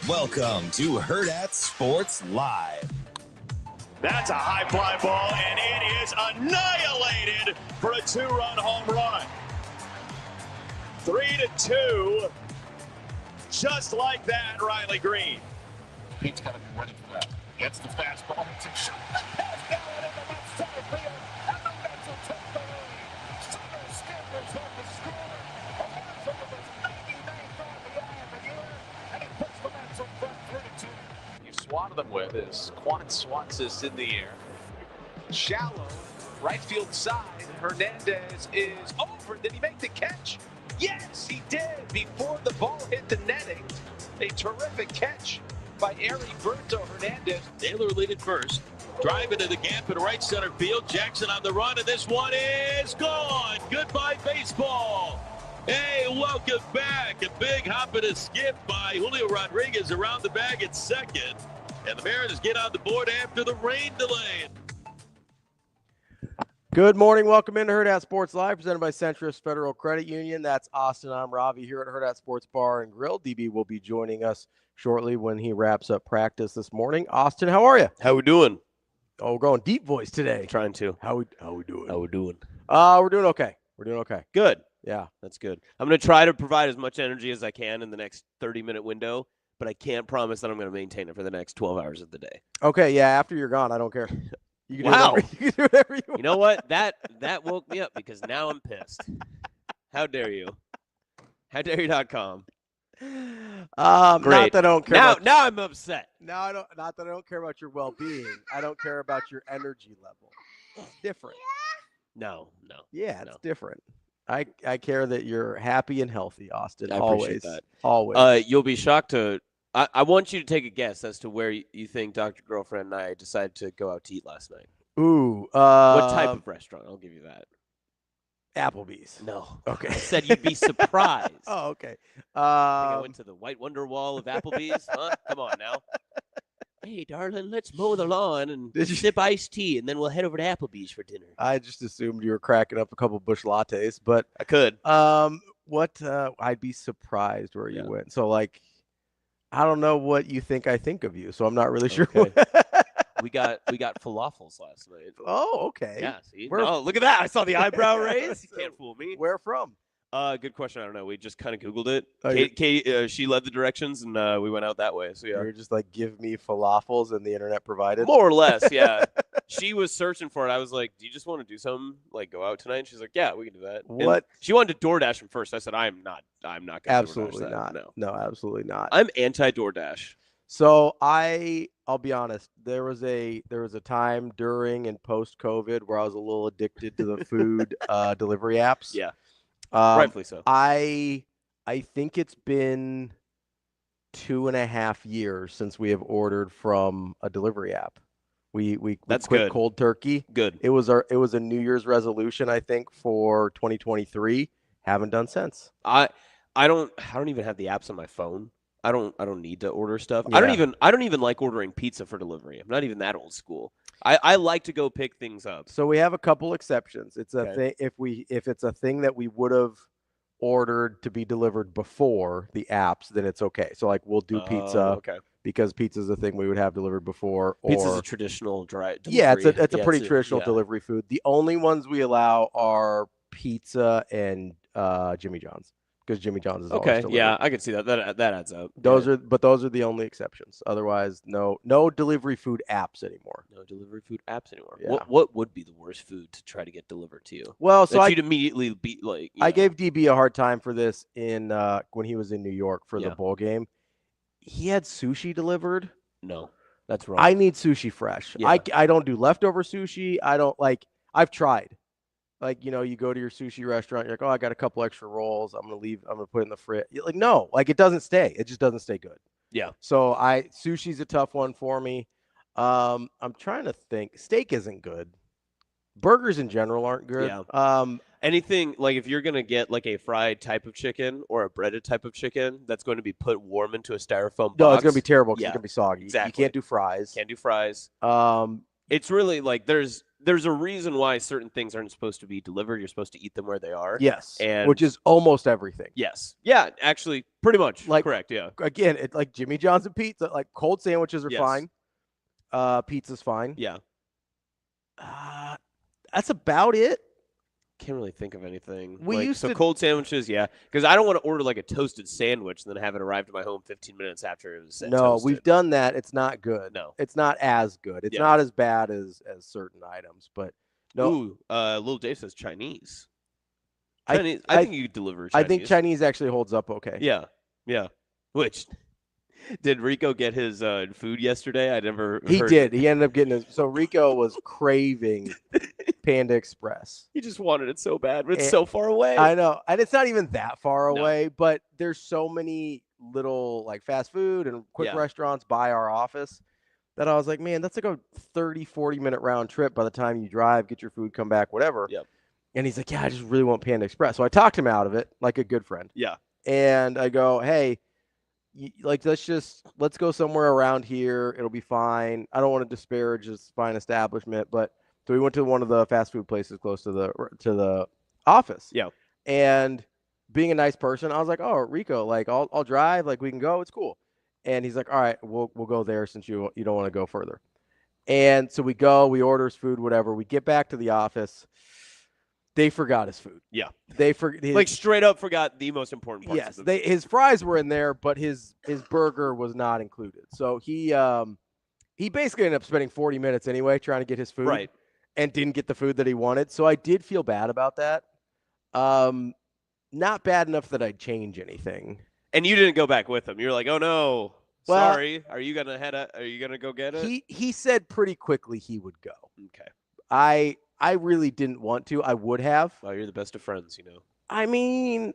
Welcome to Hurrdat Sports Live. That's a high fly ball, and it is annihilated for a two-run home run. 3-2, just like that, Riley Green. He's got to be ready for that. Gets the fastball, hits it, shot, pass down in the left center field, and the Mets will take the lead. Sautter scampers home to score. A Marshall was 99th on the eye of the year, and it puts the Mets in front 3-2. You swatted them with is Quan Swansis in the air. Shallow, right field side. Hernandez is over. Did he make the catch? Yes, he did. Before the ball hit the netting. A terrific catch by Heriberto Hernandez. Taylor leading first. Drive into the gap in right center field. Jackson on the run, and this one is gone. Goodbye, baseball. Hey, welcome back. A big hop and a skip by Julio Rodriguez around the bag at second. And the Mariners get on the board after the rain delay. Good morning. Welcome into Hurrdat Sports Live, presented by Centrist Federal Credit Union. That's Austin. I'm Ravi here at Hurrdat Sports Bar and Grill. DB will be joining us shortly when he wraps up practice this morning. Austin, how are you? How we doing? Oh, we're going deep voice today. Trying to. How we doing? How we doing? We're doing okay. We're doing okay. Good. Yeah. That's good. I'm going to try to provide as much energy as I can in the next 30-minute window, but I can't promise that I'm going to maintain it for the next 12 hours of the day. Okay, yeah, after you're gone, I don't care. You can Wow. You can do whatever you want. You know what? That woke me up because now I'm pissed. How dare you? HowDareYou.com. Not Great. that I don't care Now about I'm upset. not that I don't care about your well-being. I don't care about your energy level. It's different. No. Yeah, it's No. different. I care that you're happy and healthy, Austin. I Always. appreciate that. Always. You'll be shocked to I want you to take a guess as to where you think Dr. Girlfriend and I decided to go out to eat last night. Ooh. What type of restaurant? I'll give you that. Applebee's. No. Okay. I said you'd be surprised. Oh, okay. Think I went to the White Wonder Wall of Applebee's? Huh? Come on now. Hey, darling, let's mow the lawn and Did you- sip iced tea, and then we'll head over to Applebee's for dinner. I just assumed you were cracking up a couple Busch lattes, but I could. I'd be surprised where Yeah. you went. So like, I don't know what you think I think of you, so I'm not really sure. Okay. We got falafels last night. Oh, okay. Yeah, see? Where- Oh, look at that. I saw the eyebrow raise. You can't fool me. Where from? Good question. I don't know. We just kind of Googled it. Oh, Kate, she led the directions, and we went out that way. So, yeah. You're just like, give me falafels, and the internet provided. More or less, yeah. She was searching for it. I was like, do you just want to do something, like go out tonight? And she's like, yeah, we can do that. And What? she wanted to DoorDash him first. I said, I'm not going to Absolutely DoorDash that. not. No, absolutely not. I'm anti-DoorDash. So I'll be honest. There was a time during and post COVID where I was a little addicted to the food delivery apps. Yeah, Um, rightfully so. I think it's been 2.5 years since we have ordered from a delivery app. We That's quit good. cold turkey. Good. It was a New Year's resolution, I think, for 2023. Haven't done since. I don't even have the apps on my phone. I don't need to order stuff. I Yeah. don't even like ordering pizza for delivery. I'm not even that old school. I like to go pick things up. So we have a couple exceptions. It's a Okay. thing if it's a thing that we would have ordered to be delivered before the apps, then it's okay. So like we'll do pizza Okay. because pizza's a thing we would have delivered before. Pizza's or, a traditional delivery. yeah, it's a pretty traditional yeah. delivery food. The only ones we allow are pizza and Jimmy John's, because Jimmy John's is always Okay, delivered. yeah, I can see that. That adds up. Those Yeah. are the only exceptions. Otherwise, no delivery food apps anymore. No delivery food apps anymore. Yeah. What would be the worst food to try to get delivered to you? Well, so That I you'd immediately be like. I gave DB a hard time for this in when he was in New York for the Yeah. bowl game. He had sushi delivered. No, that's wrong. I need sushi fresh. Yeah. I don't do leftover sushi. I don't like. I've tried. Like, you go to your sushi restaurant. You're like, oh, I got a couple extra rolls. I'm gonna put it in the fridge. Like, no, like it doesn't stay. It just doesn't stay good. Yeah. So sushi's a tough one for me. I'm trying to think. Steak isn't good. Burgers in general aren't good. Yeah. Anything like if you're gonna get like a fried type of chicken or a breaded type of chicken that's going to be put warm into a styrofoam box. No, it's gonna be terrible because Yeah, it's gonna be soggy. exactly. You can't do fries. Can't do fries. Um, It's really like there's there's a reason why certain things aren't supposed to be delivered. You're supposed to eat them where they are. Yes, And which is almost everything. yes. Yeah, actually, pretty much. Like, correct, yeah. Again, it's like Jimmy John's and pizza. Like, cold sandwiches are Yes. fine. Pizza's fine. Yeah. That's about it. Can't really think of anything. We used to- cold sandwiches, yeah. Because I don't want to order like a toasted sandwich and then have it arrive to my home 15 minutes after it was No, toasted. we've done that. It's not good. No. It's not as good. It's Yeah. not as bad as certain items, but no. Ooh, Lil Dave says Chinese. I- Chinese. I think you could deliver Chinese. I think Chinese actually holds up okay. Yeah, yeah. Which did Rico get his food yesterday? I never. He heard. did. He ended up getting his. So Rico was craving Panda Express. He just wanted it so bad, but it's And- so far away. I know, and it's not even that far No. away, but there's so many little like fast food and quick Yeah. restaurants by our office that I was like, man, that's like a 30-40 minute round trip by the time you drive, get your food, come back, whatever. Yep. And he's like, yeah, I just really want Panda Express. So I talked him out of it like a good friend. Yeah. And I go, hey, let's go somewhere around here. It'll be fine. I don't want to disparage this fine establishment, but so we went to one of the fast food places close to the office. Yeah. And being a nice person, I was like, oh, Rico, like I'll drive, like we can go. It's cool. And he's like, all right, we'll go there since you don't want to go further. And so we go, we order his food, whatever. We get back to the office. They forgot his food. Yeah. They forgot. Like straight up forgot the most important parts. Yes, of the his fries were in there, but his burger was not included. So he basically ended up spending 40 minutes anyway trying to get his food, Right. and didn't get the food that he wanted. So I did feel bad about that. Not bad enough that I'd change anything. And you didn't go back with him. You're like, oh no, Well, sorry. Are you gonna go get it? He said pretty quickly he would go. Okay. I really didn't want to. I would have. Well, you're the best of friends, you know. I mean,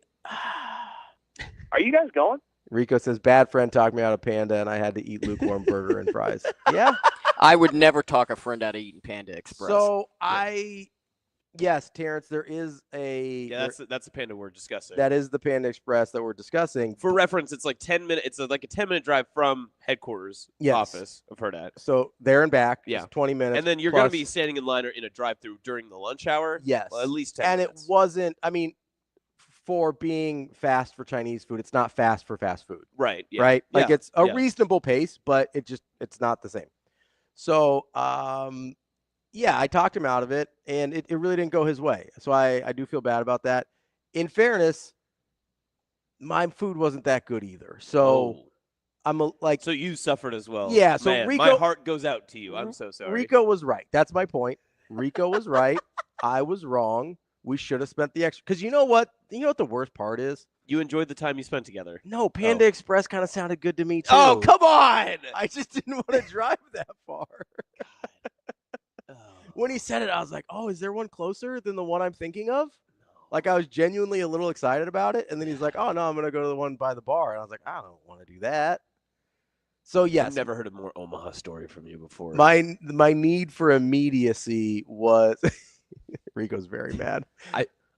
Are you guys going? Rico says, bad friend talked me out of Panda, and I had to eat lukewarm burger and fries. Yeah. I would never talk a friend out of eating Panda Express. So yes, Terrence, there is Yeah, that's the Panda we're discussing. that is the Panda Express that we're discussing. For reference, it's like 10 minutes. It's like a 10-minute drive from headquarters office of Hurrdat. So there and back, Yeah. is 20 minutes. And then you're going to plus- be standing in line or in a drive-through during the lunch hour. Yes. Well, at least 10 and minutes. it wasn't, I mean, for being fast for Chinese food, it's not fast for fast food. Right. Yeah. Right? Like Yeah, it's a yeah. reasonable pace, but it's not the same. So, yeah, I talked him out of it, and it really didn't go his way. So I do feel bad about that. In fairness, my food wasn't that good either. So I'm like, So you suffered as well. Yeah, so Man, my Rico- heart goes out to you. I'm so sorry. Rico was right. That's my point. Rico was right. I was wrong. We should have spent the extra. Because you know what? You know what the worst part is? You enjoyed the time you spent together. No, Panda Express kind of sounded good to me too. Oh, come on! I just didn't want to drive that far. When he said it, I was like, oh, is there one closer than the one I'm thinking of? Like, I was genuinely a little excited about it. And then he's like, oh, no, I'm going to go to the one by the bar. And I was like, I don't want to do that. So, yes. I've never heard a more Omaha story from you before. My need for immediacy was – Rico's very mad.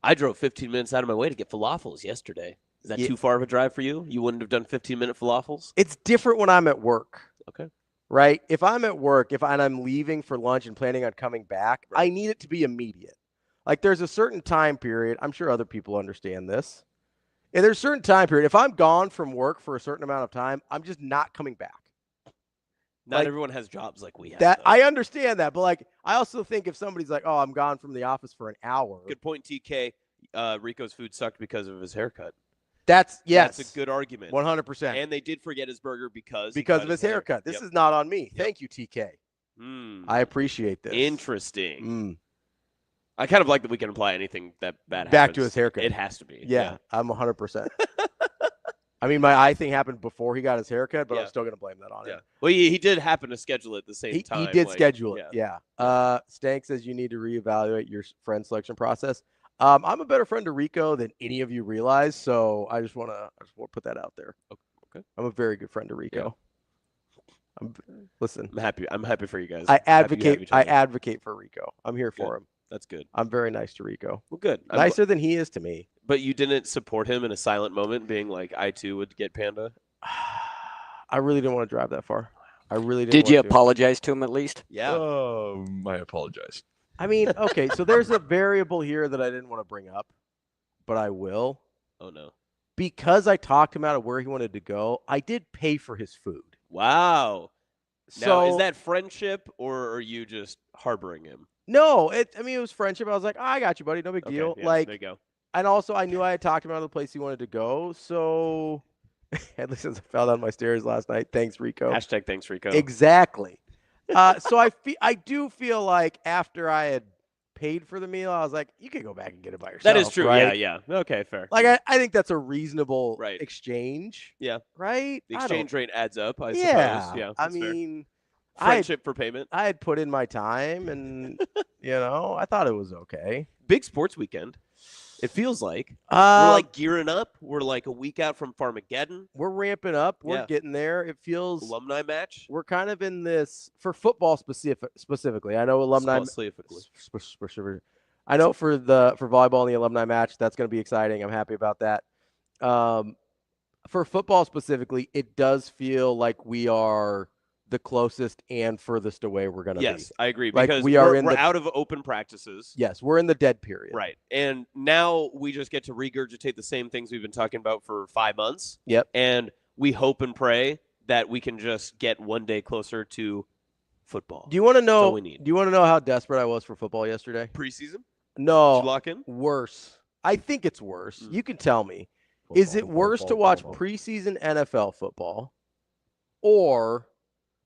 I drove 15 minutes out of my way to get falafels yesterday. Is that Yeah. too far of a drive for you? You wouldn't have done 15-minute falafels? It's different when I'm at work. Okay. Right? If I'm at work, and I'm leaving for lunch and planning on coming back, I need it to be immediate. Like there's a certain time period. I'm sure other people understand this. And there's a certain time period. If I'm gone from work for a certain amount of time, I'm just not coming back. Not Like, everyone has jobs like we have. That though. I understand that, but like I also think if somebody's like, "Oh, I'm gone from the office for an hour," Good point, TK. Rico's food sucked because of his haircut. that's That's a good argument. 100%. And they did forget his burger because Because of his haircut. This is not on me. Yep. Thank you, TK. Mm. I appreciate this. Interesting. Mm. I kind of like that we can apply anything that bad Back happens. to his haircut. It has to be. Yeah, I'm 100%. I mean, my eye thing happened before he got his haircut, but I'm Yeah. still going to blame that on Yeah. him. Well, he did happen to schedule it at the same He time. did like, schedule it. Yeah. Stank says you need to reevaluate your friend selection process. I'm a better friend to Rico than any of you realize, so I just want to put that out there. Okay. I'm a very good friend to Rico. Listen, I'm happy for you guys. I Happy you have advocate. each I other. advocate for Rico. I'm here for Good. him. That's good. I'm very nice to Rico. Well, good. Nicer than he is to me. But you didn't support him in a silent moment, being like, I too would get Panda. I really didn't want to drive that far. I really didn't. Did you want to. apologize to him at least? Yeah. I apologize. I mean, okay, so there's a variable here that I didn't want to bring up, but I will. Oh, no. Because I talked him out of where he wanted to go, I did pay for his food. Wow. So, now, is that friendship, or are you just harboring him? No, it was friendship. I was like, I got you, buddy. No big deal. Yeah, like, there you go. And also, I knew I had talked him out of the place he wanted to go. So, at least since I fell down my stairs last night. Thanks, Rico. Hashtag thanks, Rico. Exactly. So I do feel like after I had paid for the meal, I was like, you can go back and get it by yourself. That is true. Right? Yeah. Okay, fair. Like, I think that's a reasonable exchange. Yeah. Right? The exchange rate adds up, I suppose. Yeah. I mean, friendship for payment. I had put in my time, and, I thought it was okay. Big sports weekend. It feels like. We're like gearing up. We're like a week out from Farmageddon. We're ramping up. We're getting there. It feels alumni match. We're kind of in this for football specifically. I know alumni specifically. I know for volleyball and the alumni match, that's going to be exciting. I'm happy about that. For football specifically, it does feel like we are the closest and furthest away we're going to be. Yes, I agree. Like because we're out of open practices. Yes, we're in the dead period. Right. And now we just get to regurgitate the same things we've been talking about for 5 months. Yep. And we hope and pray that we can just get one day closer to football. Do you want to know? That's all we need. Do you want to know how desperate I was for football yesterday? Preseason? No. Did you lock in? Worse. I think it's worse. You can tell me. Is it worse to watch preseason NFL football or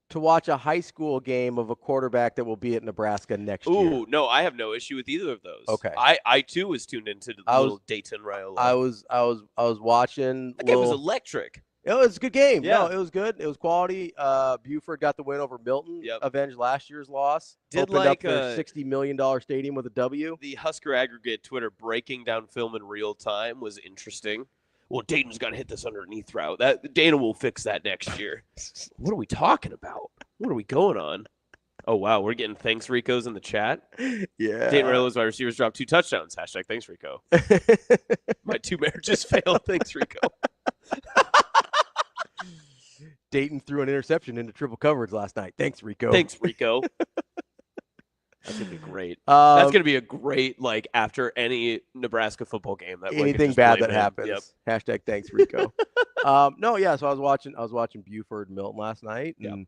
to watch a high school game of a quarterback that will be at Nebraska next year? Ooh, no, I have no issue with either of those. Okay. I too was tuned into the little Dayton Raiola. I was watching. That game was electric. It was a good game. Yeah. No, it was good. It was quality. Buford got the win over Milton. Yep. Avenged last year's loss. Did opened like up their $60 million stadium with a W. The Husker aggregate Twitter breaking down film in real time was interesting. Well, Dayton's got to hit this underneath route. That Dana will fix that next year. What are we talking about? What are we going on? Oh, wow. We're getting thanks Ricos in the chat. Yeah. Dayton Raiola's wide receivers dropped 2 touchdowns. Hashtag thanks Rico. My 2 marriages failed. Thanks Rico. Dayton threw an interception into triple coverage last night. Thanks, Rico. Thanks, Rico. That's going to be great. That's going to be a great, like, after any Nebraska football game. That anything bad that in. happens. Yep. Hashtag thanks, Rico. So I was watching Buford and Milton last night. And,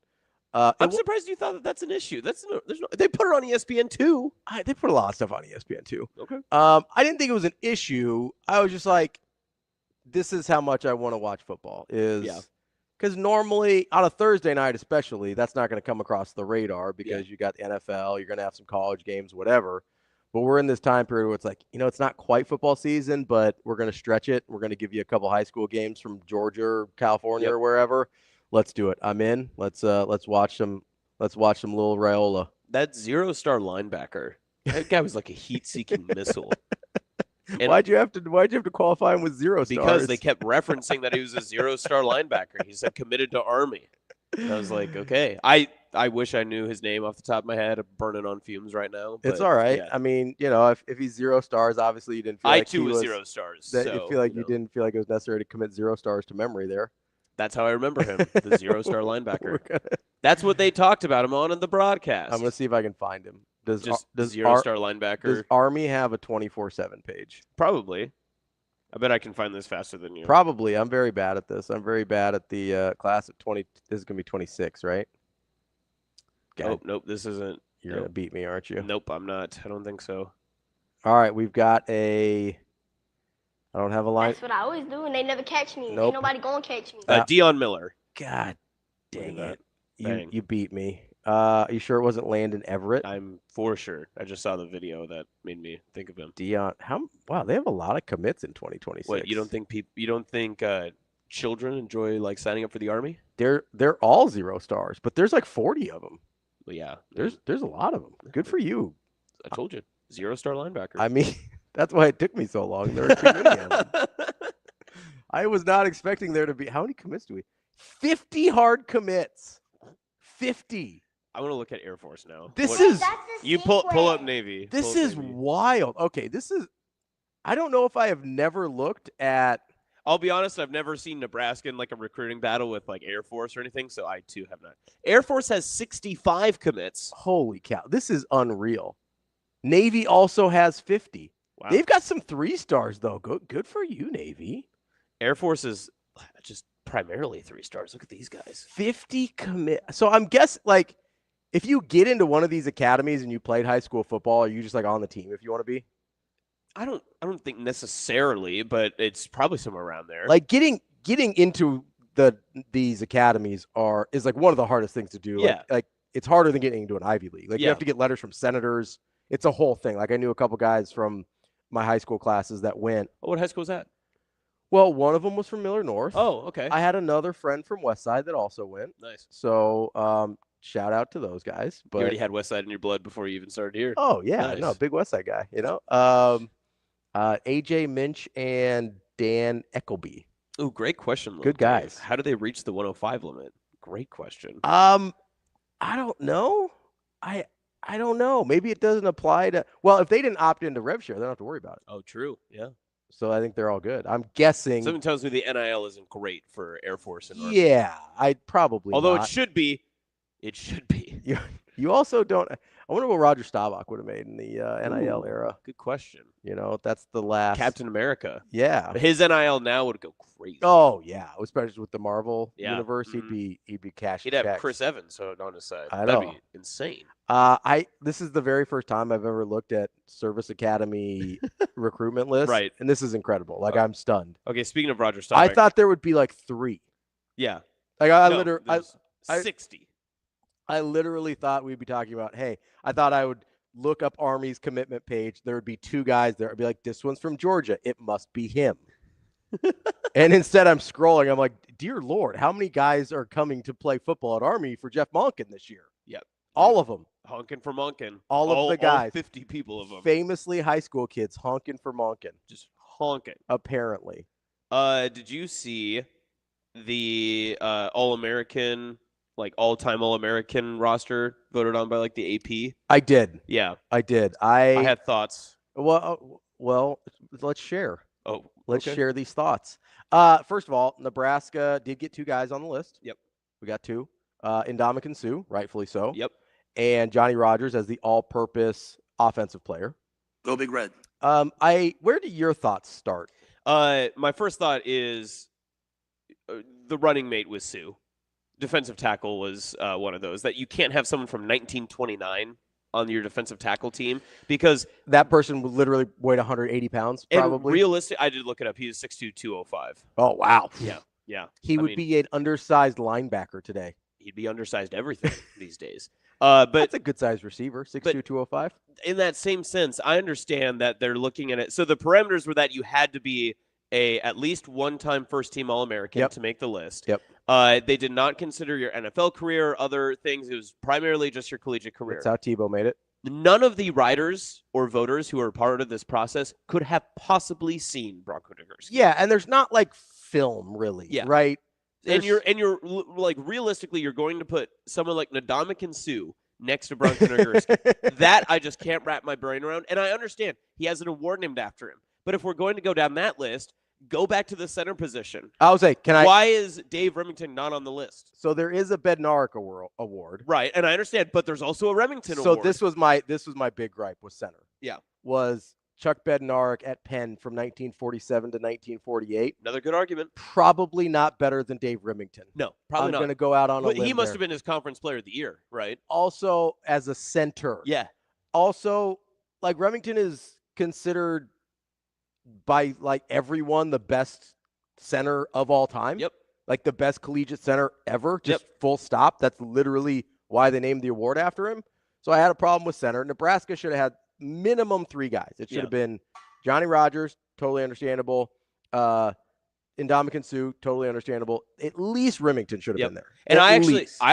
I'm surprised you thought that's an issue. They put it on ESPN too. They put a lot of stuff on ESPN too. Okay. I didn't think it was an issue. I was just like, this is how much I want to watch football. Because normally on a Thursday night especially, that's not going to come across the radar because you got the NFL, you're going to have some college games, whatever. But we're in this time period where it's like, it's not quite football season, but we're going to stretch it. We're going to give you a couple high school games from Georgia or California or wherever. Let's do it. I'm in. Let's watch some little Raiola. That 0-star linebacker. That guy was like a heat-seeking missile. And why'd you have to qualify him with 0 stars? Because they kept referencing that he was a 0-star linebacker. He said committed to Army. And I was like, okay. I wish I knew his name off the top of my head. I'm burning on fumes right now. It's all right. Yeah. I mean, if he's 0 stars, obviously you didn't feel like he was 0 stars. You didn't feel like it was necessary to commit 0 stars to memory there. That's how I remember him, the 0-star linebacker. That's what they talked about him on in the broadcast. I'm going to see if I can find him. Does 0-star linebacker? Does Army have a 24/7 page? Probably. I bet I can find this faster than you. Probably. I'm very bad at this. I'm very bad at the class of 20. This is going to be 26, right? Oh, nope. This isn't. You're going to beat me, aren't you? Nope, I'm not. I don't think so. All right. We've got a. I don't have a line. That's what I always do, and they never catch me. Nope. Ain't nobody going to catch me. Deion Miller. God dang it. You beat me. You sure it wasn't Landon Everett? I'm for sure. I just saw the video that made me think of him. Deion. Wow, they have a lot of commits in 2026. What, you don't think children enjoy like signing up for the Army? They're all 0 stars, but there's like 40 of them. Well, yeah. There's a lot of them. Good for you. I told you. 0-star linebacker. I mean, that's why it took me so long. There were too many of them. I was not expecting there to be. How many commits do we? 50 hard commits. 50. I want to look at Air Force now. You pull up Navy. This is wild. Okay, I don't know if I have never looked at. I'll be honest, I've never seen Nebraska in like a recruiting battle with like Air Force or anything, so I too have not. Air Force has 65 commits. Holy cow. This is unreal. Navy also has 50. Wow. They've got some 3-stars, though. Good for you, Navy. Air Force is just primarily 3 stars. Look at these guys. 50 commit. So I'm guessing, like, if you get into one of these academies and you played high school football, are you just like on the team if you want to be? I don't think necessarily, but it's probably somewhere around there. Like getting into these academies is like one of the hardest things to do. Yeah. Like it's harder than getting into an Ivy League. Like you Yeah. have to get letters from senators. It's a whole thing. Like I knew a couple guys from my high school classes that went. Oh, what high school was that? Well, one of them was from Miller North. Oh, okay. I had another friend from Westside that also went. Nice. So shout out to those guys. But You already had Westside in your blood before you even started here. oh yeah, Nice. no, big Westside guy. You know, AJ Minch and Dan Eckelby. Ooh, great question. Good Dave. guys. How do they reach the 105 limit? Great question. I don't know. I don't know. Maybe it doesn't apply to. Well, if they didn't opt into rev share, they don't have to worry about it. Oh, true. Yeah. So I think they're all good. I'm guessing. Something tells me the NIL isn't great for Air Force and Army. Yeah, I'd probably. Although not. it should be. It should be. You also don't. I wonder what Roger Staubach would have made in the NIL era. Good question. You know, that's the last Captain America. Yeah. His NIL now would go crazy. Oh yeah, especially with the Marvel Yeah. universe, Mhm. he'd be cashing. He'd have checks. Chris Evans on his side. I That'd know. be insane. This is the very first time I've ever looked at Service Academy recruitment list. Right. And this is incredible. Like I'm stunned. Okay, speaking of Roger Staubach. I thought there would be like 3. Yeah. Like there's I 60. I literally thought we'd be talking about, hey, I thought I would look up Army's commitment page. There would be 2 guys there. I'd be like, this one's from Georgia. It must be him. And instead I'm scrolling. I'm like, dear Lord, how many guys are coming to play football at Army for Jeff Monken this year? Yep. All of them. Honking for Monken. All of the guys. 50 people of them. Famously high school kids honking for Monken. Just honking. Apparently. Did you see the All-American, like all-time All-American roster voted on by like the AP? I did. Yeah. I did. I had thoughts. Well, let's share. Oh, let's okay. share these thoughts. First of all, Nebraska did get 2 guys on the list. Yep. We got 2. Ndamukong Suh, rightfully so. Yep. And Johnny Rogers as the all-purpose offensive player. Go Big Red. Where do your thoughts start? My first thought is the running mate was Sue. Defensive tackle was one of those that you can't have someone from 1929 on your defensive tackle team because that person would literally weigh 180 pounds, probably. Realistic, I did look it up. He was 6'2", 205. Oh, wow. Yeah. He would be an undersized linebacker today. He'd be undersized everything these days. But that's a good-sized receiver, 6'2", 205. In that same sense, I understand that they're looking at it. So the parameters were that you had to be at least one-time first-team All-American to make the list. Yep. They did not consider your NFL career or other things. It was primarily just your collegiate career. That's how Tebow made it. None of the writers or voters who are part of this process could have possibly seen Bronco Nagurski. Yeah, and there's not like film really, right? And you're like realistically, you're going to put someone like Ndamukong Suh next to Bronco Nagurski. That I just can't wrap my brain around. And I understand he has an award named after him. But if we're going to go down that list, go back to the center position. I would say, why is Dave Remington not on the list? So there is a Bednarik award, right? And I understand, but there's also a Remington award. So this was my big gripe with center. Yeah, was Chuck Bednarik at Penn from 1947 to 1948. Another good argument. Probably not better than Dave Remington. No, probably not. I'm going to go out on a limb. He must have been his conference player of the year, right? Also, as a center. Yeah. Also, like Remington is considered by like everyone the best center of all time. Yep. Like the best collegiate center ever. Just full stop. That's literally why they named the award after him. So I had a problem with center. Nebraska should have had minimum 3 guys. It should have been Johnny Rogers, totally understandable. Ndamukong Suh, totally understandable. At least Remington should have been there. And I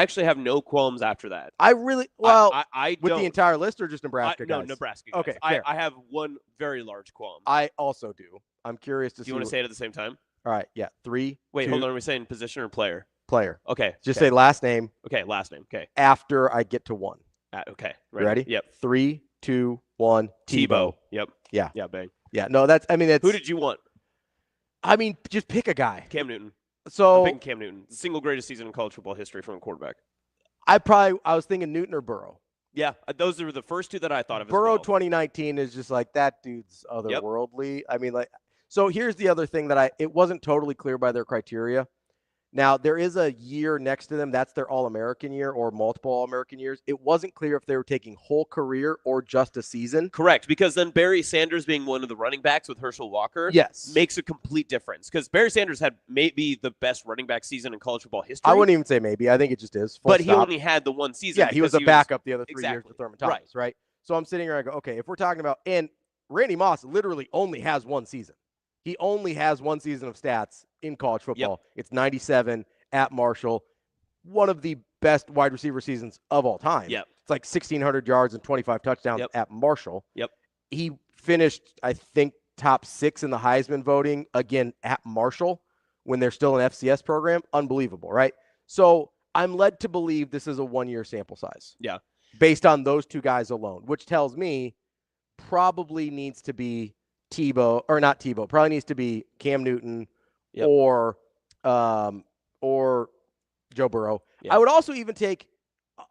actually have no qualms after that. I really I with don't. the entire list or just Nebraska guys? No, Nebraska guys. Okay, I have one very large qualm. I also do. I'm curious to see. Do you want to say it at the same time? All right, yeah. 3. Wait, 2, hold on. Are we saying position or player? Player. Okay. Just say last name. Okay, last name. Okay. After I get to 1. Okay. Ready? Yep. 3, 2, 1. Tebow. Yep. Yeah. Yeah, bang. Yeah, no, that's. Who did you want? I mean, just pick a guy. Cam Newton. So I'm picking Cam Newton. The single greatest season in college football history from a quarterback. I was thinking Newton or Burrow. Yeah, those are the first two that I thought of. Burrow as well. 2019 is just like that dude's otherworldly. I mean, like, so here's the other thing that it wasn't totally clear by their criteria. Now, there is a year next to them. That's their All-American year or multiple All-American years. It wasn't clear if they were taking whole career or just a season. Correct, because then Barry Sanders being one of the running backs with Herschel Walker makes a complete difference. Because Barry Sanders had maybe the best running back season in college football history. I wouldn't even say maybe. I think it just is. But he only had the one season. Yeah, he was a backup the other 3 years with Thurman Thomas, right? So I'm sitting here and I go, okay, if we're talking about – and Randy Moss literally only has one season. He only has one season of stats in college football. It's 97 at Marshall, one of the best wide receiver seasons of all time. Yep. It's like 1,600 yards and 25 touchdowns at Marshall. Yep. He finished, I think, top 6 in the Heisman voting, again, at Marshall when they're still an FCS program. Unbelievable, right? So I'm led to believe this is a one-year sample size. Yeah. Based on those two guys alone, which tells me probably needs to be probably needs to be Cam Newton or Joe Burrow. I would also even take,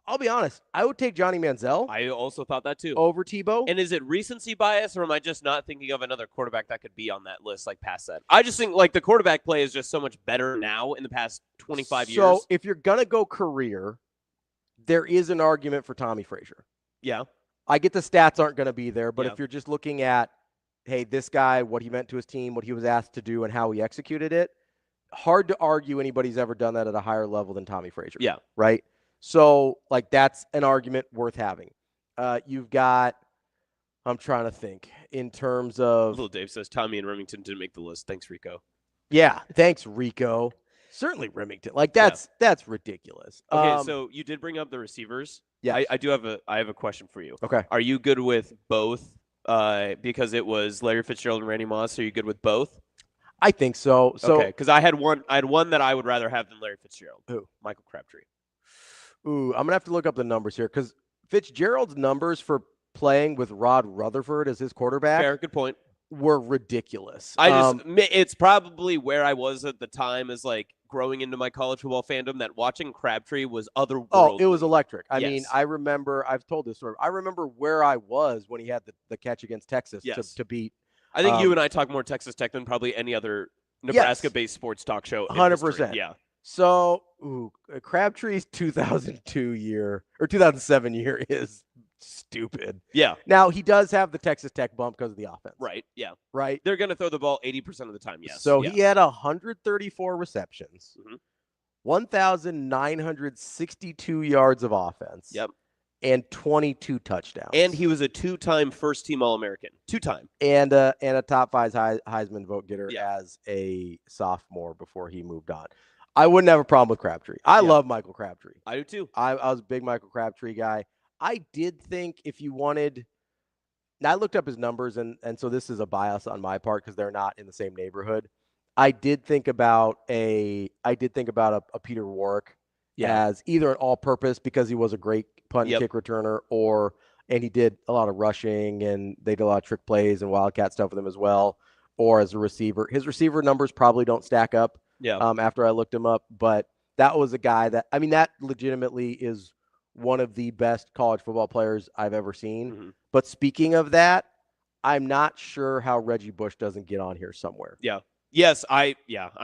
I'll be honest, I would take Johnny Manziel. I also thought that too. Over Tebow. And is it recency bias, or am I just not thinking of another quarterback that could be on that list like past that? I just think like the quarterback play is just so much better now in the past 25 years. So if you're going to go career, there is an argument for Tommy Frazier. Yeah. I get the stats aren't going to be there, but if you're just looking at, hey, this guy, what he meant to his team, what he was asked to do, and how he executed it, hard to argue anybody's ever done that at a higher level than Tommy Frazier. Yeah. Right? So, like, that's an argument worth having. You've got, I'm trying to think, in terms of. Little Dave says Tommy and Remington didn't make the list. Thanks, Rico. Yeah. Thanks, Rico. Certainly Remington. Like, that's ridiculous. Okay, so you did bring up the receivers. Yeah. I have a question for you. Okay. Are you good with both? Because it was Larry Fitzgerald and Randy Moss. Are you good with both? I think so. Okay, because I had one that I would rather have than Larry Fitzgerald. Who? Michael Crabtree. Ooh, I'm gonna have to look up the numbers here because Fitzgerald's numbers for playing with Rod Rutherford as his quarterback. Fair, good point. Were ridiculous. It's probably where I was at the time as like growing into my college football fandom that watching Crabtree was otherworldly. Oh, it was electric. I mean, I remember, I've told this story. I remember where I was when he had the catch against Texas to beat. I think you and I talk more Texas Tech than probably any other Nebraska-based sports talk show. 100%. Yeah. So, Crabtree's 2002 year or 2007 year is stupid. Yeah. Now, he does have the Texas Tech bump because of the offense. Right. Yeah. Right. They're going to throw the ball 80% of the time. Yes. So he had 134 receptions, 1,962 yards of offense. Yep. And 22 touchdowns. And he was a 2-time first-team All-American. 2-time. And a top 5 Heisman vote getter as a sophomore before he moved on. I wouldn't have a problem with Crabtree. I love Michael Crabtree. I do too. I was a big Michael Crabtree guy. I did think if you wanted – now I looked up his numbers, and so this is a bias on my part because they're not in the same neighborhood. I did think about a Peter Warwick as either an all-purpose because he was a great punt and kick returner, and he did a lot of rushing and they did a lot of trick plays and wildcat stuff with him as well, or as a receiver. His receiver numbers probably don't stack up after I looked him up, but that was a guy that legitimately is one of the best college football players I've ever seen. Mm-hmm. But speaking of that, I'm not sure how Reggie Bush doesn't get on here somewhere. Yeah. Yes, I'm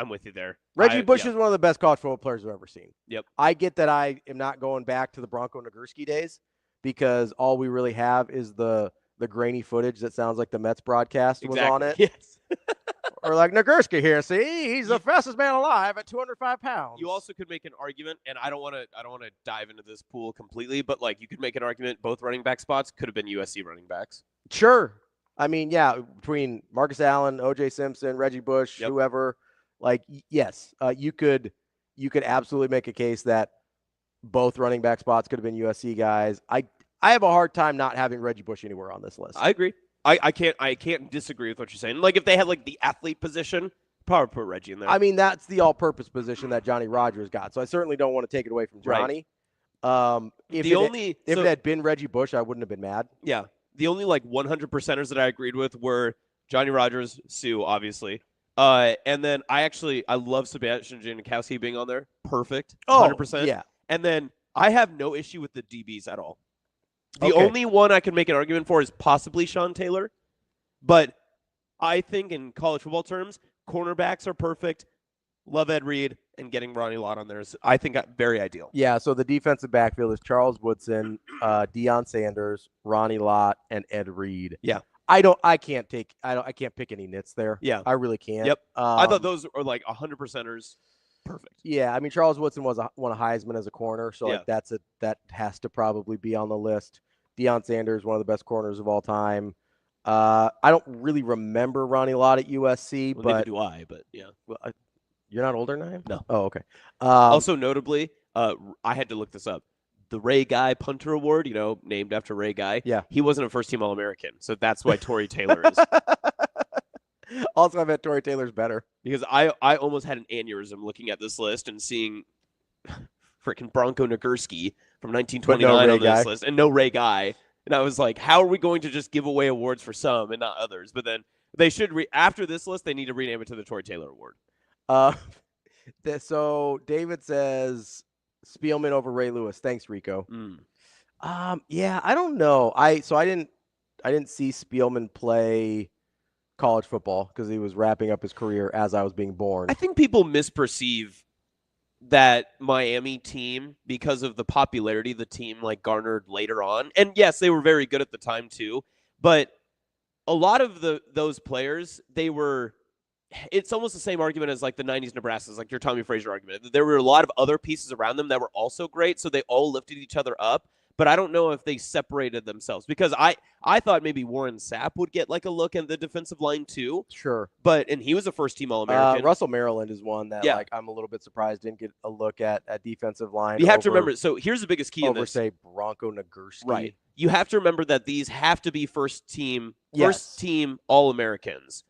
with you there. Reggie Bush is one of the best college football players I've ever seen. Yep. I get that I am not going back to the Bronco Nagurski days because all we really have is the grainy footage that sounds like the Mets broadcast was on it. Yes. Or like Nagurski here. See, he's the fastest man alive at 205 pounds. You also could make an argument, and I don't want to dive into this pool completely, but like you could make an argument both running back spots could have been USC running backs. Sure. I mean, yeah, between Marcus Allen, O.J. Simpson, Reggie Bush, whoever, like, yes, you could absolutely make a case that both running back spots could have been USC guys. I have a hard time not having Reggie Bush anywhere on this list. I agree. I can't disagree with what you're saying. Like if they had like the athlete position, probably put Reggie in there. I mean, that's the all-purpose position that Johnny Rogers got. So I certainly don't want to take it away from Johnny. Right. If it had been Reggie Bush, I wouldn't have been mad. Yeah. The only like 100%ers that I agreed with were Johnny Rogers, Sue, obviously. And then I love Sebastian Janikowski being on there. Perfect. 100%. Yeah. And then I have no issue with the DBs at all. The only one I can make an argument for is possibly Sean Taylor. But I think in college football terms, cornerbacks are perfect. Love Ed Reed, and getting Ronnie Lott on there is, I think, very ideal. Yeah, so the defensive backfield is Charles Woodson, Deion Sanders, Ronnie Lott, and Ed Reed. Yeah. I can't pick any nits there. Yeah. I really can't. Yep. I thought those are like 100%ers. Perfect. Yeah, I mean, Charles Woodson won a Heisman as a corner, so like that has to probably be on the list. Deion Sanders, one of the best corners of all time. I don't really remember Ronnie Lott at USC, Well, but neither do I. But yeah, well, you're not older than I am? No. Oh, okay. Also, notably, I had to look this up. The Ray Guy Punter Award, named after Ray Guy. Yeah. He wasn't a first-team All-American, so that's why Tory Taylor is. Also, I bet Tory Taylor's better. Because I almost had an aneurysm looking at this list and seeing freaking Bronco Nagurski from 1929 on this list and no Ray Guy. And I was like, how are we going to just give away awards for some and not others? But then they should, after this list, they need to rename it to the Tory Taylor Award. So David says Spielman over Ray Lewis. Thanks, Rico. Yeah, I don't know. I didn't see Spielman play college football because he was wrapping up his career as I was being born. I think people misperceive that Miami team because of the popularity the team garnered later on. And yes, they were very good at the time too, but a lot of those players, it's almost the same argument as the 90s Nebraskas, like your Tommy Frazier argument. There were a lot of other pieces around them that were also great, so they all lifted each other up. But I don't know if they separated themselves because I thought maybe Warren Sapp would get a look at the defensive line too. Sure. And he was a first-team All-American. Russell Maryland is one that I'm a little bit surprised didn't get a look at defensive line. You have to remember, so here's the biggest key in this. Say, Bronco Nagurski. Right. You have to remember that these have to be first-team All-Americans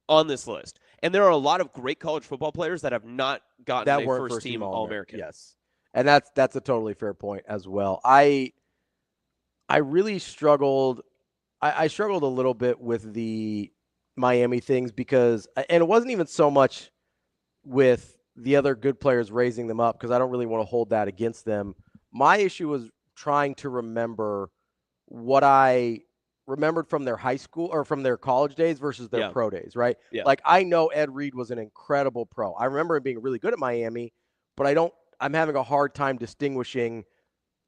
on this list. And there are a lot of great college football players that have not gotten a first-team All-American. Yes. And that's a totally fair point as well. I really struggled. I struggled a little bit with the Miami things because, and it wasn't even so much with the other good players raising them up because I don't really want to hold that against them. My issue was trying to remember what I remembered from their high school or from their college days versus their pro days, right? Yeah. I know Ed Reed was an incredible pro. I remember him being really good at Miami, but I'm having a hard time distinguishing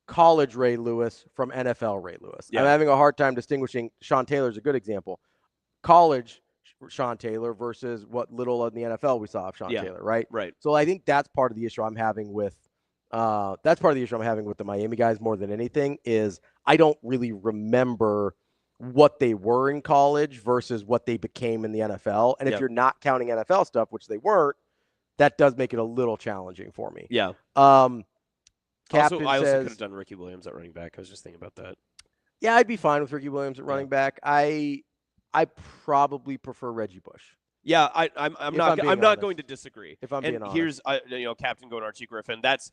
college Ray Lewis from NFL Ray Lewis. Yeah. I'm having a hard time distinguishing. Sean Taylor's a good example. College Sean Taylor versus what little in the NFL we saw of Sean Taylor, right? Right. So I think that's part of the issue I'm having with the Miami guys more than anything is I don't really remember what they were in college versus what they became in the NFL. And if you're not counting NFL stuff, which they weren't, that does make it a little challenging for me. Yeah. Captain I also says, could have done Ricky Williams at running back. I was just thinking about that. Yeah, I'd be fine with Ricky Williams at running back. I probably prefer Reggie Bush. Yeah, I'm not going to disagree. If I'm being honest. Here's Captain going Archie Griffin. That's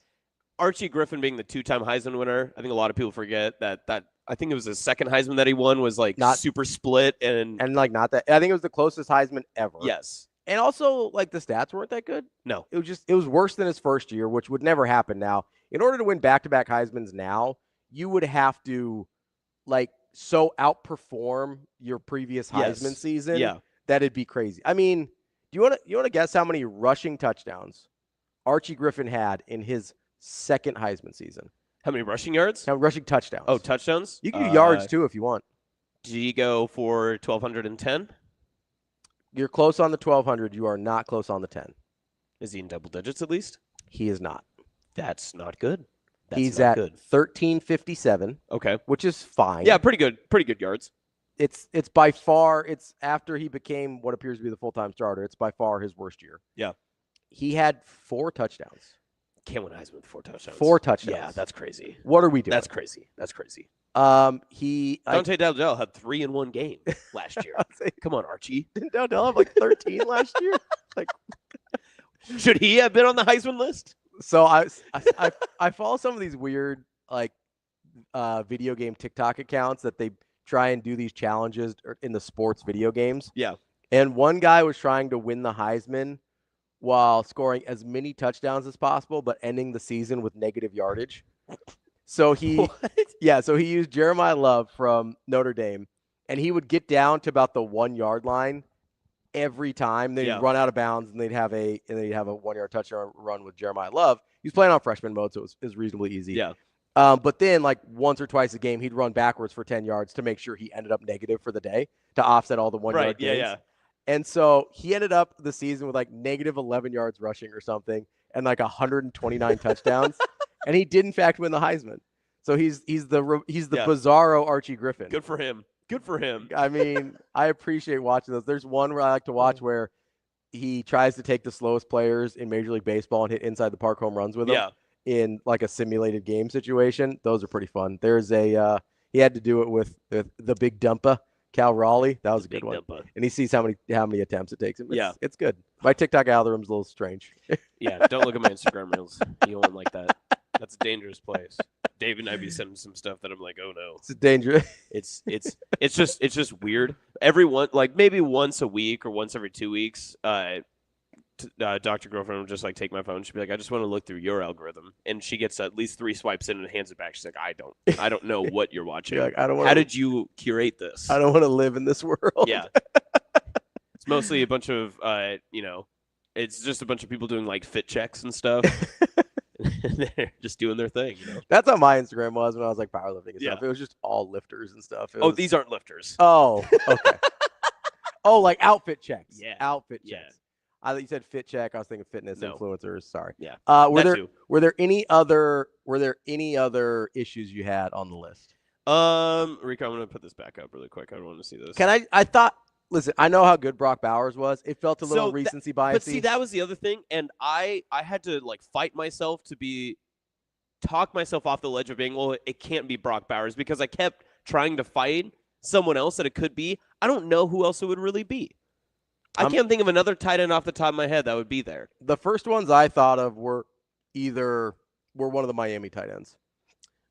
Archie Griffin being the two-time Heisman winner. I think a lot of people forget that I think it was his second Heisman that he won was not super split and not that. I think it was the closest Heisman ever. Yes. And also the stats weren't that good. No. It was worse than his first year, which would never happen now. In order to win back-to-back Heismans now, you would have to so outperform your previous Heisman season that it'd be crazy. I mean, do you want to guess how many rushing touchdowns Archie Griffin had in his second Heisman season? How many rushing yards? How rushing touchdowns? Oh, touchdowns? You can do yards too if you want. Do you go for 1,210? You're close on the 1,200. You are not close on the 10. Is he in double digits at least? He is not. That's not good. He's at 1,357. Okay. Which is fine. Yeah, pretty good. Pretty good yards. It's by far, it's after he became what appears to be the full-time starter. It's by far his worst year. Yeah. He had 4 touchdowns. Can't win Heisman with 4 touchdowns. 4 touchdowns. Yeah, that's crazy. What are we doing? That's crazy. Dante Dowdell had 3 in one game last year. Come on, Archie. Didn't Dowdell have 13 last year? Should he have been on the Heisman list? So I follow some of these weird video game TikTok accounts that they try and do these challenges in the sports video games. Yeah. And one guy was trying to win the Heisman while scoring as many touchdowns as possible, but ending the season with negative yardage. So he used Jeremiah Love from Notre Dame, and he would get down to about the 1 yard line every time. Then he'd run out of bounds, and they'd have a 1 yard touchdown run with Jeremiah Love. He was playing on freshman mode, so it was reasonably easy. Yeah. But then, like, once or twice a game, he'd run backwards for 10 yards to make sure he ended up negative for the day to offset all the 1 yard gains. Yeah. And so he ended up the season with like negative 11 yards rushing or something and like 129 touchdowns. And he did in fact win the Heisman. So he's the bizarro Archie Griffin. Good for him. I mean, I appreciate watching those. There's one where I like to watch where he tries to take the slowest players in Major League Baseball and hit inside the park home runs with them in like a simulated game situation. Those are pretty fun. There's he had to do it with the big dumpa, Cal Raleigh. That was a good one. Dumpa. And he sees how many attempts it takes him. It's good. My TikTok algorithm's a little strange. Yeah, don't look at my Instagram reels. You won't like that. That's a dangerous place. Dave and I be sending some stuff that I'm like, oh no, it's dangerous. It's just weird. Maybe once a week or once every 2 weeks, Dr. Girlfriend will just like take my phone. She'll be like, I just want to look through your algorithm, and she gets at least 3 swipes in and hands it back. She's like, I don't know what you're watching. You're like, how did you curate this? I don't want to live in this world. Yeah, it's mostly a bunch of it's just a bunch of people doing like fit checks and stuff. They're just doing their thing, That's how my Instagram was when I was like powerlifting and stuff. It was just all lifters and stuff. These aren't lifters. Oh, okay. Like outfit checks. Yeah, outfit checks. I thought you said fit check. I was thinking fitness influencers. Sorry. Yeah. Were there any other issues you had on the list? Rico, I'm gonna put this back up really quick. I don't want to see this. Listen, I know how good Brock Bowers was. It felt a little recency bias. But see, that was the other thing, and I had to like fight myself to talk myself off the ledge of being, well, it can't be Brock Bowers, because I kept trying to fight someone else that it could be. I don't know who else it would really be. I can't think of another tight end off the top of my head that would be there. The first ones I thought of were one of the Miami tight ends.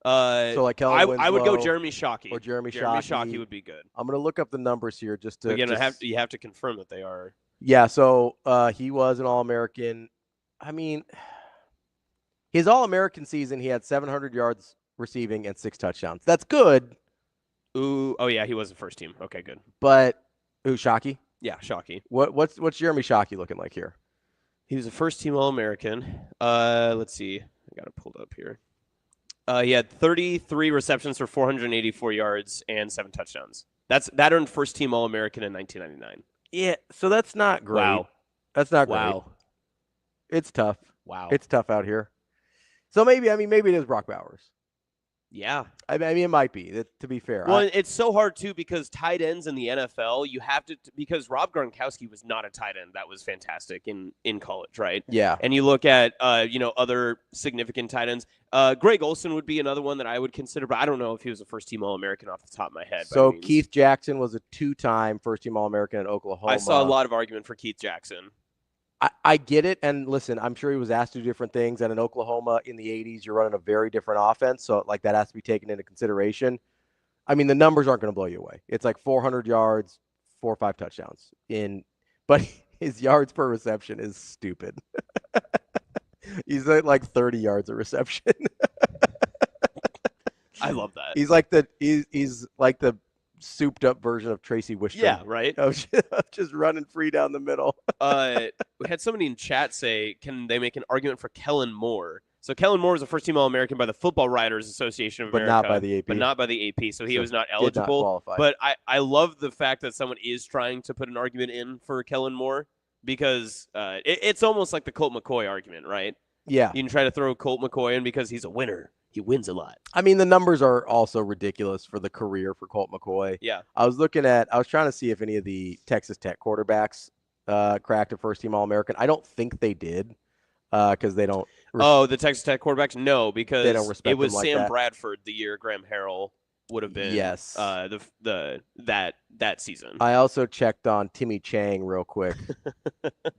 So like Kellen Winslow, I would go Jeremy Shockey. Or Jeremy Shockey would be good. I'm going to look up the numbers here just to... Again, you have to confirm that they are... Yeah, so he was an All-American. I mean, his All-American season, he had 700 yards receiving and 6 touchdowns. That's good. Ooh, oh yeah, he was the first team. Okay, good. But, Shockey? Yeah, Shockey. What's Jeremy Shockey looking like here? He was a first-team All-American. Let's see. I got it pulled up here. He had 33 receptions for 484 yards and 7 touchdowns. That earned first-team All-American in 1999. Yeah, so that's not great. Wow. That's not great. Wow. It's tough. Wow. It's tough out here. So maybe it is Brock Bowers. Yeah. I mean, it might be, to be fair. Well, it's so hard, too, because tight ends in the NFL, you have to – because Rob Gronkowski was not a tight end that was fantastic in college, right? Yeah. And you look at, other significant tight ends. Greg Olsen would be another one that I would consider, but I don't know if he was a first-team All-American off the top of my head. So Keith Jackson was a 2-time first-team All-American at Oklahoma. I saw a lot of argument for Keith Jackson. I get it, and listen, I'm sure he was asked to do different things, and in Oklahoma in the 80s, you're running a very different offense, so like that has to be taken into consideration. I mean, the numbers aren't going to blow you away. It's like 400 yards, 4 or 5 touchdowns, but his yards per reception is stupid. He's at like 30 yards a reception. I love that. He's like the souped up version of Tracy Wistrom. Yeah, right. Just running free down the middle. We had somebody in chat say, can they make an argument for Kellen Moore? So Kellen Moore was a first-team All-American by the Football Writers Association of America. But not by the AP. So he was not eligible. But I love the fact that someone is trying to put an argument in for Kellen Moore, because it's almost like the Colt McCoy argument, right? Yeah. You can try to throw Colt McCoy in because he's a winner. He wins a lot. I mean, the numbers are also ridiculous for the career for Colt McCoy. Yeah. I was trying to see if any of the Texas Tech quarterbacks cracked a first-team All-American. I don't think they did because they don't. The Texas Tech quarterbacks? No, because they don't respect it was them like Sam that. Bradford the year Graham Harrell would have been. Yes. That season. I also checked on Timmy Chang real quick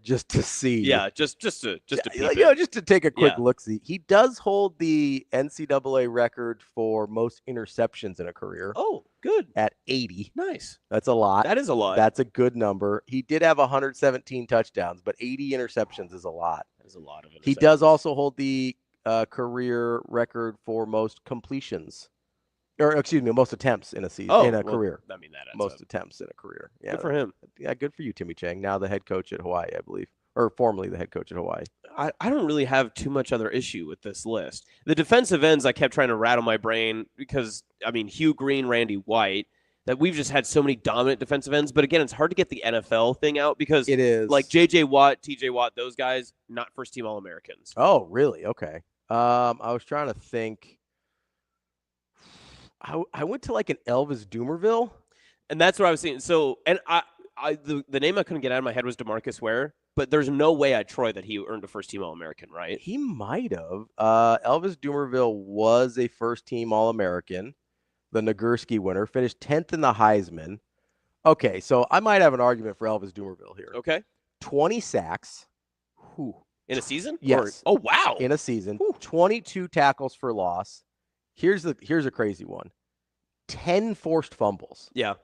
just to see. Yeah, just to just to take a quick look-see. He does hold the NCAA record for most interceptions in a career. Oh, good. At 80. Nice. That's a lot. That is a lot. That's a good number. He did have 117 touchdowns, but 80 interceptions is a lot. That is a lot of interceptions. He does also hold the career record for most completions. Or, excuse me, most attempts in a season, in a career. I mean, that most attempts in a career. Yeah, good for him. Yeah, good for you, Timmy Chang. Now the head coach at Hawaii, I believe. Or formerly the head coach at Hawaii. I don't really have too much other issue with this list. The defensive ends, I kept trying to rattle my brain because, I mean, Hugh Green, Randy White, that we've just had so many dominant defensive ends. But again, it's hard to get the NFL thing out because it is like J.J. Watt, T.J. Watt, those guys, not first-team All-Americans. Oh, really? Okay. I was trying to think. I went to like an Elvis Dumervil. And that's what I was saying. So, and the name I couldn't get out of my head was DeMarcus Ware. But there's no way at Troy that he earned a first-team All-American, right? He might have. Elvis Dumervil was a first-team All-American, the Nagurski winner, finished 10th in the Heisman. Okay, so I might have an argument for Elvis Dumervil here. Okay. 20 sacks. Whew. In a season? Yes. Oh, wow. In a season. Whew. 22 tackles for loss. Here's a crazy one. 10 forced fumbles. Yeah.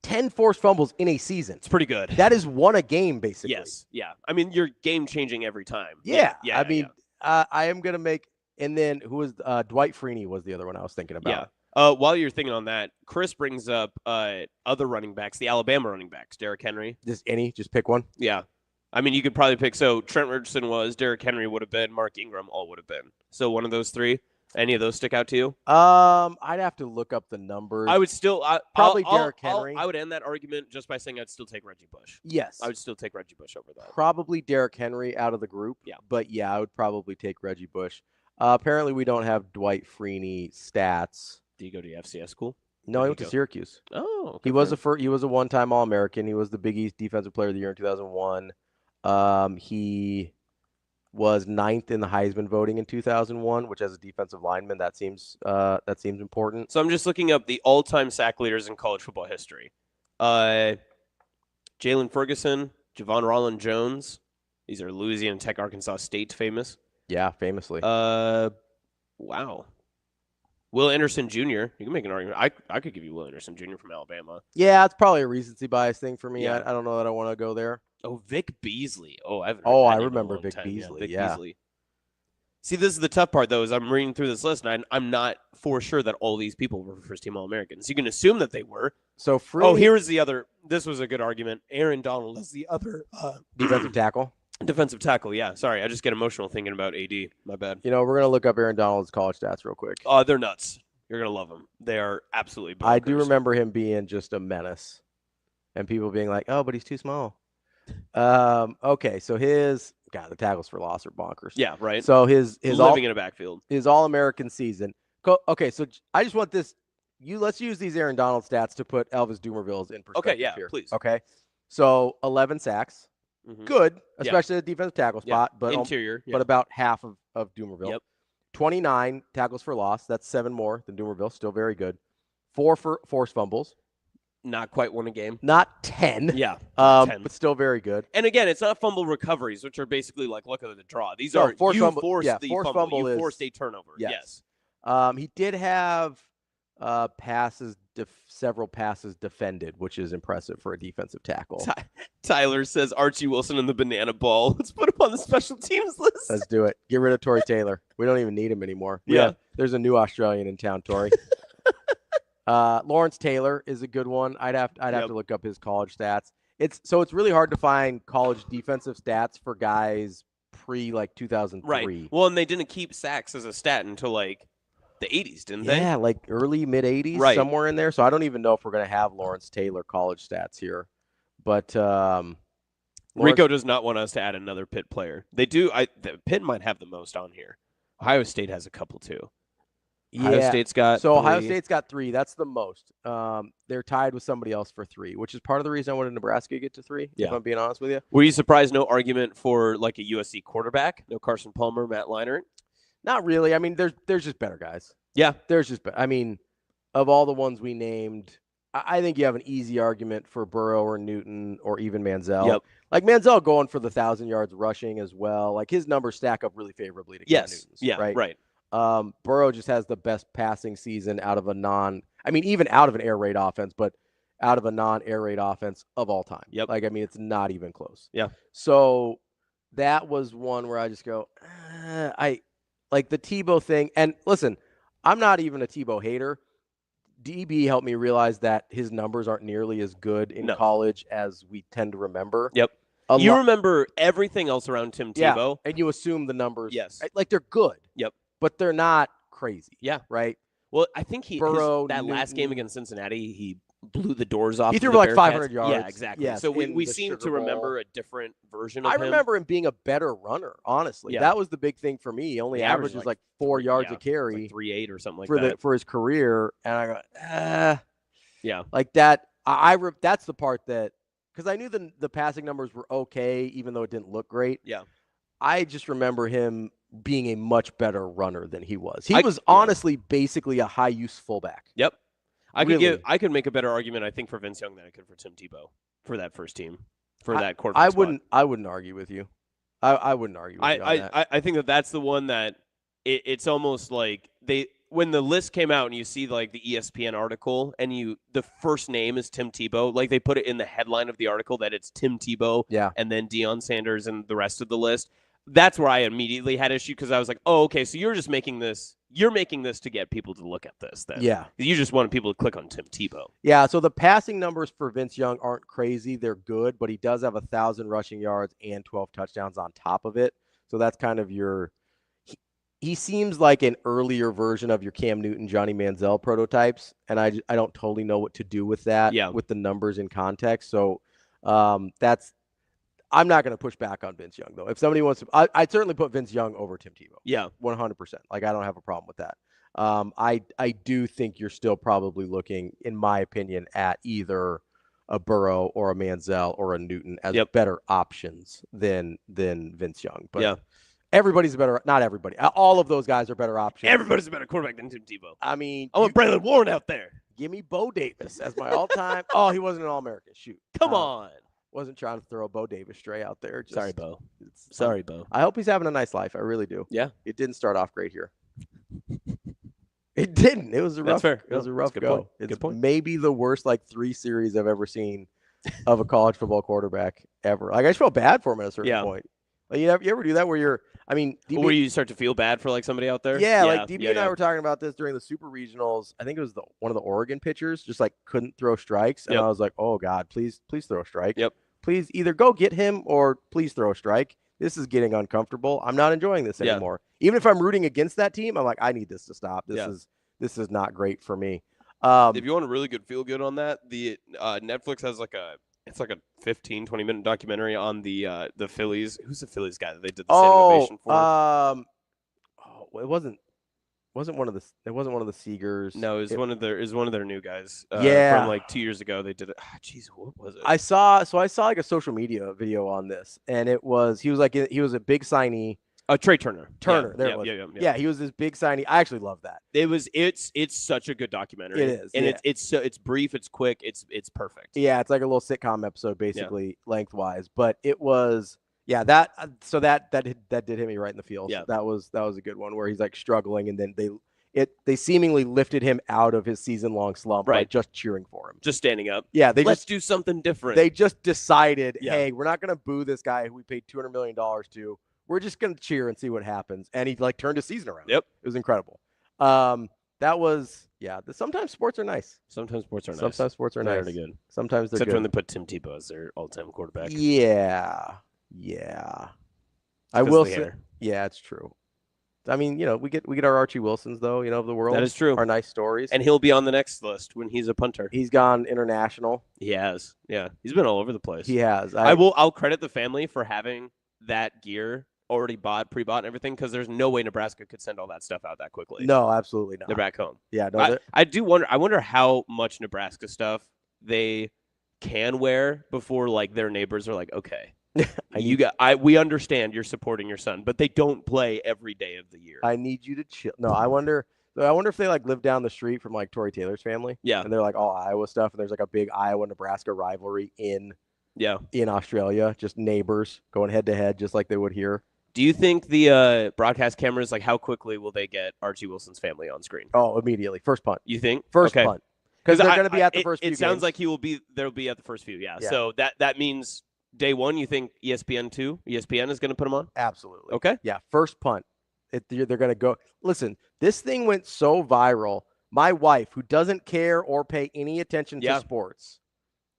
10 forced fumbles in a season. It's pretty good. That is one a game, basically. Yes. Yeah. I mean, you're game-changing every time. Yeah. I mean, I am going to make – and then who was Dwight Freeney was the other one I was thinking about. Yeah. While you're thinking on that, Chris brings up other running backs, the Alabama running backs, Derrick Henry. Just pick one? Yeah. I mean, you could probably pick – so Trent Richardson was, Derrick Henry would have been, Mark Ingram all would have been. So one of those three. Any of those stick out to you? I'd have to look up the numbers. I would still probably Derrick Henry. I would end that argument just by saying I'd still take Reggie Bush. Yes, I would still take Reggie Bush over that. Probably Derrick Henry out of the group. Yeah, but yeah, I would probably take Reggie Bush. Apparently, we don't have Dwight Freeney stats. Did he go to FCS school? No, he went to Syracuse. Oh, he was he was a one-time All-American. He was the Big East Defensive Player of the Year in 2001. He was 9th in the Heisman voting in 2001, which as a defensive lineman, that seems important. So I'm just looking up the all-time sack leaders in college football history. Jalen Ferguson, Javon Rollin-Jones. These are Louisiana Tech, Arkansas State famous. Yeah, famously. Wow. Will Anderson Jr. You can make an argument. I could give you Will Anderson Jr. from Alabama. Yeah, it's probably a recency bias thing for me. Yeah. I don't know that I want to go there. Oh, Vic Beasley. Oh, I remember Vic Beasley. Vic yeah. Beaslly. See, this is the tough part, though, is I'm reading through this list, and I'm not for sure that all these people were first-team All-Americans. You can assume that they were. So, here is the other. This was a good argument. Aaron Donald is the other defensive tackle. Defensive tackle, yeah. Sorry, I just get emotional thinking about AD. My bad. You know, we're gonna look up Aaron Donald's college stats real quick. Oh, they're nuts. You're gonna love them. They are absolutely bonkers. I do remember him being just a menace, and people being like, "Oh, but he's too small." Okay, so the tackles for loss are bonkers. Yeah, right. So his living in a backfield. His All-American season. Okay, so I just want this. Let's use these Aaron Donald stats to put Elvis Dumervil's in perspective. Okay, yeah, here. please. Okay, so 11 sacks, good, especially the defensive tackle spot, but interior, but about half of Dumervil. Yep. 29 tackles for loss. That's 7 more than Dumervil. Still very good. 4 for forced fumbles. Not quite won a game. Not 10. Yeah. 10. But still very good. And again, it's not fumble recoveries, which are basically like luck of the draw. These are forced fumble. Forced fumble. You forced a turnover. Yes. He did have several passes defended, which is impressive for a defensive tackle. Tyler says Archie Wilson and the banana ball. Let's put him on the special teams list. Let's do it. Get rid of Torrey Taylor. We don't even need him anymore. Yeah. There's a new Australian in town, Torrey. Lawrence Taylor is a good one. I'd have to look up his college stats. It's really hard to find college defensive stats for guys pre 2003. Right. Well, and they didn't keep sacks as a stat until the 80s, didn't they? Yeah, early mid 80s, somewhere in there. So I don't even know if we're going to have Lawrence Taylor college stats here. But Rico does not want us to add another Pitt player. They do. Pitt might have the most on here. Ohio State has a couple too. Ohio State's got 3. Ohio State's got 3. That's the most. They're tied with somebody else for 3, which is part of the reason I wanted Nebraska to get to 3, if I'm being honest with you. Were you surprised no argument for a USC quarterback? No Carson Palmer, Matt Leinart? Not really. I mean, there's just better guys. Yeah. Of all the ones we named, I think you have an easy argument for Burrow or Newton or even Manziel. Yep. Manziel going for the 1,000 yards rushing as well. His numbers stack up really favorably to Cam Newton's. Yeah, right. Burrow just has the best passing season out of even out of an air raid offense, but out of a non-air raid offense of all time. Yep. It's not even close. Yeah. So that was one where I just go, like the Tebow thing. And listen, I'm not even a Tebow hater. DB helped me realize that his numbers aren't nearly as good in college as we tend to remember. Yep. You remember everything else around Tim Tebow. And you assume the numbers. Yes. Like they're good. Yep. But they're not crazy. Yeah. Right? Well, I think Burrow, that last game against Cincinnati, he blew the doors off. He threw for like 500 yards. Yeah, exactly. Yes, so we seem to remember a different version of him. I remember him being a better runner, honestly. Yeah. That was the big thing for me. He only averages like 4 yards a carry. Like 3.8 or something like for that. For his career. And I go, yeah. Like that. That's the part that, because I knew the passing numbers were okay, even though it didn't look great. Yeah. I just remember him being a much better runner than he was. He was honestly basically a high use fullback. Yep. I could make a better argument, I think, for Vince Young than I could for Tim Tebow for that first team, for that quarterback spot. I wouldn't argue with you. I wouldn't argue with you on that. I think that's the one that it's almost like when the list came out and you see like the ESPN article and the first name is Tim Tebow, like they put it in the headline of the article that it's Tim Tebow and then Deion Sanders and the rest of the list. That's where I immediately had issue because I was like, oh, okay, so you're just making this to get people to look at this then. Yeah. You just wanted people to click on Tim Tebow. Yeah, so the passing numbers for Vince Young aren't crazy. They're good, but he does have 1,000 rushing yards and 12 touchdowns on top of it. So that's kind of he seems like an earlier version of your Cam Newton, Johnny Manziel prototypes, and I don't totally know what to do with that with the numbers in context. So I'm not going to push back on Vince Young, though. If somebody wants to, I'd certainly put Vince Young over Tim Tebow. Yeah. 100%. Like, I don't have a problem with that. I do think you're still probably looking, in my opinion, at either a Burrow or a Manziel or a Newton as better options than Vince Young. But everybody's better. Not everybody. All of those guys are better options. Everybody's a better quarterback than Tim Tebow. I mean, I want Braylon Warren out there. Give me Bo Davis as my all-time. Oh, he wasn't an All-American. Shoot. Come on. Wasn't trying to throw a Bo Davis stray out there. Sorry, Bo. Sorry, Bo. I hope he's having a nice life. I really do. Yeah. It didn't start off great here. It didn't. It was a rough. Fair. It was a rough go. It's good point. Maybe the worst 3 series I've ever seen of a college football quarterback ever. Like, I just felt bad for him at a certain point. Like, you ever do that where you're? I mean, where you start to feel bad for somebody out there. Yeah, like DB and I were talking about this during the Super Regionals. I think it was one of the Oregon pitchers just couldn't throw strikes, and I was like, oh God, please throw a strike. Yep. Please either go get him or please throw a strike. This is getting uncomfortable. I'm not enjoying this anymore. Even if I'm rooting against that team, I'm like, I need this to stop. This is not great for me. If you want a really good feel good on that, the Netflix has it's like a 15-20 minute documentary on the Phillies. Who's the Phillies guy that they did the standing ovation for? It wasn't one of the Seegers. No, it was one of their new guys. From 2 years ago. They did it. Jeez, what was it? I saw like a social media video on this, and he was a big signee. Trey Turner. Yeah, he was this big signee. I actually love that. It's such a good documentary. It is, and it's brief, it's quick, it's perfect. Yeah, it's like a little sitcom episode basically lengthwise, but it was that did hit me right in the feels. Yeah, that was a good one where he's struggling, and then they seemingly lifted him out of his season-long slump by just cheering for him, just standing up. Yeah, let's do something different. They just decided, hey, we're not going to boo this guy who we paid $200 million to. We're just going to cheer and see what happens. And he turned his season around. Yep. It was incredible. That was, sometimes sports are nice. Sometimes sports are nice. They're good. Sometimes they're Except good. when they put Tim Tebow as their all-time quarterback. Yeah. I will say, it's true. I mean, we get our Archie Wilsons, though, of the world. That is true. Our nice stories. And he'll be on the next list when he's a punter. He's gone international. He has. Yeah. He's been all over the place. He has. I'll credit the family for having that gear already pre-bought and everything, because there's no way Nebraska could send all that stuff out that quickly. No, absolutely not. They're back home. Yeah, no, I do wonder. I wonder how much Nebraska stuff they can wear before their neighbors are like, okay, we understand you're supporting your son, but they don't play every day of the year. I need you to chill. No, I wonder if they live down the street from Tory Taylor's family. Yeah, and they're all Iowa stuff, and there's a big Iowa-Nebraska rivalry in Australia, just neighbors going head to head, just like they would here. Do you think the broadcast cameras, how quickly will they get Archie Wilson's family on screen? Oh, immediately. First punt. You think? First punt. Because they're going to be at the first few It sounds games. like they'll be at the first few, yeah. So that means day one, you think ESPN is going to put them on? Absolutely. Okay. Yeah, first punt. They're going to go. Listen, this thing went so viral. My wife, who doesn't care or pay any attention to sports,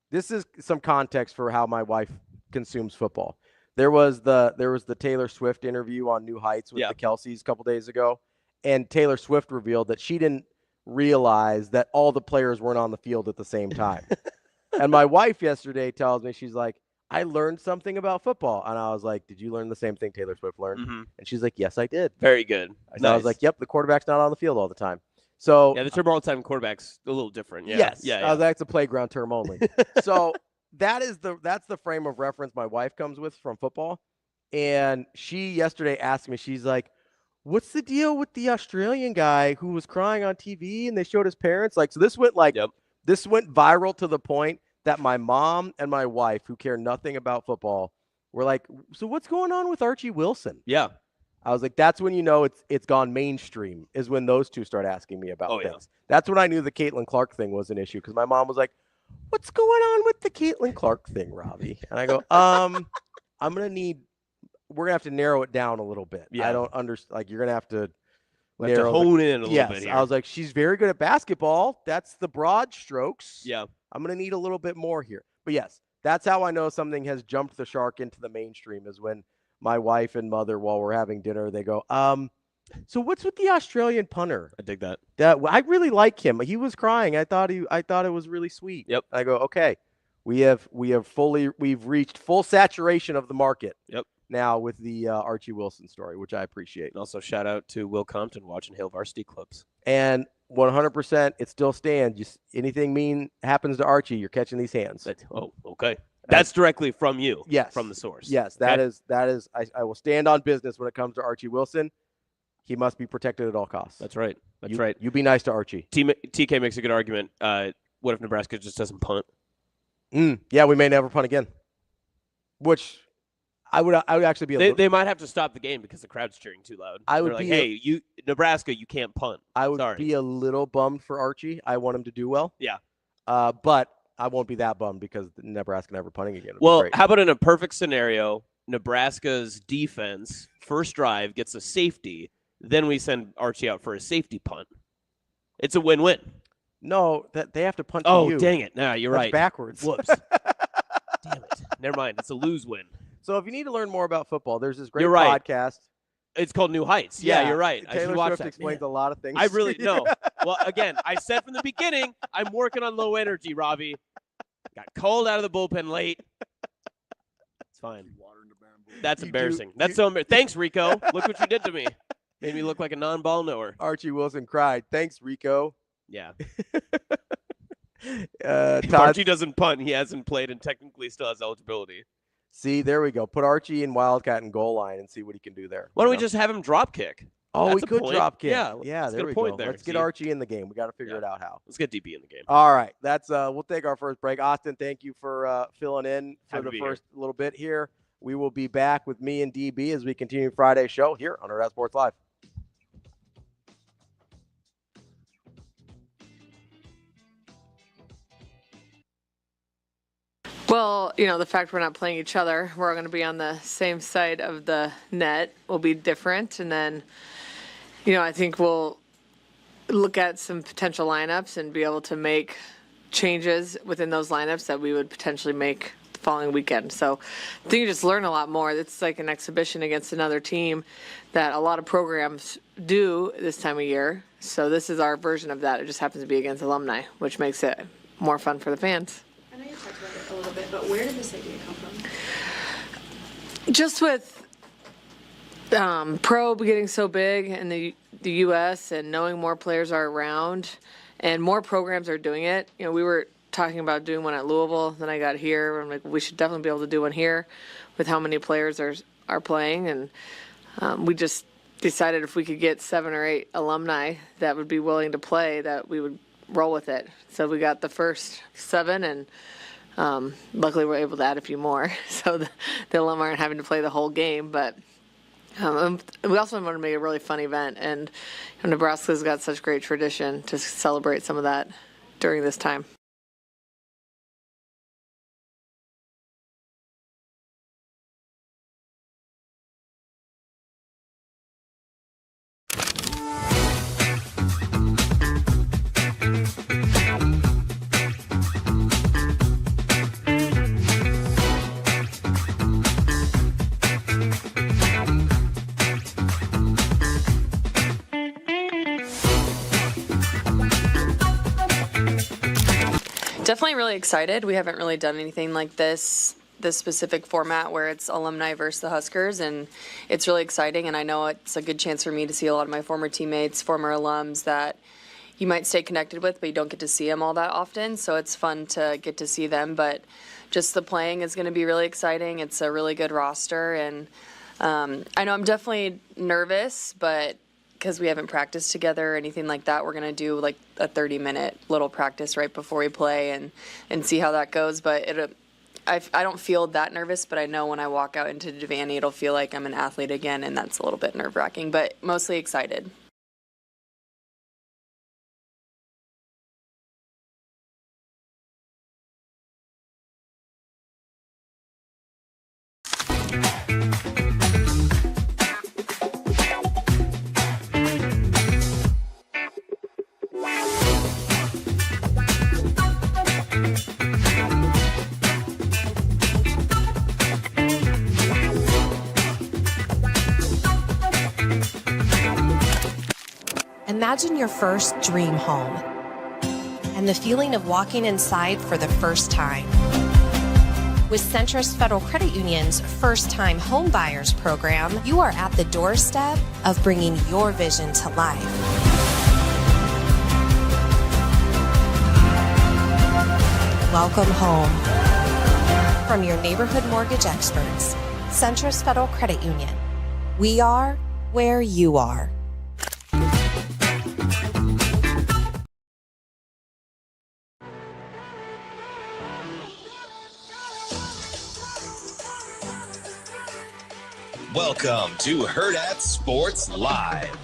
this is some context for how my wife consumes football. There was the Taylor Swift interview on New Heights with the Kelseys a couple days ago, and Taylor Swift revealed that she didn't realize that all the players weren't on the field at the same time. And my wife yesterday tells me, she's like, I learned something about football. And I was like, did you learn the same thing Taylor Swift learned? Mm-hmm. And she's like, yes, I did. Very good. And I was like, yep, the quarterback's not on the field all the time. So the term all-time quarterback's a little different. Yeah. Yes. Yeah. That's a playground term only. So that's the frame of reference my wife comes with from football. And she yesterday asked me, she's like, what's the deal with the Australian guy who was crying on TV and they showed his parents? Like, so this went this went viral to the point that my mom and my wife, who care nothing about football, were like, so what's going on with Archie Wilson? Yeah. I was like, that's when you know it's gone mainstream, is when those two start asking me about things. That's when I knew the Caitlin Clark thing was an issue, because my mom was like, what's going on with the Caitlin Clark thing, Ravi? And I go, we're going to have to narrow it down a little bit. Yeah. I don't understand. Like, you're going to have to hone in a little bit here. I was like, she's very good at basketball. That's the broad strokes. Yeah. I'm going to need a little bit more here. But yes, that's how I know something has jumped the shark into the mainstream, is when my wife and mother, while we're having dinner, they go, so what's with the Australian punter? I dig that. I really like him. He was crying. I thought it was really sweet. Yep. I go, okay, we've reached full saturation of the market. Yep. Now with the Archie Wilson story, which I appreciate. And also shout out to Will Compton watching Hale Varsity Clips. And 100%, it still stands. Anything mean happens to Archie, you're catching these hands. Okay. That's directly from you. Yes. From the source. Yes, that is. I will stand on business when it comes to Archie Wilson. He must be protected at all costs. That's right. That's right. You be nice to Archie. TK makes a good argument. What if Nebraska just doesn't punt? Yeah, we may never punt again. Which I would actually be. They might have to stop the game because the crowd's cheering too loud. They're like, hey, Nebraska, you can't punt. I would be a little bummed for Archie. I want him to do well. Yeah. But I won't be that bummed because Nebraska never punting again. Well, how about in a perfect scenario, Nebraska's defense first drive gets a safety, then we send Archie out for a safety punt. It's a win-win. No, that they have to punt. Oh, to you. Dang it! No, you're That's right. Backwards. Whoops. Damn it. Never mind. It's a lose-win. So if you need to learn more about football, there's this great podcast. Right. It's called New Heights. Yeah, you're right. Taylor I should watch Swift that. explains a lot of things. I really know. Well, again, I said from the beginning, I'm working on low energy, Ravi. Got called out of the bullpen late. It's fine. That's embarrassing. That's so embarrassing. Thanks, Rico. Look what you did to me. Made me look like a non-ball knower. Archie Wilson cried. Thanks, Rico. Yeah. If Archie doesn't punt, he hasn't played and technically still has eligibility. See, there we go. Put Archie in Wildcat and goal line and see what he can do there. Why don't we just have him drop kick? Oh, we could drop kick. Yeah, there we go. Let's get Archie in the game. We got to figure it out how. Let's get DB in the game. All right. That's we'll take our first break. Austin, thank you for filling in for the first little bit here. We will be back with me and DB as we continue Friday's show here on Hurrdat Sports Live. Well, the fact we're not playing each other, we're going to be on the same side of the net will be different. And then, I think we'll look at some potential lineups and be able to make changes within those lineups that we would potentially make the following weekend. So I think you just learn a lot more. It's like an exhibition against another team that a lot of programs do this time of year. So this is our version of that. It just happens to be against alumni, which makes it more fun for the fans. I know you talked about it a little bit, but where did this idea come from? Just with pro getting so big in the U.S. and knowing more players are around and more programs are doing it. We were talking about doing one at Louisville. Then I got here. I'm like, we should definitely be able to do one here with how many players are playing. And we just decided if we could get 7 or 8 alumni that would be willing to play, that we would roll with it. So we got the first 7, and luckily we're able to add a few more. So the alumni aren't having to play the whole game. But we also want to make a really fun event. And Nebraska's got such great tradition to celebrate some of that during this time. Definitely really excited. We haven't really done anything like this specific format where it's alumni versus the Huskers, and it's really exciting. And I know it's a good chance for me to see a lot of my former teammates, former alums that you might stay connected with, but you don't get to see them all that often. So it's fun to get to see them. But just the playing is going to be really exciting. It's a really good roster, and I know I'm definitely nervous, but because we haven't practiced together or anything like that, we're going to do like a 30-minute little practice right before we play and see how that goes. But I don't feel that nervous, but I know when I walk out into Devaney, it'll feel like I'm an athlete again, and that's a little bit nerve-wracking, but mostly excited. Imagine your first dream home and the feeling of walking inside for the first time. With Centrist Federal Credit Union's First Time Home Buyers program, you are at the doorstep of bringing your vision to life. Welcome home. From your neighborhood mortgage experts, Centrist Federal Credit Union. We are where you are. Welcome to Hurrdat Sports Live.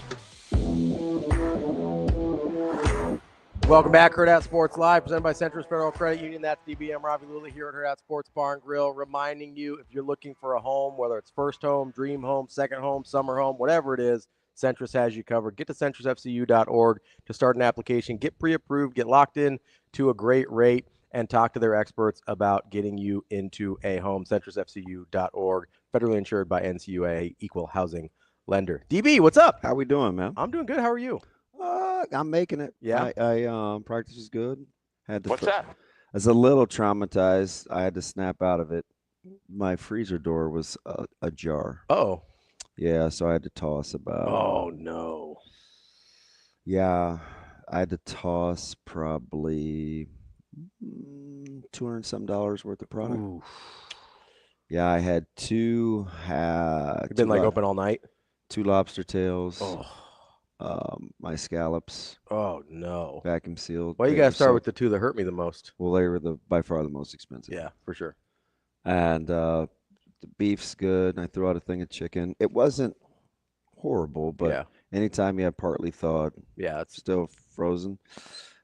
Welcome back, Hurrdat Sports Live, presented by Centrist Federal Credit Union. That's DBM Ravi, Lulla here at Hurrdat Sports Bar and Grill, reminding you if you're looking for a home, whether it's first home, dream home, second home, summer home, whatever it is, Centrist has you covered. Get to centristfcu.org to start an application, get pre-approved, get locked in to a great rate, and talk to their experts about getting you into a home. centristfcu.org, federally insured by NCUA, equal housing lender. DB, what's up? How we doing, man? I'm doing good. How are you? I'm making it. Yeah. I practice is good. What's that? I was a little traumatized. I had to snap out of it. My freezer door was ajar. Oh. Yeah, so I had to toss about. Oh no. Yeah, I had to toss probably $200 worth of product. Ooh. Yeah, I had two. You've been like open all night. 2 lobster tails. Oh. My scallops. Oh no. Vacuum sealed. Well, you gotta start with the 2 that hurt me the most. Well, they were by far the most expensive. Yeah, for sure. And the beef's good. And I threw out a thing of chicken. It wasn't horrible, but anytime you have partly thawed, it's still frozen.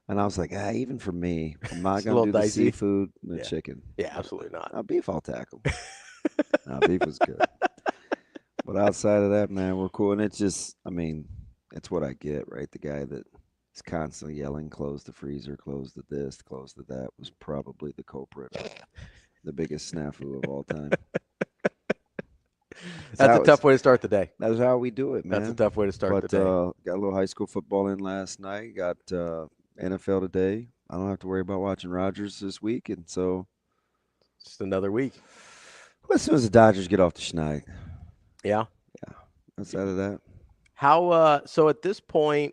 And I was like, even for me, I'm not gonna do the seafood and the chicken. Yeah, absolutely not. Now, beef I'll tackle. No, beef was good. But outside of that, man, we're cool. And it's just, I mean, it's what I get, right? The guy that is constantly yelling, close the freezer, close the this, close the that, was probably the culprit of the biggest snafu of all time. That's a tough way to start the day. That's how we do it, man. That's a tough way to start the day. Got a little high school football in last night. Got NFL today. I don't have to worry about watching Rodgers this week, and so just another week. Well, as soon as the Dodgers get off the schneid. Yeah. Yeah. Outside of that. How so at this point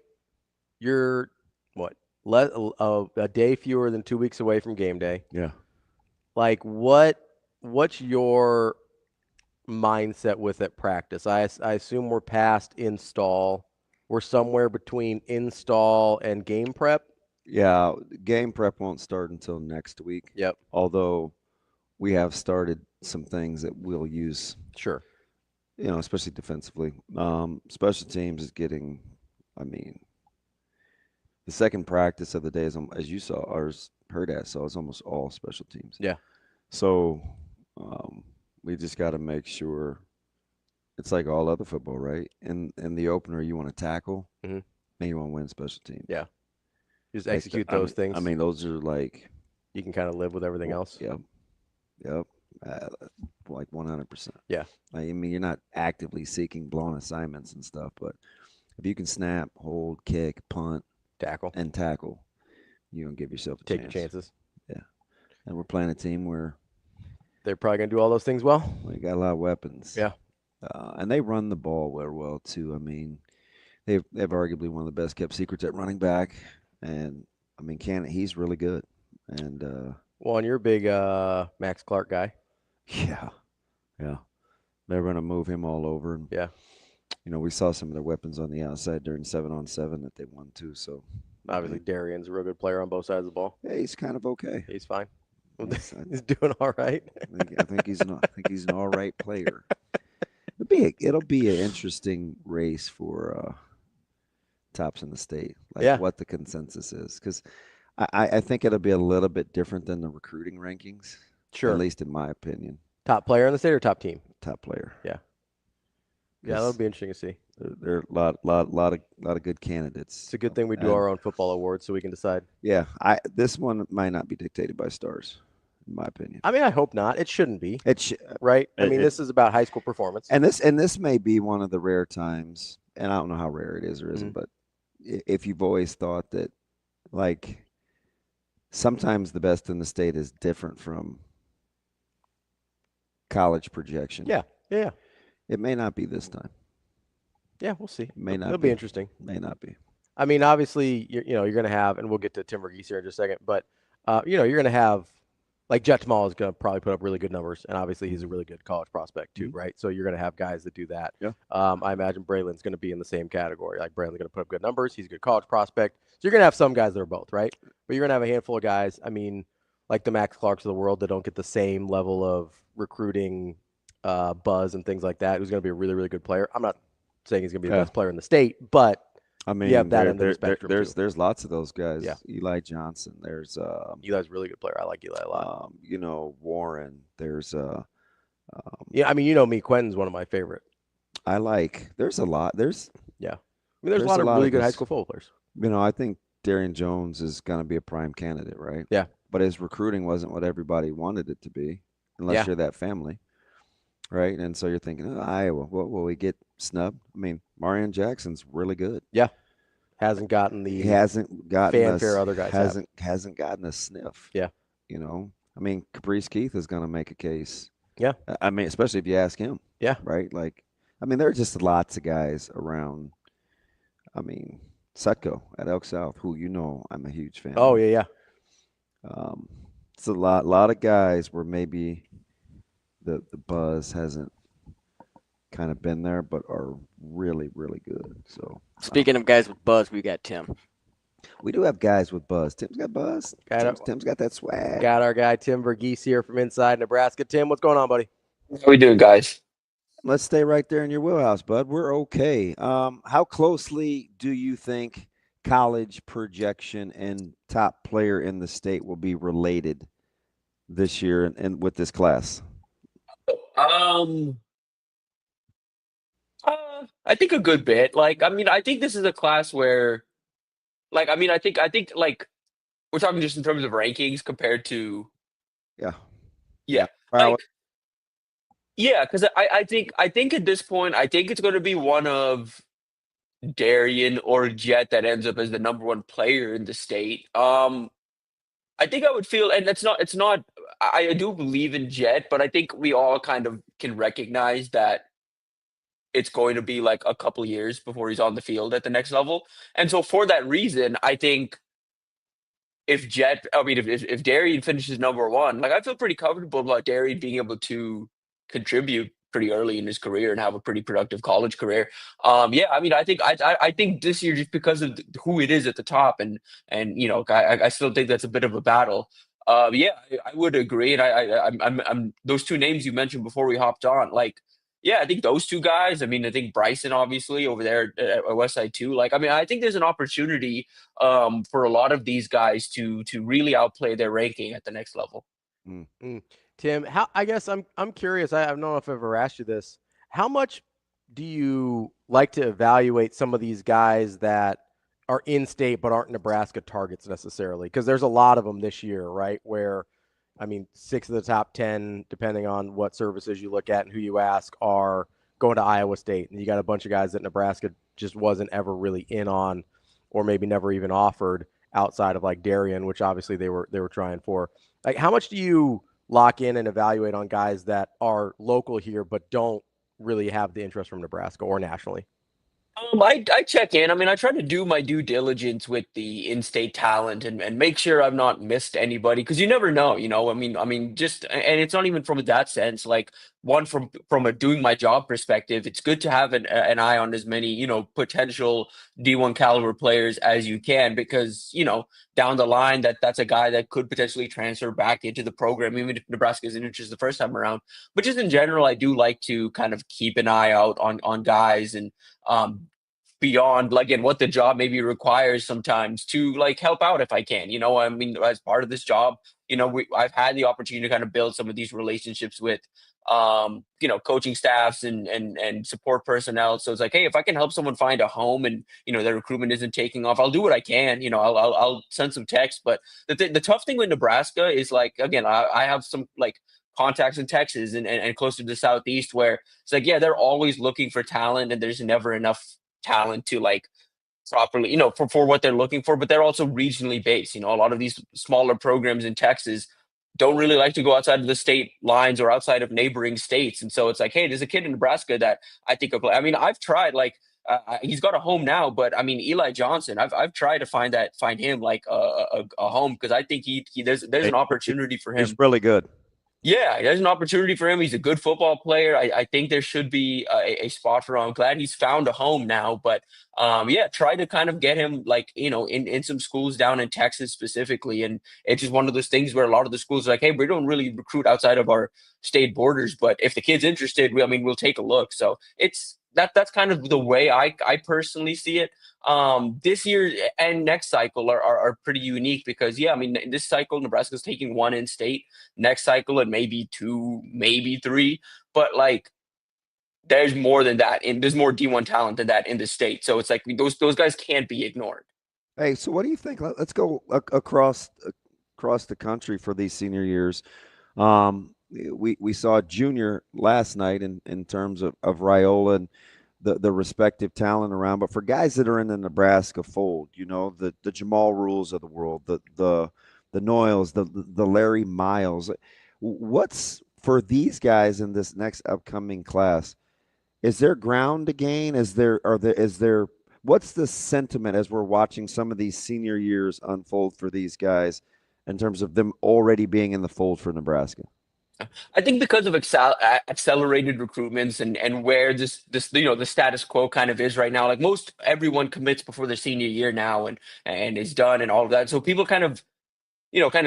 you're what? A day fewer than 2 weeks away from game day. Yeah. Like what's your mindset with at practice? I assume we're past install. We're somewhere between install and game prep. Yeah, game prep won't start until next week. Yep. Although we have started some things that we'll use. Sure. You know, especially defensively. Special teams is getting, I mean, the second practice of the day is, as you saw, ours Hurrdat saw, it's almost all special teams. Yeah. So we just got to make sure it's like all other football, right? In the opener, you want to tackle, and you want to win special teams. Yeah. Just execute those things. I mean, those are like you can kind of live with everything else. Yep. Like 100%. Yeah. I mean, you're not actively seeking blown assignments and stuff, but if you can snap, hold, kick, punt, tackle, you don't give yourself a chance. Take your chances. Yeah. And we're playing a team where they're probably going to do all those things well. We got a lot of weapons. Yeah. And they run the ball well too. I mean, they've arguably one of the best kept secrets at running back. And I mean, he's really good. And and you're a big Max Clark guy. Yeah. They're going to move him all over. And, we saw some of their weapons on the outside during 7-on-7 that they won too. So obviously, Darian's a real good player on both sides of the ball. Yeah, he's kind of okay. He's fine. He's doing all right. I think he's an all right player. It'll be an interesting race for tops in the state. What the consensus is, because I think it'll be a little bit different than the recruiting rankings. Sure. At least in my opinion. Top player in the state or top team? Top player. Yeah. Yeah, that'll be interesting to see. There are a lot of good candidates. It's a good thing we do our own football awards so we can decide. Yeah, this one might not be dictated by stars, in my opinion. I mean, I hope not. It shouldn't be. Right? I mean, this is about high school performance. And this may be one of the rare times, and I don't know how rare it is or isn't, but if you've always thought that, like, sometimes the best in the state is different from college projection. Yeah. It may not be this time. Yeah, we'll see. It'll be interesting. May not be. I mean, obviously, you're going to have, and we'll get to Tim Verghese here in just a second, but, you're going to have, like, Jet Tamal is going to probably put up really good numbers, and obviously he's a really good college prospect too, right? So you're going to have guys that do that. Yeah. I imagine Braylon's going to be in the same category. Like, Braylon's going to put up good numbers. He's a good college prospect. So you're going to have some guys that are both, right? But you're going to have a handful of guys, I mean, like the Max Clarks of the world that don't get the same level of recruiting buzz and things like that, who's going to be a really, really good player. I'm not saying he's going to be the best player in the state, but I mean, you have that in the spectrum. There's lots of those guys. Yeah. Eli Johnson. There's Eli's a really good player. I like Eli a lot. Warren. There's yeah, I mean, me, Quentin's one of my favorite. There's a lot. There's a lot of really good high school football players. I think Darian Jones is going to be a prime candidate, right? Yeah. But his recruiting wasn't what everybody wanted it to be, unless you're that family. Right, and so you're thinking, Iowa, what will we get snubbed? I mean, Marion Jackson's really good. Yeah, hasn't gotten fanfare other guys hasn't gotten a sniff. Yeah, I mean, Caprice Keith is going to make a case. Yeah, I mean, especially if you ask him. Yeah, right. Like, I mean, there are just lots of guys around. I mean, Sutko at Elk South, who I'm a huge fan. Oh of. yeah. It's a lot of guys where maybe the buzz hasn't kind of been there, but are really, really good. So speaking of guys with buzz, we got Tim. We do have guys with buzz. Tim's got buzz. Tim's got that swag. Got our guy Tim Verghese here from inside Nebraska. Tim, what's going on, buddy? How we doing, guys? Let's stay right there in your wheelhouse, bud. We're okay. How closely do you think college projection and top player in the state will be related this year and with this class? I think a good bit. Like, I mean, I think this is a class where, like, I mean, I think like we're talking just in terms of rankings compared to. Yeah. Like, yeah, because I think at this point, I think it's going to be one of Darian or Jet that ends up as the number one player in the state. I think I would feel, and it's not. I do believe in Jet, but I think we all kind of can recognize that it's going to be like a couple years before he's on the field at the next level. And so for that reason, I think if Darian finishes number one, like, I feel pretty comfortable about Darian being able to contribute pretty early in his career and have a pretty productive college career. Yeah, I mean, I think this year, just because of who it is at the top, and I still think that's a bit of a battle. Yeah, I would agree, and I'm those two names you mentioned before we hopped on, like, yeah, I think those two guys. I mean, I think Bryson obviously over there at Westside too. Like, I mean, I think there's an opportunity for a lot of these guys to really outplay their ranking at the next level. Tim, I guess I'm curious. I don't know if I've ever asked you this. How much do you like to evaluate some of these guys that are in state but aren't Nebraska targets necessarily? Because there's a lot of them this year, right? Where, I mean, 6 of the top 10, depending on what services you look at and who you ask, are going to Iowa State. And you got a bunch of guys that Nebraska just wasn't ever really in on, or maybe never even offered. outside of like Darian, which obviously they were trying for. Like, how much do you lock in and evaluate on guys that are local here but don't really have the interest from Nebraska or nationally? I check in. I mean, I try to do my due diligence with the in-state talent and make sure I've not missed anybody because you never know, you know. I mean, just and it's not even from that sense. Like one from a doing my job perspective, it's good to have an eye on as many potential D1 caliber players as you can because down the line that's a guy that could potentially transfer back into the program even if Nebraska isn't interested the first time around. But just in general, I do like to kind of keep an eye out on guys and beyond like in what the job maybe requires sometimes to like help out if I can. I mean, as part of this job, I've had the opportunity to kind of build some of these relationships with coaching staffs and support personnel. So it's like, hey, if I can help someone find a home and their recruitment isn't taking off, I'll do what I can. I'll send some text. But the tough thing with Nebraska is like, again, I have some like contacts in Texas and closer to the Southeast where it's like, yeah, they're always looking for talent and there's never enough talent to like properly, for what they're looking for, but they're also regionally based. A lot of these smaller programs in Texas don't really like to go outside of the state lines or outside of neighboring states. And so it's like, hey, there's a kid in Nebraska that I think of. I mean, I've tried like he's got a home now, but I mean, Eli Johnson, I've tried to find him like a home because I think there's an opportunity for him. He's really good. Yeah, there's an opportunity for him. He's a good football player. I think there should be a spot for him. I'm glad he's found a home now. But try to kind of get him like, in some schools down in Texas specifically. And it's just one of those things where a lot of the schools are like, hey, we don't really recruit outside of our state borders. But if the kid's interested, we'll take a look. So that's kind of the way I personally see it. This year and next cycle are pretty unique because this cycle Nebraska's taking one in state, next cycle and maybe two, maybe three, but like there's more than that and there's more D1 talent than that in the state. So it's like those guys can't be ignored. Hey, so what do you think? Let's go across the country for these senior years. We saw Junior last night in terms of Raiola and the respective talent around, but for guys that are in the Nebraska fold, the Jamal Rules of the world, the Noyles, the Larry Miles, what's for these guys in this next upcoming class? Is there ground to gain? Is there what's the sentiment as we're watching some of these senior years unfold for these guys in terms of them already being in the fold for Nebraska? I think because of accelerated recruitments and where this the status quo kind of is right now, like everyone commits before their senior year now and is done and all of that. So people kind of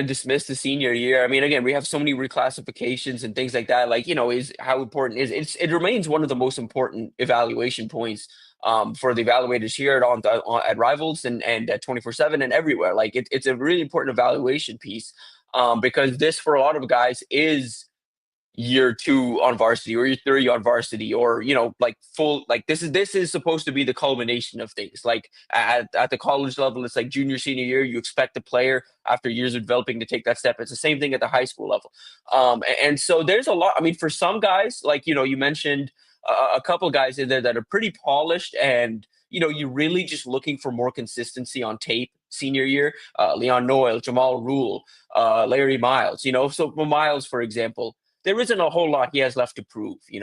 dismiss the senior year. I mean, again, we have so many reclassifications and things like that. Like, is how important it remains one of the most important evaluation points for the evaluators here at Rivals and at 24/7 and everywhere. Like it's a really important evaluation piece because this for a lot of guys is year 2 on varsity or year 3 on varsity or like full, like this is supposed to be the culmination of things. Like at the college level, it's like junior senior year, you expect the player after years of developing to take that step. It's the same thing at the high school level. And so there's a lot. I mean, for some guys, like you mentioned a couple guys in there that are pretty polished and you're really just looking for more consistency on tape senior year. Leon Noyle, Jamal Rule, Larry Miles. So for Miles, for example, there isn't a whole lot he has left to prove. He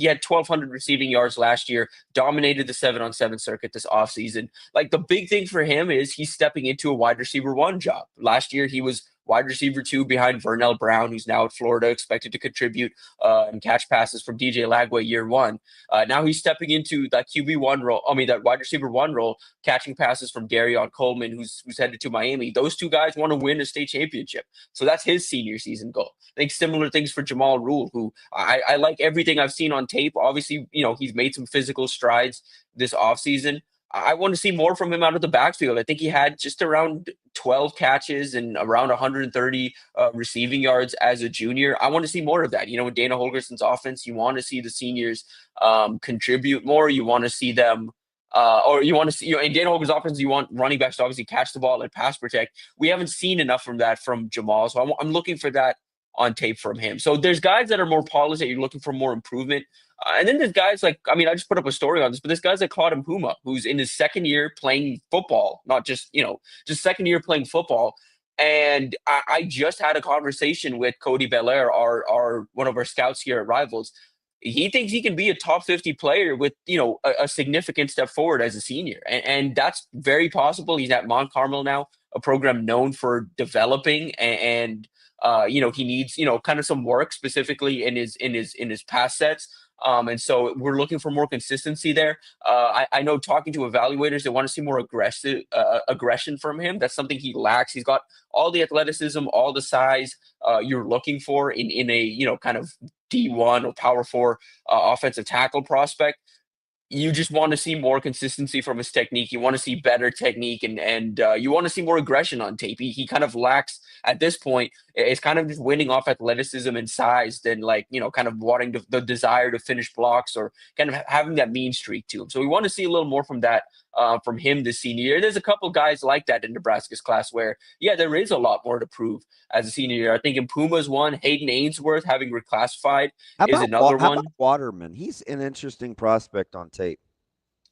had 1,200 receiving yards last year, dominated the 7-on-7 circuit this offseason. Like the big thing for him is he's stepping into a wide receiver 1 job. Last year he was wide receiver 2 behind Vernell Brown, who's now at Florida, expected to contribute and catch passes from DJ Lagway year 1. Now he's stepping into that QB1 role. I mean, that wide receiver 1 role, catching passes from Darion Coleman, who's headed to Miami. Those two guys want to win a state championship. So that's his senior season goal. I think similar things for Jamal Rule, who I like everything I've seen on tape. Obviously, he's made some physical strides this offseason. I want to see more from him out of the backfield. I think he had just around 12 catches and around 130 receiving yards as a junior. I want to see more of that. In Dana Holgerson's offense, you want to see the seniors contribute more. You want to see them or you want to see, in Dana Holgerson's offense, you want running backs to obviously catch the ball and pass protect. We haven't seen enough from that from Jamal. So I'm looking for that on tape from him. So there's guys that are more polished that you're looking for more improvement. And then there's guys like, I mean, I just put up a story on this, but there's guys like Claude Mpuma, who's in his second year playing football, not just, just second year playing football. And I just had a conversation with Cody Belair, our one of our scouts here at Rivals. He thinks he can be a top 50 player with, a significant step forward as a senior. And that's very possible. He's at Mont Carmel now, a program known for developing and he needs, kind of some work specifically in his pass sets. And so we're looking for more consistency there. I know talking to evaluators, they want to see more aggression from him. That's something he lacks. He's got all the athleticism, all the size you're looking for in a, kind of D1 or Power 4 offensive tackle prospect. You just want to see more consistency from his technique. You want to see better technique and you want to see more aggression on tape. He kind of lacks at this point. It's kind of just winning off athleticism and size than kind of wanting the desire to finish blocks or kind of having that mean streak to him. So we want to see a little more from that from him this senior year. There's a couple guys like that in Nebraska's class where, there is a lot more to prove as a senior year. I think in Puma's one, Hayden Ainsworth having reclassified is another one. How about Waterman? He's an interesting prospect on tape.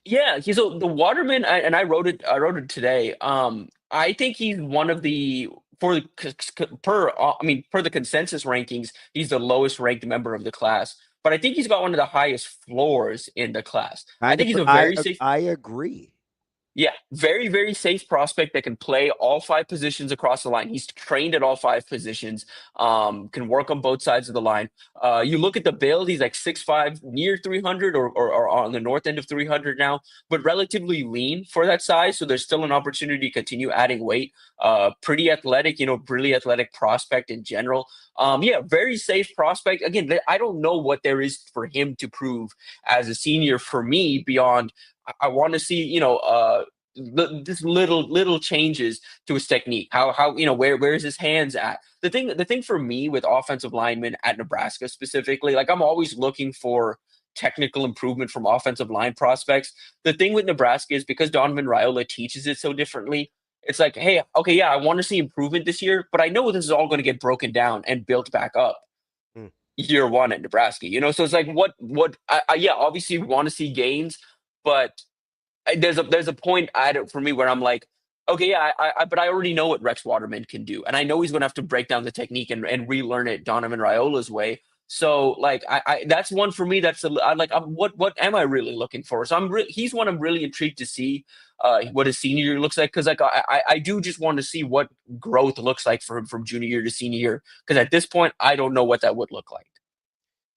Yeah, he's the Waterman, and I wrote it today. I think he's one of the per the consensus rankings, he's the lowest ranked member of the class. But I think he's got one of the highest floors in the class. I think he's a very safe. I agree. Yeah, very, very safe prospect that can play all 5 positions across the line. He's trained at all 5 positions, can work on both sides of the line. You look at the build, he's like 6'5", near 300 or on the north end of 300 now, but relatively lean for that size. So there's still an opportunity to continue adding weight. Pretty athletic, really athletic prospect in general. Very safe prospect. Again, I don't know what there is for him to prove as a senior for me beyond I want to see, just little changes to his technique. How where is his hands at? The thing for me with offensive linemen at Nebraska specifically, like I'm always looking for technical improvement from offensive line prospects. The thing with Nebraska is because Donovan Raiola teaches it so differently. It's like, hey, okay, yeah, I want to see improvement this year, but I know this is all going to get broken down and built back up year one at Nebraska. So it's like, obviously we want to see gains. But there's a point for me where I'm like, okay, yeah, but I already know what Rex Waterman can do, and I know he's going to have to break down the technique and relearn it Donovan Raiola's way. So like, I that's one for me. What am I really looking for? So he's one I'm really intrigued to see what his senior year looks like, because like I do just want to see what growth looks like for him from junior year to senior year, because at this point I don't know what that would look like.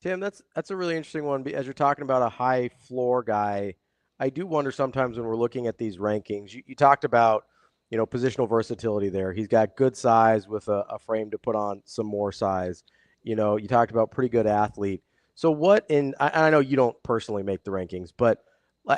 Tim, that's a really interesting one. As you're talking about a high floor guy, I do wonder sometimes when we're looking at these rankings, you talked about, positional versatility there. He's got good size with a frame to put on some more size. You talked about pretty good athlete. So I know you don't personally make the rankings, but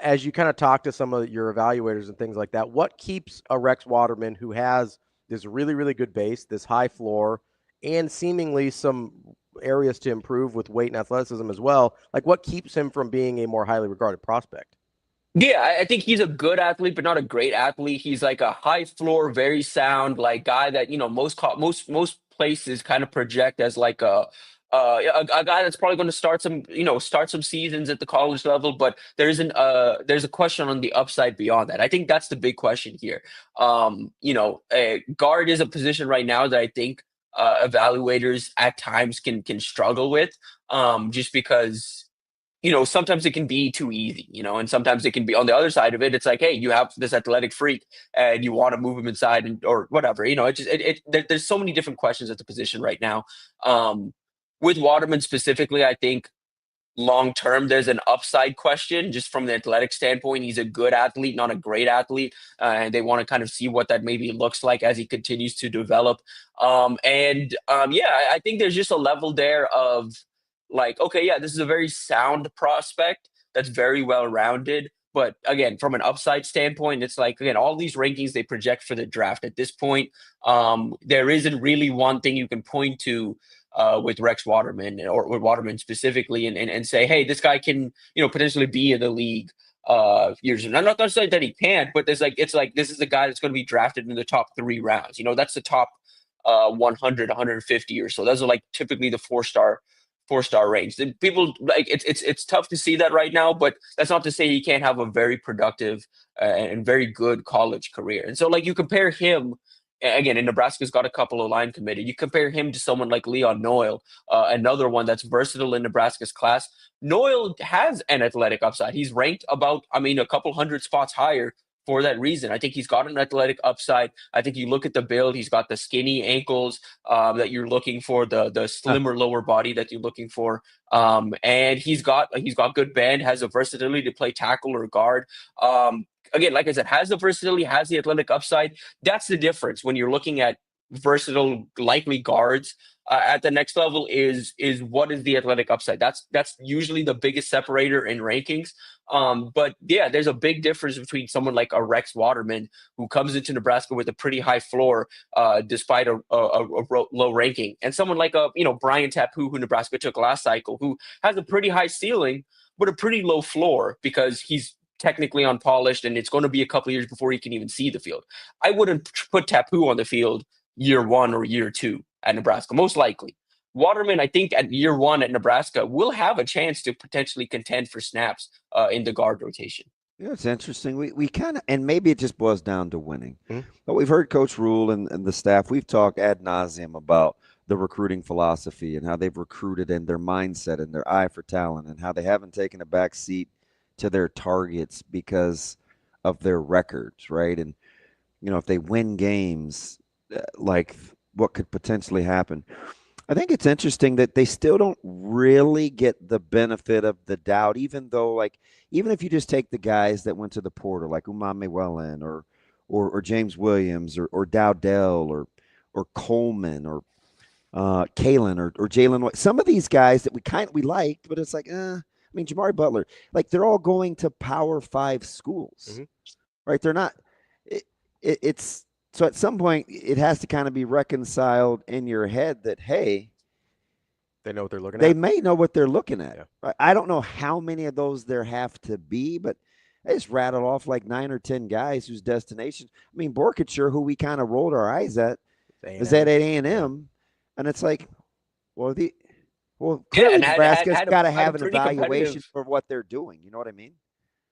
as you kind of talk to some of your evaluators and things like that, what keeps a Rex Waterman who has this really, really good base, this high floor, and seemingly some areas to improve with weight and athleticism as well, like what keeps him from being a more highly regarded prospect? Yeah, I think he's a good athlete, but not a great athlete. He's like a high floor, very sound, like guy that most places kind of project as like a guy that's probably going to start some seasons at the college level, but there's a question on the upside beyond that. I think that's the big question here. Guard is a position right now that I think evaluators at times can struggle with, just because. Sometimes it can be too easy, and sometimes it can be on the other side of it. It's like, hey, you have this athletic freak and you want to move him inside or whatever, there's so many different questions at the position right now. With Waterman specifically, I think long-term, there's an upside question just from the athletic standpoint. He's a good athlete, not a great athlete. And they want to kind of see what that maybe looks like as he continues to develop. I think there's just a level there of, like, okay, yeah, this is a very sound prospect that's very well-rounded. But again, from an upside standpoint, it's like, again, all these rankings they project for the draft at this point, there isn't really one thing you can point to with Rex Waterman or with Waterman specifically and say, hey, this guy can, potentially be in the league years. And I'm not going to say that he can't, but it's like, this is a guy that's going to be drafted in the top 3 rounds. That's the top 100, 150 or so. Those are like typically the 4-star 4-star range. And people like it's tough to see that right now, but that's not to say he can't have a very productive and very good college career. And so like you compare him again, and Nebraska's got a couple of line committed. You compare him to someone like Leon Noyle, another one that's versatile in Nebraska's class. Noyle has an athletic upside. He's ranked about, a couple hundred spots higher for that reason. I think he's got an athletic upside. I think you look at the build, he's got the skinny ankles that you're looking for, the slimmer lower body that you're looking for. And he's got good bend, has a versatility to play tackle or guard. Again, like I said, has the versatility, has the athletic upside. That's the difference when you're looking at versatile, likely guards at the next level is what is the athletic upside. That's usually the biggest separator in rankings. But yeah, there's a big difference between someone like a Rex Waterman who comes into Nebraska with a pretty high floor despite a low ranking, and someone like Brian Tapu, who Nebraska took last cycle, who has a pretty high ceiling but a pretty low floor because he's technically unpolished and it's going to be a couple of years before he can even see the field. I wouldn't put Tapu on the field year 1 or year 2 at Nebraska, most likely. Waterman, I think at year 1 at Nebraska will have a chance to potentially contend for snaps in the guard rotation. Yeah, it's interesting. We kind of, and maybe it just boils down to winning. But we've heard Coach Rule and the staff, we've talked ad nauseum about the recruiting philosophy and how they've recruited and their mindset and their eye for talent and how they haven't taken a back seat to their targets because of their records, right? And, if they win games, like what could potentially happen. I think it's interesting that they still don't really get the benefit of the doubt, even if you just take the guys that went to the portal, like Umame Wellen or James Williams or Dowdell or Coleman or Kalen or Jalen. Some of these guys that we liked, but it's like, Jamari Butler, like they're all going to Power 5 schools, right? They're not. It's so at some point it has to kind of be reconciled in your head that hey, they know what they're looking at. They may know what they're looking at. Yeah. Right? I don't know how many of those there have to be, but I just rattled off like 9 or 10 guys whose destinations. Borkature, who we kind of rolled our eyes at, is at A&M, and it's like, clearly Nebraska's got to have an evaluation for what they're doing. You know what I mean?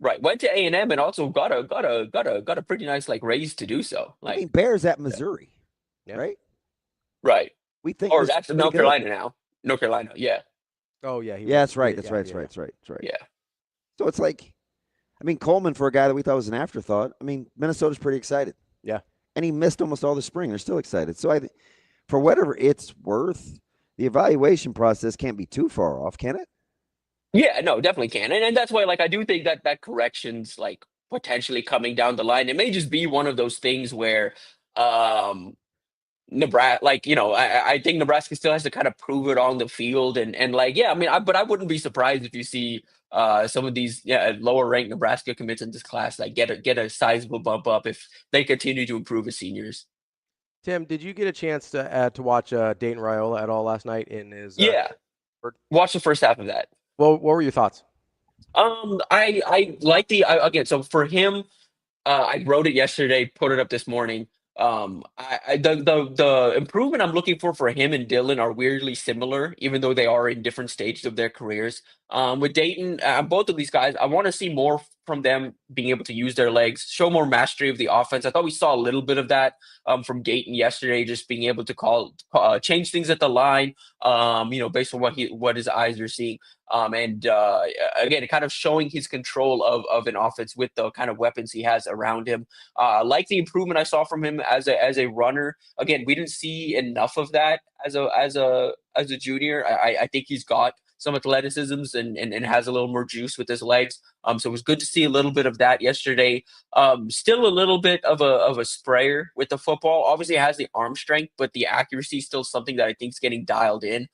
Right. Went to A&M and also got a pretty nice raise to do so. Bears at Missouri, right? Right. We think, or that's North Carolina now. North Carolina, yeah. Oh yeah. That's right. That's right. Yeah. So it's like, Coleman, for a guy that we thought was an afterthought. Minnesota's pretty excited. Yeah. And he missed almost all the spring. They're still excited. So for whatever it's worth, the evaluation process can't be too far off, can it? Yeah, no, definitely can. And that's why, I do think that correction's, potentially coming down the line. It may just be one of those things where Nebraska, I think Nebraska still has to kind of prove it on the field. But I wouldn't be surprised if you see some of these lower ranked Nebraska commits in this class get a sizable bump up if they continue to improve as seniors. Tim, did you get a chance to watch Dayton Raiola at all last night in his? Watch the first half of that. Well, what were your thoughts? I like again. So for him, I wrote it yesterday, put it up this morning. The improvement I'm looking for him and Dylan are weirdly similar, even though they are in different stages of their careers. With Dayton, both of these guys, I want to see more from them being able to use their legs, show more mastery of the offense. I thought we saw a little bit of that from Dayton yesterday, just being able to change things at the line, based on what his eyes are seeing. Again, kind of showing his control of an offense with the kind of weapons he has around him. Like the improvement I saw from him as a runner. Again, we didn't see enough of that as a junior. I think he's got some athleticisms and has a little more juice with his legs. So it was good to see a little bit of that yesterday. Still a little bit of a sprayer with the football. Obviously has the arm strength, but the accuracy is still something that I think is getting dialed in.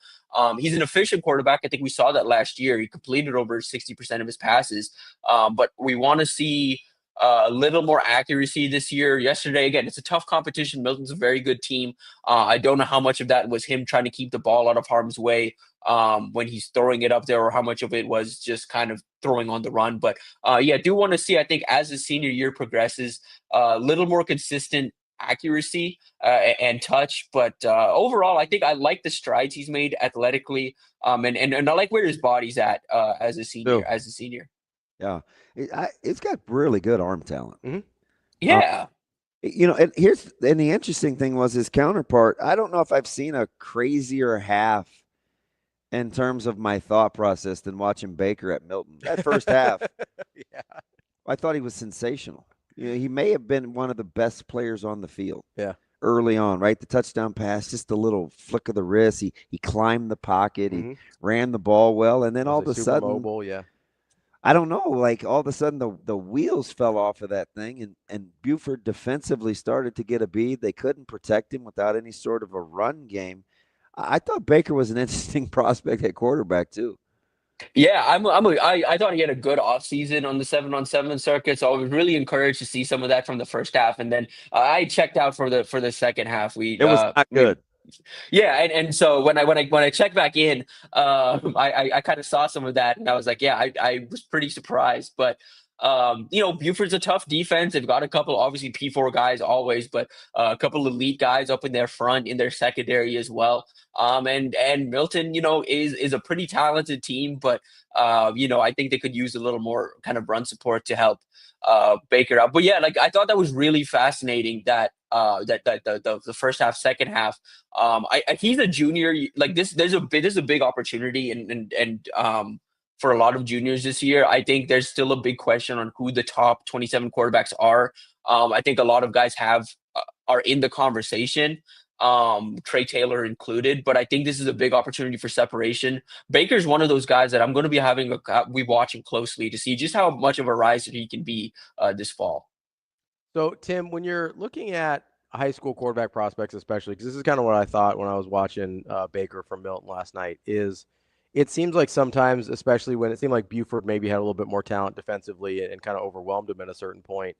He's an efficient quarterback. I think we saw that last year. He completed over 60% of his passes. But we want to see a little more accuracy this year. Yesterday, again, it's a tough competition. Milton's a very good team. I don't know how much of that was him trying to keep the ball out of harm's way when he's throwing it up there, or how much of it was just kind of throwing on the run. But do want to see, I think, as the senior year progresses, a little more consistent accuracy and touch. But overall, I think I like the strides he's made athletically, and I like where his body's at as a senior. Yeah, it's got really good arm talent. Mm-hmm. Yeah. And the interesting thing was his counterpart. I don't know if I've seen a crazier half in terms of my thought process than watching Baker at Milton. That first half, I thought he was sensational. He may have been one of the best players on the field. Yeah. Early on, right? The touchdown pass, just a little flick of the wrist. He climbed the pocket. Mm-hmm. He ran the ball well, and then all of a sudden, mobile, yeah. I don't know, like all of a sudden the wheels fell off of that thing, and Buford defensively started to get a bead. They couldn't protect him without any sort of a run game. I thought Baker was an interesting prospect at quarterback too. Yeah, I thought he had a good offseason on the 7-on-7 circuit, so I was really encouraged to see some of that from the first half, and then I checked out for the second half. It was not good. Yeah, and so when I checked back in, I kind of saw some of that, and I was like, yeah, I was pretty surprised. But Buford's a tough defense. They've got a couple, obviously P4 guys always, but a couple elite guys up in their front, in their secondary as well. And Milton, is a pretty talented team, but I think they could use a little more kind of run support to help Baker out. But yeah, like I thought that was really fascinating that the first half, second half. He's a junior. Like this is a big opportunity, and for a lot of juniors this year, I think there's still a big question on who the top 27 quarterbacks are. I think a lot of guys are in the conversation, Trey Taylor included, but I think this is a big opportunity for separation. Baker's one of those guys that I'm going to be watching closely to see just how much of a riser he can be this fall. So, Tim, when you're looking at high school quarterback prospects, especially, because this is kind of what I thought when I was watching Baker from Milton last night, is it seems like sometimes, especially when it seemed like Buford maybe had a little bit more talent defensively and kind of overwhelmed him at a certain point.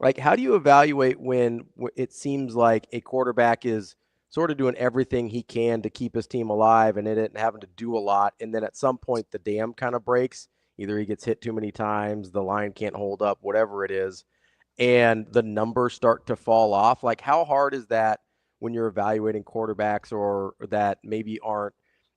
Like, how do you evaluate when it seems like a quarterback is sort of doing everything he can to keep his team alive and having to do a lot, and then at some point the dam kind of breaks? Either he gets hit too many times, the line can't hold up, whatever it is, and the numbers start to fall off. Like, how hard is that when you're evaluating quarterbacks or that maybe aren't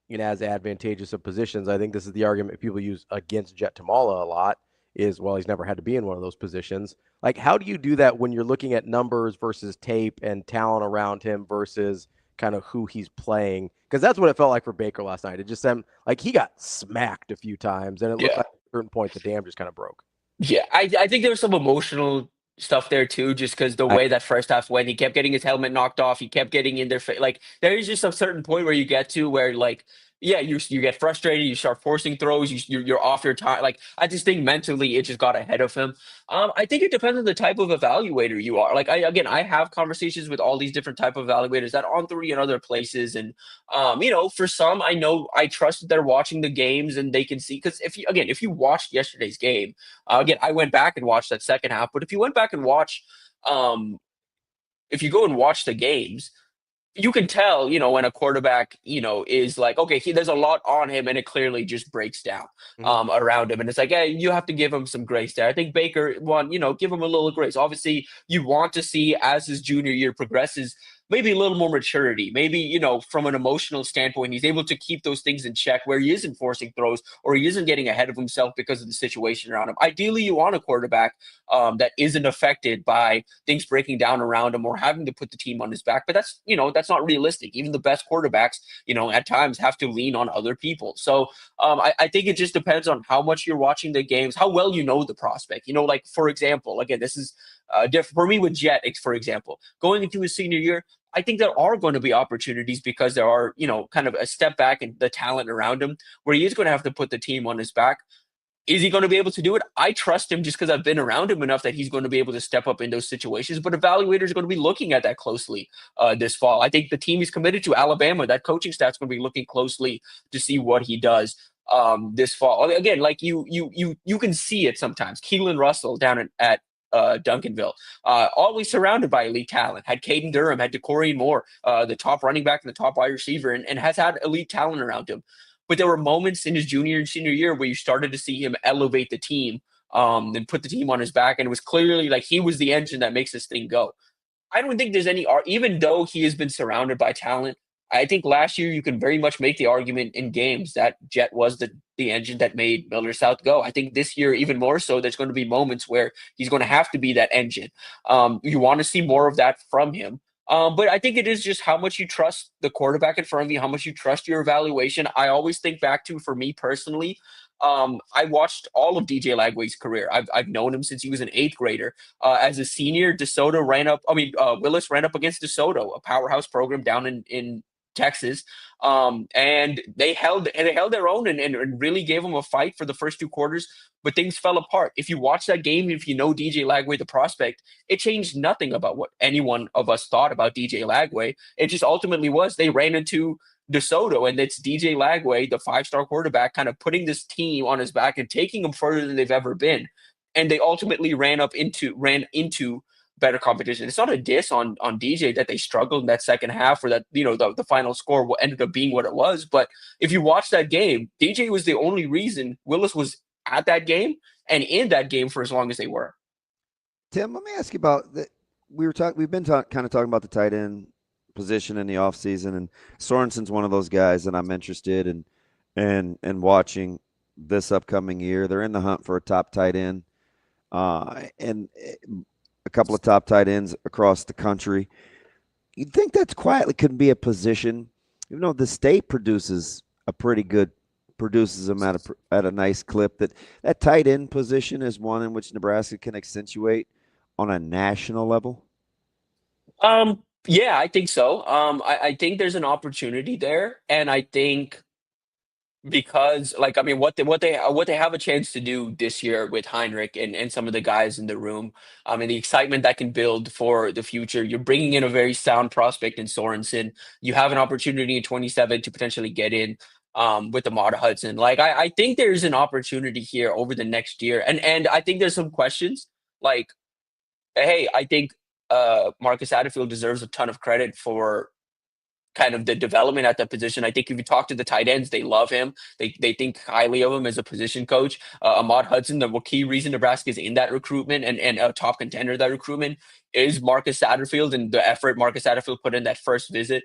in as advantageous of positions? I think this is the argument people use against Jet Tamala a lot is, well, he's never had to be in one of those positions. Like, how do you do that when you're looking at numbers versus tape and talent around him versus kind of who he's playing? Because that's what it felt like for Baker last night. It just seemed like he got smacked a few times, and it looked like at a certain point the dam just kind of broke. Yeah, I think there was some emotional stuff there too, just because the way that first half went, he kept getting his helmet knocked off. He kept getting in their face. Like, there is just a certain point where you get to where, like, yeah, you get frustrated. You start forcing throws. You're off your time. Like, I just think mentally it just got ahead of him. I think it depends on the type of evaluator you are. Like, I have conversations with all these different type of evaluators at On3 and other places, and for some, I know I trust that they're watching the games and they can see. Because if you watched yesterday's game, I went back and watched that second half. But if you went back and watch, if you go and watch the games, you can tell, when a quarterback, is like, okay, there's a lot on him and it clearly just breaks down around him. And it's like, hey, you have to give him some grace there. I think Baker give him a little grace. Obviously, you want to see as his junior year progresses, maybe a little more maturity. Maybe, from an emotional standpoint, he's able to keep those things in check where he isn't forcing throws or he isn't getting ahead of himself because of the situation around him. Ideally, you want a quarterback that isn't affected by things breaking down around him or having to put the team on his back. But that's not realistic. Even the best quarterbacks, at times have to lean on other people. So I think it just depends on how much you're watching the games, how well you know the prospect. Like, for example, again, this is different for me with Jet, for example, going into his senior year. I think there are going to be opportunities because there are, kind of a step back in the talent around him where he is going to have to put the team on his back. Is he going to be able to do it? I trust him just because I've been around him enough that he's going to be able to step up in those situations. But evaluators are going to be looking at that closely this fall. I think the team he's committed to, Alabama, that coaching staff's going to be looking closely to see what he does this fall. Again, like you can see it sometimes. Keelan Russell down at Duncanville, always surrounded by elite talent, had Caden Durham, had DeCorian Moore, the top running back and the top wide receiver, and has had elite talent around him. But there were moments in his junior and senior year where you started to see him elevate the team and put the team on his back, and it was clearly like he was the engine that makes this thing go. I don't think there's any, even though he has been surrounded by talent, I think last year you can very much make the argument in games that Jet was the engine that made Miller South go. I think this year, even more so, there's going to be moments where he's going to have to be that engine. You want to see more of that from him. But I think it is just how much you trust the quarterback in front of you, how much you trust your evaluation. I always think back to, for me personally, I watched all of DJ Lagway's career. I've known him since he was an 8th grader. As a senior, Willis ran up against DeSoto, a powerhouse program down in Texas. And they held their own and really gave them a fight for the first 2 quarters, but things fell apart. If you watch that game, if you know DJ Lagway, the prospect, it changed nothing about what any one of us thought about DJ Lagway. It just ultimately was they ran into DeSoto, and it's DJ Lagway, the 5-star quarterback, kind of putting this team on his back and taking them further than they've ever been. And they ultimately ran into better competition. It's not a diss on DJ that they struggled in that second half, or that, the final score ended up being what it was. But if you watch that game, DJ was the only reason Willis was at that game and in that game for as long as they were. Tim, let me ask you about that. We've been kind of talking about the tight end position in the offseason, and Sorensen's one of those guys that I'm interested in watching this upcoming year. They're in the hunt for a top tight end, and a couple of top tight ends across the country. You'd think that's quietly could be a position, even though the state produces them at a nice clip, that tight end position is one in which Nebraska can accentuate on a national level. Yeah, I think so. I think there's an opportunity there, and I think because, what they have a chance to do this year with Heinrich and some of the guys in the room, and the excitement that can build for the future. You're bringing in a very sound prospect in Sorensen. You have an opportunity in 27 to potentially get in with Ahmad Hudson. I think there's an opportunity here over the next year, and I think there's some questions. Hey, I think Marcus Satterfield deserves a ton of credit for kind of the development at that position. I think if you talk to the tight ends, they love him. They think highly of him as a position coach. Ahmad Hudson, the key reason Nebraska is in that recruitment and a top contender of that recruitment is Marcus Satterfield and the effort Marcus Satterfield put in that first visit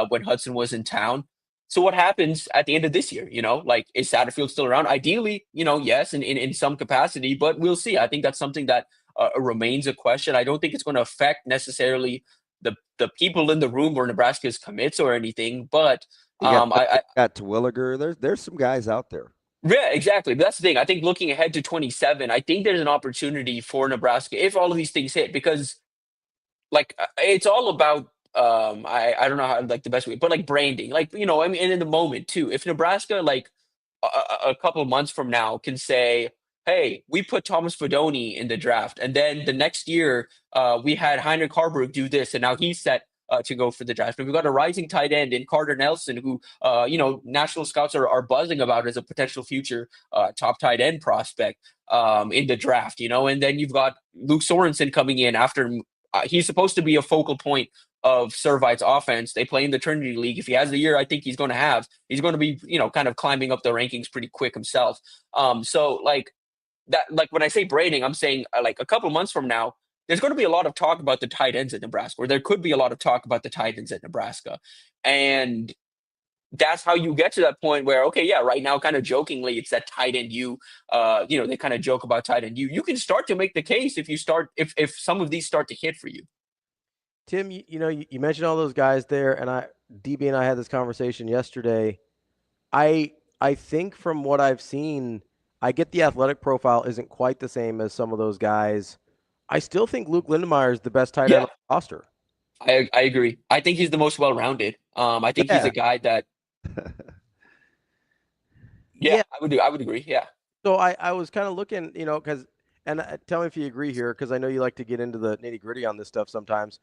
when Hudson was in town. So what happens at the end of this year? Is Satterfield still around? Ideally, yes, in some capacity, but we'll see. I think that's something that remains a question. I don't think it's going to affect necessarily the people in the room or Nebraska's commits or anything, but I got Terwilliger. There's some guys out there. Yeah, exactly. But that's the thing. I think looking ahead to 27, I think there's an opportunity for Nebraska if all of these things hit, because it's all about I don't know how the best way, but branding, and in the moment too. If Nebraska a couple of months from now can say, hey, we put Thomas Fedoni in the draft, and then the next year we had Heinrich Harburg do this, and now he's set to go for the draft. And we've got a rising tight end in Carter Nelson, who national scouts are buzzing about as a potential future top tight end prospect in the draft. And then you've got Luke Sorensen coming in after he's supposed to be a focal point of Servite's offense. They play in the Trinity League. If he has the year I think he's going to be, kind of climbing up the rankings pretty quick himself. That, when I say braiding, I'm saying a couple months from now, there's going to be a lot of talk about the tight ends at Nebraska, or there could be a lot of talk about the tight ends at Nebraska. And that's how you get to that point where, okay, yeah, right now, kind of jokingly, it's that tight end they kind of joke about tight end you can start to make the case if some of these start to hit for you. Tim, you mentioned all those guys there, and DB and I had this conversation yesterday. I think from what I've seen, I get the athletic profile isn't quite the same as some of those guys. I still think Luke Lindemeyer is the best tight end on the roster. I agree. I think he's the most well-rounded. I think he's a guy that. I would agree. Yeah. So I was kind of looking, because, and tell me if you agree here, because I know you like to get into the nitty-gritty on this stuff sometimes.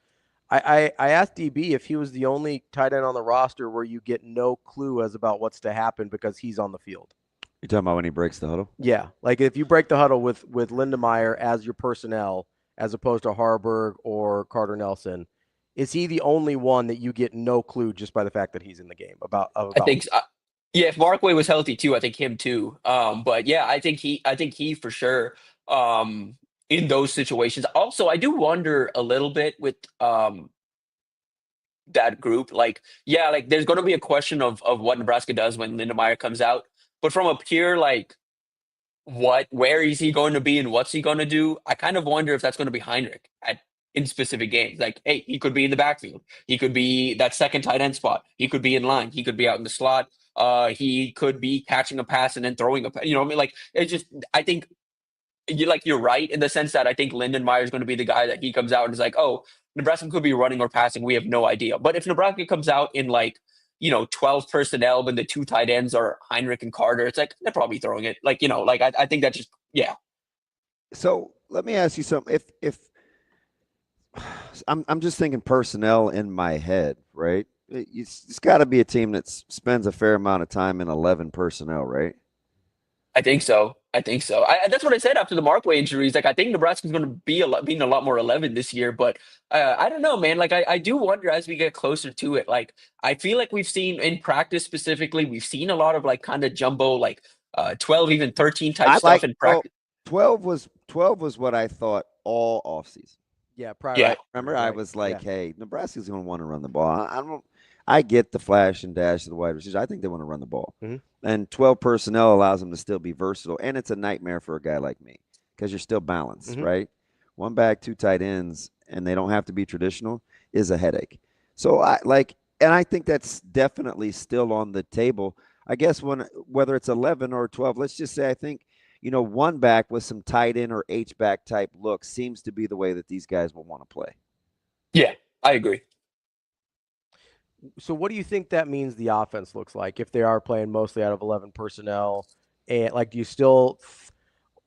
I asked DB if he was the only tight end on the roster where you get no clue as about what's to happen because he's on the field. You're talking about when he breaks the huddle? Yeah. If you break the huddle with Lindemeyer as your personnel, as opposed to Harburg or Carter Nelson, is he the only one that you get no clue just by the fact that he's in the game about I think if Markway was healthy too, I think him too. But yeah, I think he for sure in those situations. Also, I do wonder a little bit with that group. Like, yeah, like there's going to be a question of what Nebraska does when Lindemeyer comes out. But from a pure like, where is he going to be and what's he going to do? I kind of wonder if that's going to be Heinrich in specific games. Like, hey, he could be in the backfield. He could be that second tight end spot. He could be in line. He could be out in the slot. He could be catching a pass and then throwing a pass. You know what I mean? Like, it's just, I think you're right in the sense that I think Lindenmeyer is going to be the guy that he comes out and is like, oh, Nebraska could be running or passing. We have no idea. But if Nebraska comes out in like, 12 personnel, but the 2 tight ends are Heinrich and Carter, it's like they're probably throwing it. Like, I think that just, yeah. So let me ask you something. If I'm just thinking personnel in my head, right? It's got to be a team that spends a fair amount of time in 11 personnel, right? I think so. That's what I said after the Markway injuries. Like, I think Nebraska's going to be a lot more 11 this year. But I don't know, man. Like, I do wonder as we get closer to it. Like, I feel like we've seen in practice specifically, we've seen a lot of like kind of jumbo, like 12, even 13 type stuff in practice. 12 was what I thought all offseason. Yeah, Remember, I was like, hey, Nebraska's going to want to run the ball. I get the flash and dash of the wide receivers. I think they want to run the ball. Mm-hmm. And 12 personnel allows them to still be versatile. And it's a nightmare for a guy like me because you're still balanced, right? 1 back, 2 tight ends, and they don't have to be traditional is a headache. So I think that's definitely still on the table. I guess whether it's 11 or 12, let's just say I think, 1 back with some tight end or H-back type look seems to be the way that these guys will want to play. Yeah, I agree. So what do you think that means the offense looks like if they are playing mostly out of 11 personnel? And do you still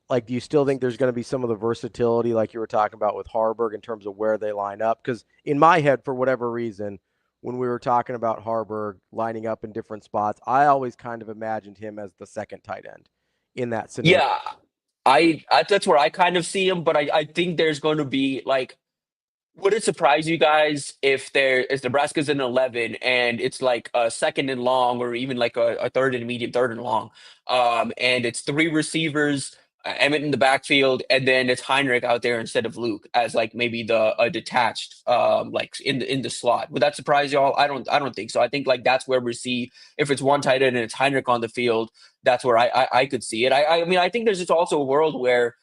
think there's going to be some of the versatility like you were talking about with Harburg in terms of where they line up? Because in my head, for whatever reason, when we were talking about Harburg lining up in different spots, I always kind of imagined him as the second tight end in that scenario. Yeah, I that's where I kind of see him, but I think there's going to be like, would it surprise you guys if Nebraska's in 11 and it's like a second and long or even like a third and medium, third and long, and it's 3 receivers, Emmett in the backfield, and then it's Heinrich out there instead of Luke as like maybe a detached like in the slot. Would that surprise y'all? I don't think so. I think like that's where we see if it's 1 tight end and it's Heinrich on the field, that's where I could see it. I mean I think there's just also a world where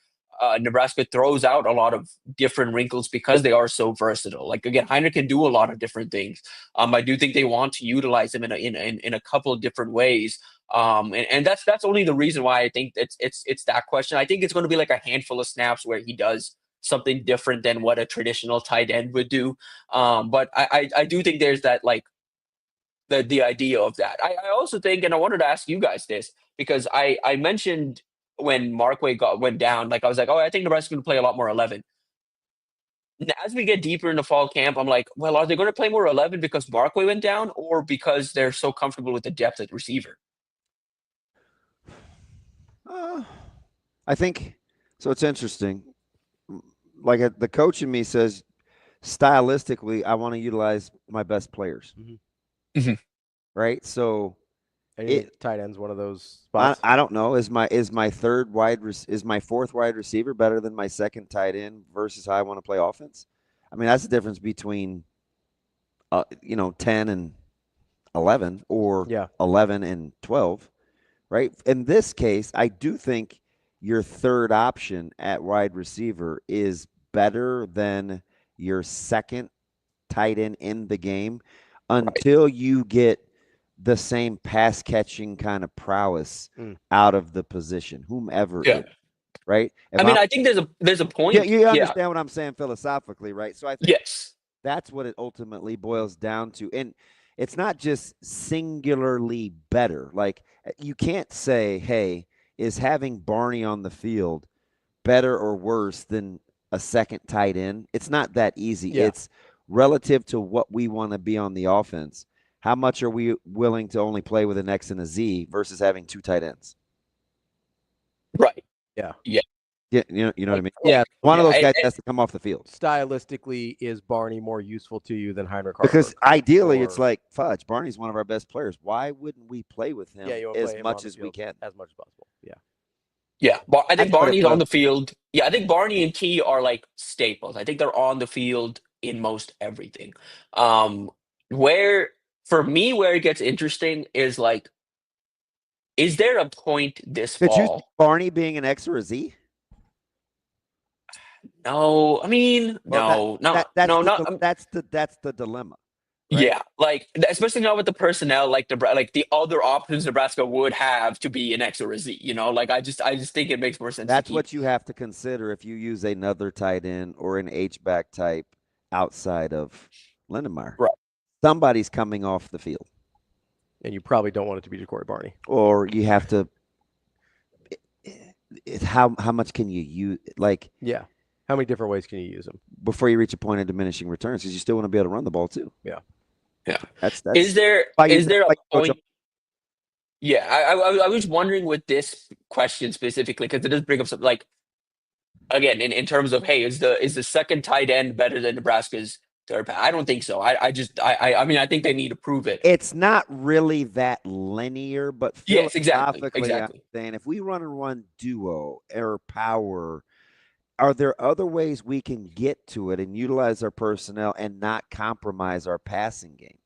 Nebraska throws out a lot of different wrinkles because they are so versatile. Like again, Heinrich can do a lot of different things. I do think they want to utilize him in a couple of different ways. And that's only the reason why I think it's that question. I think it's going to be like a handful of snaps where he does something different than what a traditional tight end would do. But I do think there's that like the idea of that. I also think, and I wanted to ask you guys this because I mentioned when Markway went down, like I was like, oh, I think Nebraska's going to play a lot more 11. As we get deeper into fall camp, I'm like, well, are they going to play more 11 because Markway went down or because they're so comfortable with the depth at receiver? I think so. It's interesting. Like the coach in me says, stylistically, I want to utilize my best players. Mm-hmm. Right. So tight end's one of those spots. I don't know. Is my fourth wide receiver better than my second tight end versus how I want to play offense? I mean, that's the difference between 10 and 11 or 11 and 12, right? In this case, I do think your third option at wide receiver is better than your second tight end in the game until you get the same pass catching kind of prowess out of the position, whomever it is, right? I think there's a point. Yeah, you understand what I'm saying philosophically, right? So I think that's what it ultimately boils down to. And it's not just singularly better. Like you can't say, hey, is having Barney on the field better or worse than a second tight end? It's not that easy. Yeah. It's relative to what we want to be on the offense. How much are we willing to only play with an X and a Z versus having 2 tight ends? Right. Yeah. Yeah. Yeah. You know what I mean? Yeah. One of those guys has to come off the field. Stylistically, is Barney more useful to you than Heinrich Harburg? Because ideally, it's like, fudge, Barney's one of our best players. Why wouldn't we play with him as much as we can? As much as possible. Yeah. Yeah, I think That's what it Barney's on was. the field. Yeah, I think Barney and Key are like staples. I think they're on the field in most everything. Where for me, where it gets interesting is like, is there a point this Could you see fall? Barney being an X or a Z? No, I mean, Well, no, that's the dilemma. Right? Yeah, like especially not with the personnel, like the other options Nebraska would have to be an X or a Z. You know, like I just think it makes more sense. That's to keep. what you have to consider if you use another tight end or an H-back type outside of Lindenmeyer. Right. Somebody's coming off the field. And you probably don't want it to be Ja'Cory Barney. Or you have to how much can you use? Like, yeah. How many different ways can you use them? Before you reach a point of diminishing returns, because you still want to be able to run the ball too. Yeah. Yeah. That's is there a point? Yeah, I was wondering with this question specifically, because it does bring up something like, again, in terms of, hey, is the second tight end better than Nebraska's third pass? I don't think so. I mean, I think they need to prove it. It's not really that linear, but yes, exactly. I'm saying if we run and run duo or power, are there other ways we can get to it and utilize our personnel and not compromise our passing game?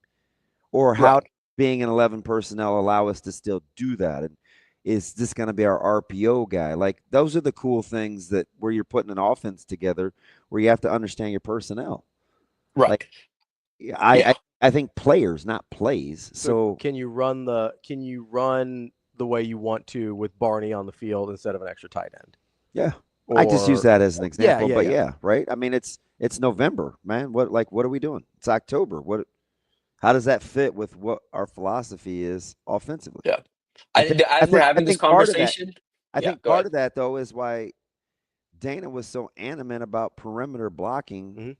Or how being an 11 personnel allow us to still do that? And is this going to be our RPO guy? Like, those are the cool things that where you're putting an offense together where you have to understand your personnel. Right. Like, I think players, not plays. So can you run the way you want to with Barney on the field instead of an extra tight end? Yeah. I just use that as an example, right? I mean, it's November, man. What are we doing? It's October. How does that fit with what our philosophy is offensively? Yeah. As we're having this conversation. I think part of that, though, is why Dana was so animate about perimeter blocking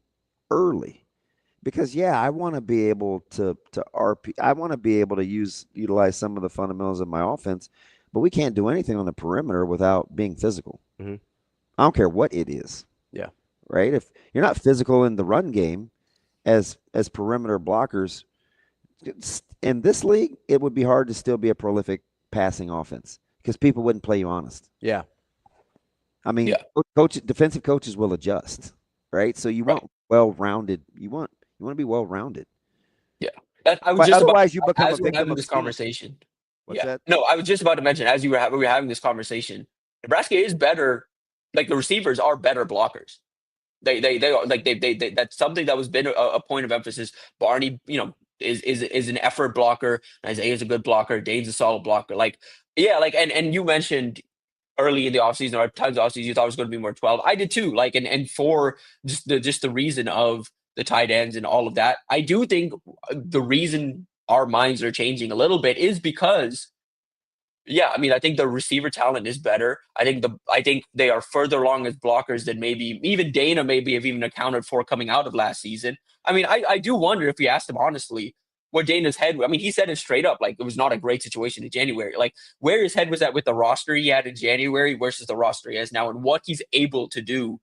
early. Because, I want to be able to RP. I want to be able to utilize some of the fundamentals of my offense, but we can't do anything on the perimeter without being physical. Mm-hmm. I don't care what it is. Yeah. Right? If you're not physical in the run game as perimeter blockers, in this league, it would be hard to still be a prolific passing offense because people wouldn't play you honest. Yeah. I mean, defensive coaches will adjust, right? So you want well-rounded. You want to be well-rounded. Yeah. Otherwise, you become as a we're victim having of this conversation. What's that? No, I was just about to mention, as we were having this conversation, Nebraska is better. Like, the receivers are better blockers. They are like they that's something that was been a point of emphasis. Barney, is an effort blocker. Isaiah's a good blocker. Dane's a solid blocker. And you mentioned early in the offseason or times of the offseason you thought it was going to be more 12. I did too. And for just the reason of the tight ends and all of that, I do think the reason our minds are changing a little bit is because I mean, I think the receiver talent is better. I think they are further along as blockers than maybe even Dana maybe have even accounted for coming out of last season. I mean, I do wonder if we asked him honestly what Dana's head. I mean, he said it straight up, like it was not a great situation in January. Like where his head was at with the roster he had in January versus the roster he has now, and what he's able to do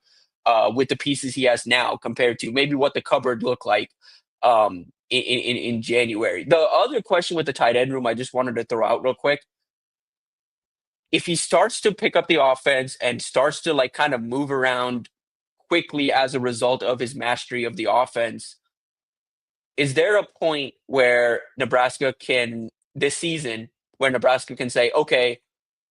with the pieces he has now compared to maybe what the cupboard looked like in January. The other question with the tight end room, I just wanted to throw out real quick. If he starts to pick up the offense and starts to like kind of move around quickly as a result of his mastery of the offense, is there a point where Nebraska can say, okay,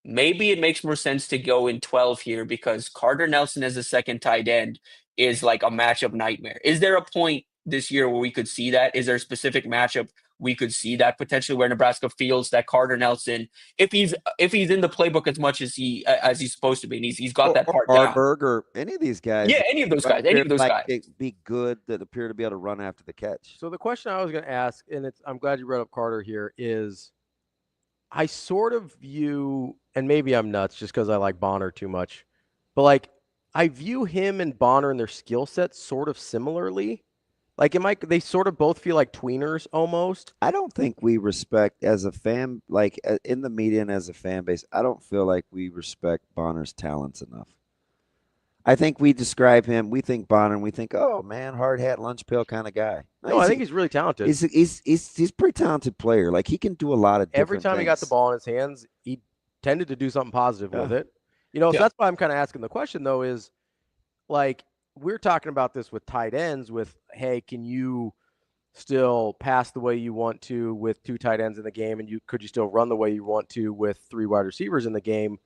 maybe it makes more sense to go in 12 here because Carter Nelson as a second tight end is like a matchup nightmare? Is there a point this year where we could see that? Is there a specific matchup we could see that potentially where Nebraska feels that Carter Nelson, if he's in the playbook as much as he's supposed to be, and he's got that part down. Harburg or any of these guys. Yeah, any of those guys. Be good that appear to be able to run after the catch. So the question I was going to ask, and I'm glad you brought up Carter here, is I sort of view, and maybe I'm nuts just because I like Bonner too much, but like I view him and Bonner and their skill sets sort of similarly. Like, they sort of both feel like tweeners almost? I don't think we respect, as a fan, like in the media and as a fan base, I don't feel like we respect Bonner's talents enough. I think we describe him, we think Bonner, and we think, oh, man, hard hat, lunch pail kind of guy. No, I think he's really talented. He's a pretty talented player. Like, he can do a lot of different Every time things. he got the ball in his hands, he tended to do something positive with it. So that's why I'm kind of asking the question, though, is like we're talking about this with tight ends with, hey, can you still pass the way you want to with 2 tight ends in the game, and could you still run the way you want to with 3 wide receivers in the game?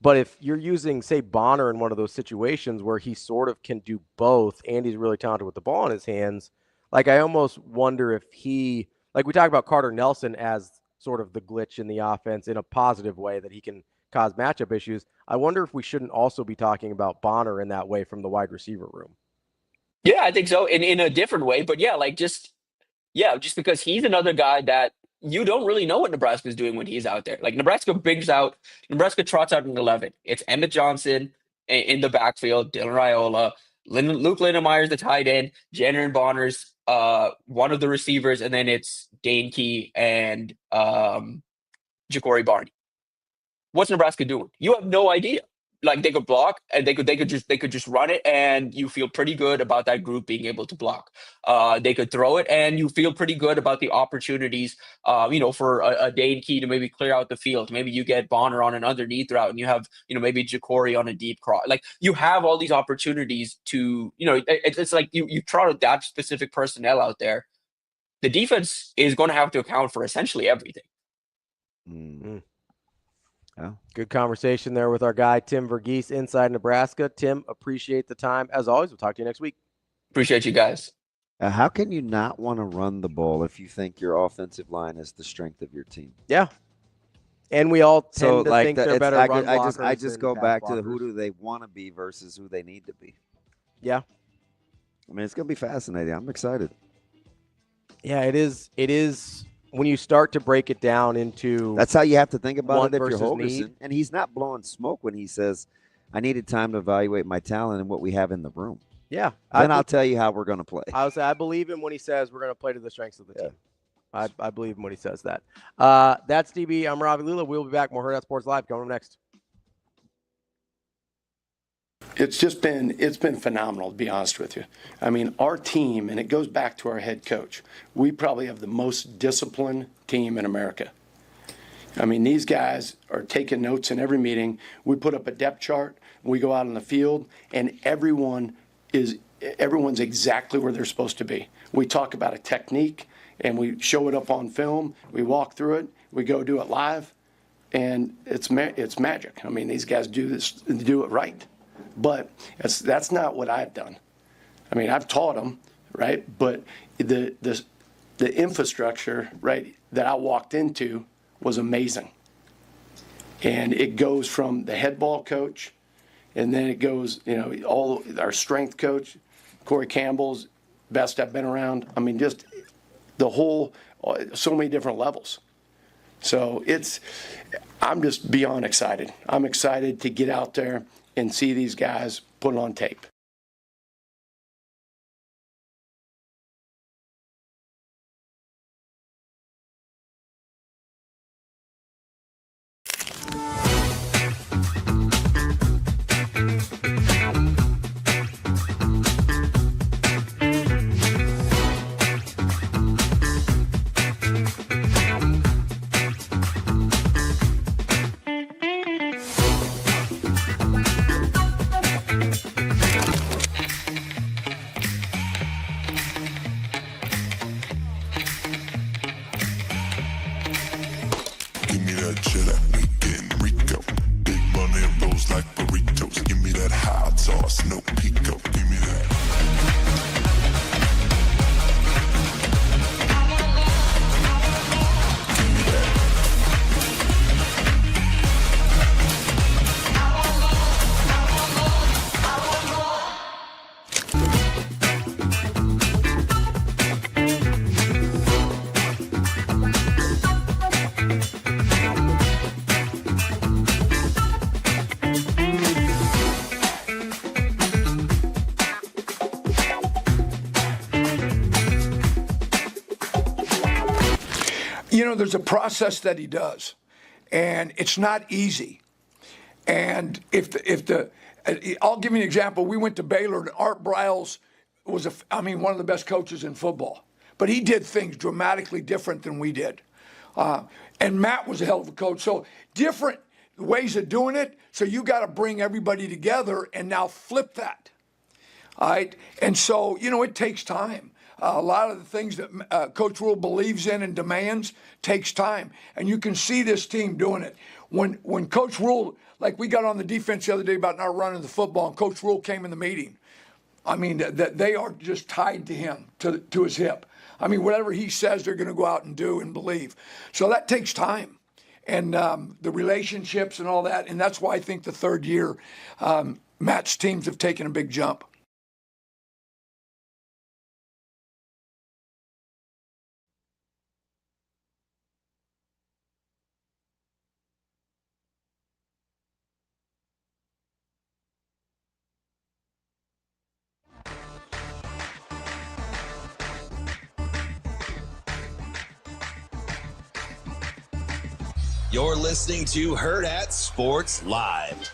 But if you're using, say, Bonner in one of those situations where he sort of can do both and he's really talented with the ball in his hands, like I almost wonder if he, like we talk about Carter Nelson as sort of the glitch in the offense in a positive way that he can cause matchup issues. I wonder if we shouldn't also be talking about Bonner in that way from the wide receiver room. Yeah, I think so. In a different way, but just because he's another guy that you don't really know what Nebraska is doing when he's out there. Like Nebraska trots out an 11. It's Emmett Johnson in the backfield, Dylan Raiola, Luke Lindenmeyer's the tight end, Jenner and Bonner's one of the receivers, and then it's Dane Key and Ja'Cory Barney. What's Nebraska doing? You have no idea. Like they could block and they could just run it, and you feel pretty good about that group being able to block. They could throw it, and you feel pretty good about the opportunities. For a Dane Key to maybe clear out the field. Maybe you get Bonner on an underneath route, and you have maybe Ja'Cory on a deep cross. Like you have all these opportunities to it's like you trotted that specific personnel out there. The defense is going to have to account for essentially everything. Mm-hmm. Oh. Good conversation there with our guy, Tim Verghese, inside Nebraska. Tim, appreciate the time. As always, we'll talk to you next week. Appreciate you guys. How can you not want to run the ball if you think your offensive line is the strength of your team? Yeah. And we all tend to think they're better run blockers. I just go back to who do they want to be versus who they need to be. Yeah. I mean, it's going to be fascinating. I'm excited. Yeah, it is. It is. When you start to break it down into that's how you have to think about it if you're Holgerson. Need. And he's not blowing smoke when he says, I needed time to evaluate my talent and what we have in the room. Yeah. Then I'll tell you how we're going to play. I would say I believe him when he says we're going to play to the strengths of the team. I believe him when he says that. That's DB. I'm Ravi Lulla. We'll be back. More Hurrdat Sports Live coming up next. It's been phenomenal, to be honest with you. I mean, our team, and it goes back to our head coach, we probably have the most disciplined team in America. I mean, these guys are taking notes in every meeting. We put up a depth chart. We go out on the field, and everyone's exactly where they're supposed to be. We talk about a technique, and we show it up on film. We walk through it. We go do it live, and it's magic. I mean, these guys do it right. But that's not what I've done. I mean, I've taught them, right? But the infrastructure, right, that I walked into was amazing. And it goes from the head ball coach, and then it goes, all our strength coach, Corey Campbell's best I've been around. I mean, just the whole, so many different levels. So I'm just beyond excited. I'm excited to get out there and see these guys put it on tape. There's a process that he does, and it's not easy. And I'll give you an example. We went to Baylor, and Art Briles was one of the best coaches in football, but he did things dramatically different than we did. And Matt was a hell of a coach. So different ways of doing it. So you got to bring everybody together and now flip that. All right. And so, it takes time. A lot of the things that Coach Rule believes in and demands takes time. And you can see this team doing it. When Coach Rule, like we got on the defense the other day about not running the football, and Coach Rule came in the meeting. I mean, that they are just tied to him, to his hip. I mean, whatever he says, they're going to go out and do and believe. So that takes time. And the relationships and all that. And that's why I think the third year, Matt's teams have taken a big jump. You're listening to Hurrdat Sports Live.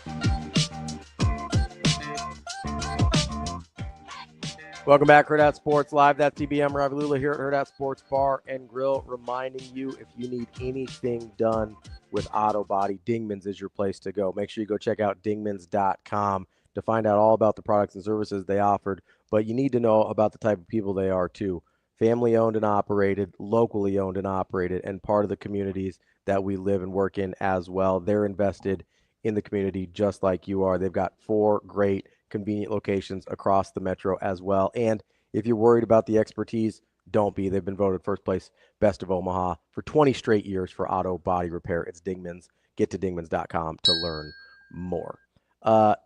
Welcome back, Hurrdat Sports Live. That's TBM Ravi Lulla here at Hurrdat Sports Bar and Grill, reminding you if you need anything done with auto body, Dingman's is your place to go. Make sure you go check out dingmans.com to find out all about the products and services they offered. But you need to know about the type of people they are too. Family owned and operated, locally owned and operated, and part of the communities that we live and work in as well. They're invested in the community just like you are. They've got 4 great convenient locations across the metro as well. And if you're worried about the expertise, don't be. They've been voted first place best of Omaha for 20 straight years for auto body repair. It's Dingman's. Get to dingmans.com to learn more. The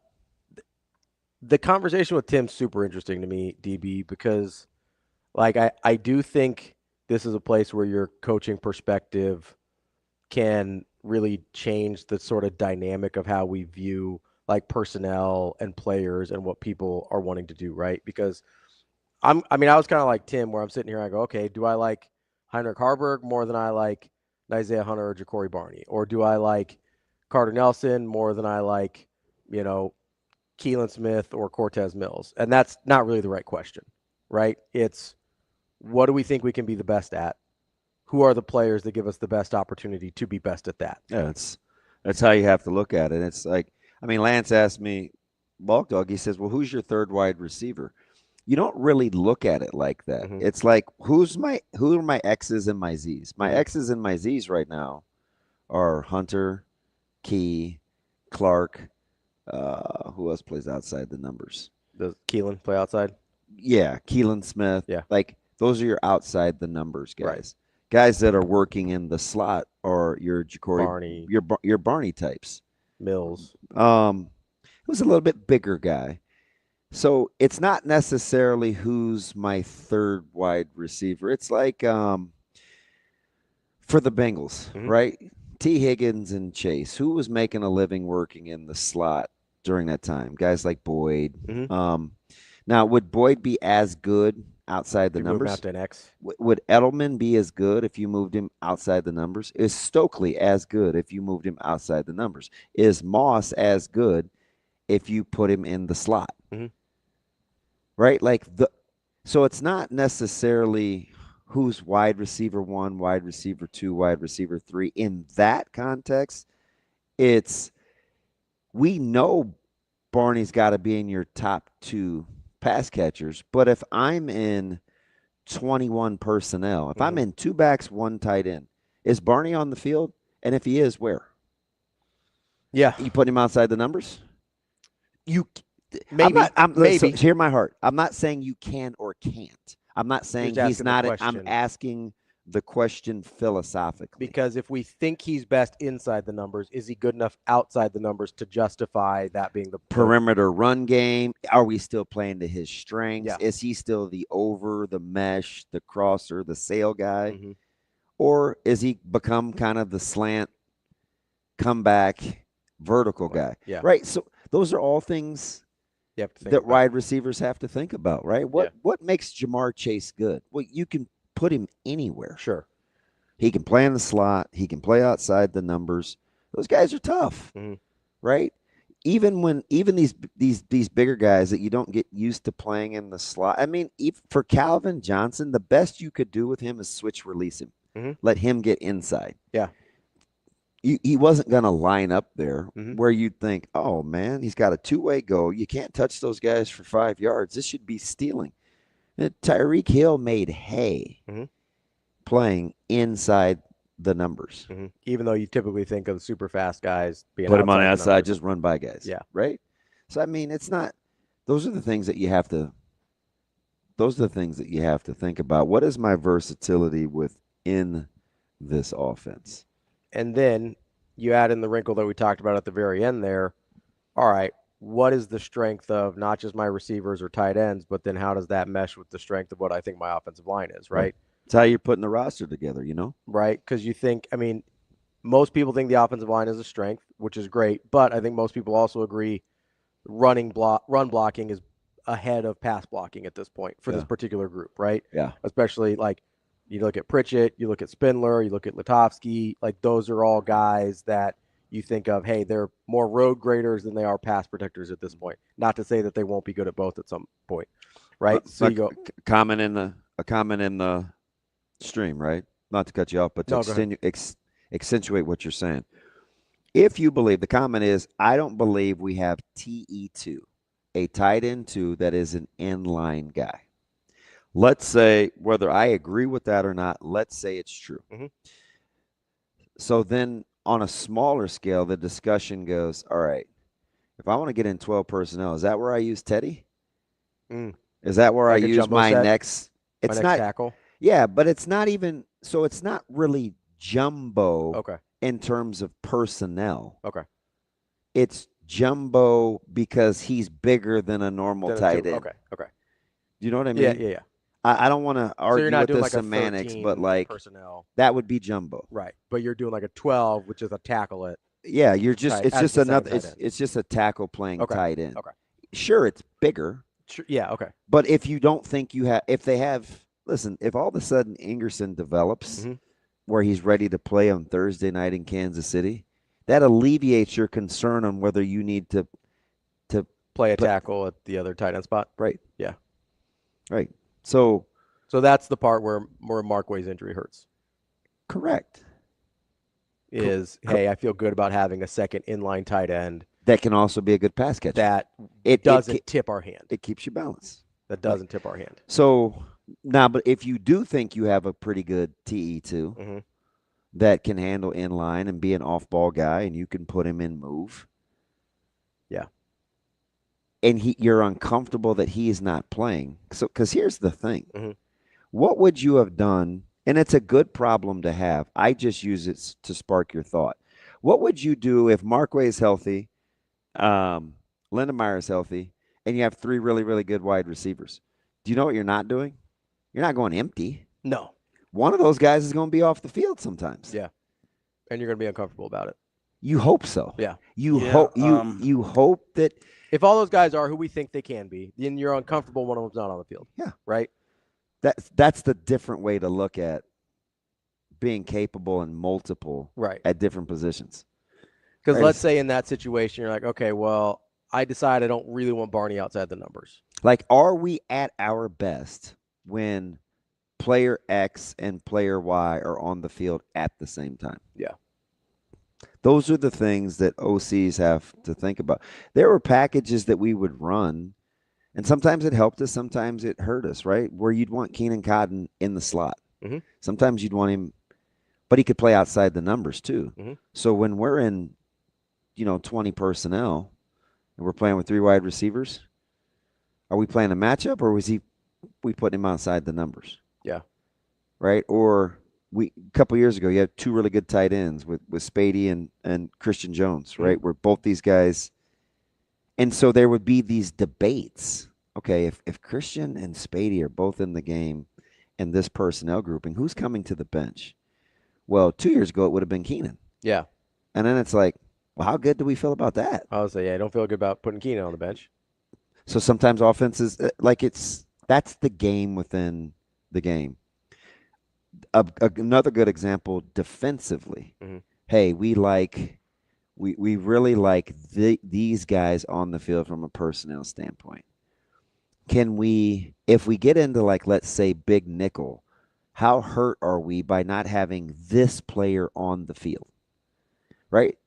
conversation with Tim's super interesting to me, DB, because I do think this is a place where your coaching perspective can really change the sort of dynamic of how we view personnel and players and what people are wanting to do, right? Because I was kind of like Tim, where I'm sitting here and I go, okay, do I like Heinrich Harburg more than I like Isaiah Hunter or Ja'Cory Barney? Or do I like Carter Nelson more than I like, Keelan Smith or Cortez Mills? And that's not really the right question, right? It's what do we think we can be the best at? Who are the players that give us the best opportunity to be best at that? Yeah, that's how you have to look at it. It's like, Lance asked me, Bulk Dog, he says, well, who's your third wide receiver? You don't really look at it like that. Mm-hmm. It's like, who are my X's and my Z's? My X's and my Z's right now are Hunter, Key, Clark. Who else plays outside the numbers? Does Keelan play outside? Yeah, Keelan Smith. Yeah. Those are your outside the numbers guys. Right. Guys that are working in the slot are your Ja'Cory, Barney. your Barney types. Mills. Who's a little bit bigger guy. So it's not necessarily who's my third wide receiver. It's like for the Bengals, mm-hmm. right? T. Higgins and Chase, who was making a living working in the slot during that time? Guys like Boyd. Mm-hmm. Now, would Boyd be as good outside the numbers? Out to an X. Would Edelman be as good if you moved him outside the numbers? Is Stokely as good if you moved him outside the numbers? Is Moss as good if you put him in the slot? Mm-hmm. Right? So it's not necessarily who's wide receiver 1, wide receiver 2, wide receiver 3. In that context, it's we know Barney's got to be in your top 2 pass catchers, but if I'm in 21 personnel, if I'm in 2 backs, 1 tight end, is Barney on the field? And if he is, where? Yeah. You put him outside the numbers? Maybe. Maybe. Hear my heart. I'm not saying you can or can't. I'm not saying he's not. I'm asking the question philosophically. Because if we think he's best inside the numbers, is he good enough outside the numbers to justify that being the perimeter run game? Are we still playing to his strengths? Yeah. Is he still the over, the mesh, the crosser, the sail guy? Mm-hmm. Or is he become kind of the slant, comeback, vertical guy? Yeah. Right. So those are all things that wide receivers have to think about, right? What makes Jamar Chase good? Well, you can put him anywhere. Sure. He can play in the slot. He can play outside the numbers. Those guys are tough, right? Even these bigger guys that you don't get used to playing in the slot. For Calvin Johnson, the best you could do with him is switch release him. Let him get inside. Yeah. he wasn't going to line up there where you'd think, oh, man, he's got a two-way go. You can't touch those guys for 5 yards. This should be stealing. And Tyreek Hill made hay playing inside the numbers. Even though you typically think of the super fast guys being put him on the numbers. outside, just run by guys. Yeah. Right? So, I mean, it's not – those are the things that you have to – those are the things that you have to think about. What is my versatility within this offense? And then you add in the wrinkle that we talked about at the very end there. All right, what is the strength of not just my receivers or tight ends, but then how does that mesh with the strength of what I think my offensive line is, right? It's how you're putting the roster together, you know? Right, because you think, I mean, most people think the offensive line is a strength, which is great, but I think most people also agree run blocking is ahead of pass blocking at this point for this particular group, right? Yeah. Especially like you look at Pritchett, you look at Spindler, you look at Litovsky, like those are all guys that you think of, hey, they're more road graders than they are pass protectors at this point. Not to say that they won't be good at both at some point, right? So you go comment in the stream, right? Not to cut you off, but to accentuate what you're saying. If you believe, the comment is, I don't believe we have TE2, a tight end 2 that is an inline guy. Let's say, whether I agree with that or not, let's say it's true. So then on a smaller scale, the discussion goes, all right, if I want to get in 12 personnel, is that where I use Teddy? Is that where like I use my next? It's not tackle. Yeah, but it's not even, so it's not really jumbo in terms of personnel. It's jumbo because he's bigger than a normal tight end. Do you know what I mean? Yeah. I don't want to argue with the like semantics, but like personnel. that would be jumbo. Right. But you're doing like a 12, which is a tackle it. Yeah, you're just it's just another it's just a tackle playing tight end. Sure, it's bigger. Yeah, But if you don't think you have if all of a sudden Ingerson develops where he's ready to play on Thursday night in Kansas City, that alleviates your concern on whether you need to play a tackle at the other tight end spot. Right. Yeah. Right. So that's the part where Markway's injury hurts. Correct. Hey, I feel good about having a second inline tight end that can also be a good pass catcher. That it doesn't tip our hand. It keeps you balanced. That doesn't tip our hand. So now, but if you do think you have a pretty good TE2 that can handle inline and be an off-ball guy, and you can put him in move. Yeah. And you're uncomfortable that he is not playing. So, because here's the thing. What would you have done? And it's a good problem to have. I just use it to spark your thought. What would you do if Markway is healthy, Lindenmeyer is healthy, and you have 3 really, really good wide receivers? Do you know what you're not doing? You're not going empty. No. One of those guys is going to be off the field sometimes. Yeah. And you're going to be uncomfortable about it. You hope so. Yeah. You hope that if all those guys are who we think they can be, then you're uncomfortable one of them's not on the field. Yeah. Right? That's the different way to look at being capable and multiple at different positions. Because let's say in that situation, you're like, okay, well, I decide I don't really want Barney outside the numbers. Like, are we at our best when player X and player Y are on the field at the same time? Yeah. Those are the things that OCs have to think about. There were packages that we would run, and sometimes it helped us, sometimes it hurt us, right? Where you'd want Keenan Cotton in the slot. Sometimes you'd want him, but he could play outside the numbers too. So when we're in, 20 personnel and we're playing with 3 wide receivers, are we playing a matchup or we putting him outside the numbers? Yeah. Right? Or a couple years ago, you had 2 really good tight ends with Spady and Christian Jones, right? Where both these guys, and so there would be these debates. Okay, if Christian and Spady are both in the game in this personnel grouping, who's coming to the bench? Well, 2 years ago, it would have been Keenan. Yeah. And then it's like, well, how good do we feel about that? I would say, yeah, I don't feel good about putting Keenan on the bench. So sometimes offenses, that's the game within the game. Another good example defensively. Hey, we really like these guys on the field from a personnel standpoint. Can we, if we get into let's say big nickel, how hurt are we by not having this player on the field? right?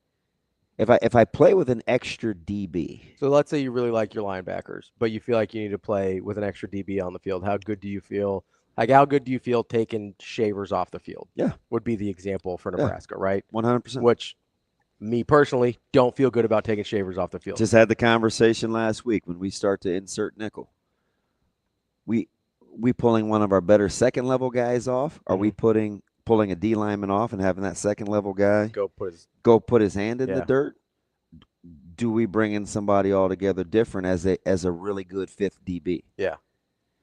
If I play with an extra DB. So let's say you really like your linebackers, but you feel like you need to play with an extra DB on the field. How good do you feel? Like, how good do you feel taking Shavers off the field? Yeah. Would be the example for Nebraska, right? 100%. Which, me personally, don't feel good about taking Shavers off the field. Just had the conversation last week when we start to insert nickel. We pulling one of our better second-level guys off? Are we pulling a D lineman off and having that second-level guy go put his hand in the dirt? Do we bring in somebody altogether different as a really good fifth DB? Yeah.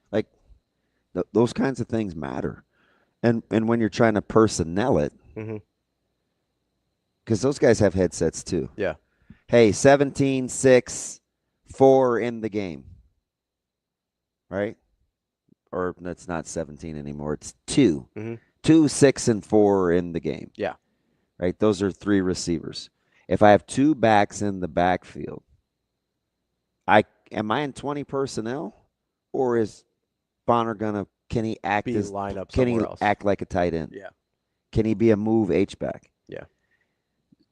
Like, those kinds of things matter. And when you're trying to personnel it, because those guys have headsets too. Yeah. Hey, 17, 6, 4 in the game. Right? Or that's not 17 anymore. It's 2. 2, 6, and 4 in the game. Yeah. Right? Those are 3 receivers. If I have 2 backs in the backfield, am I in 20 personnel, or is Bonner can he act act like a tight end? Yeah. Can he be a move H-back? Yeah.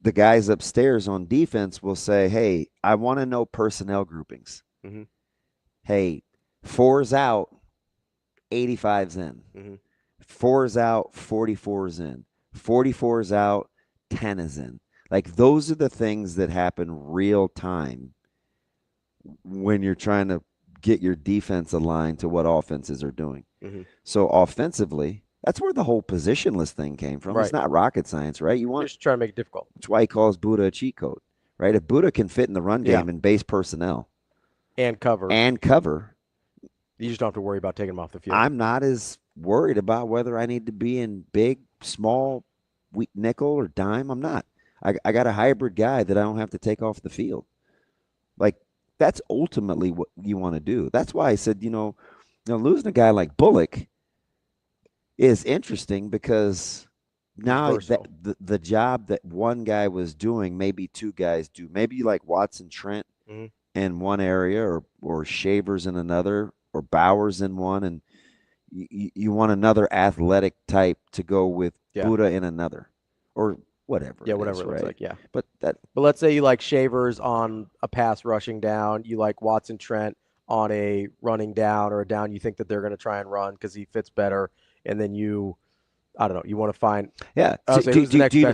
The guys upstairs on defense will say, hey, I want to know personnel groupings. Hey, 4's out, 85's in. 4's out, 44's in. 44's out, 10 is in. Like, those are the things that happen real time when you're trying to get your defense aligned to what offenses are doing. So offensively, that's where the whole positionless thing came from. Right. It's not rocket science, right? You want just trying to make it difficult. That's why he calls Buddha a cheat code, right? If Buddha can fit in the run game and base personnel and cover, you just don't have to worry about taking him off the field. I'm not as worried about whether I need to be in big, small, weak nickel or dime. I'm not. I got a hybrid guy that I don't have to take off the field. Like, that's ultimately what you want to do. That's why I said, losing a guy like Bullock is interesting, because now the job that one guy was doing, maybe 2 guys do. Maybe like Watson Trent in one area, or Shavers in another, or Bowers in one, and you want another athletic type to go with Buddha in another, or whatever. Yeah, whatever it looks right? like, yeah. But let's say you like Shavers on a pass rushing down, you like Watson Trent on a running down or a down you think that they're going to try and run because he fits better, and then you want to find do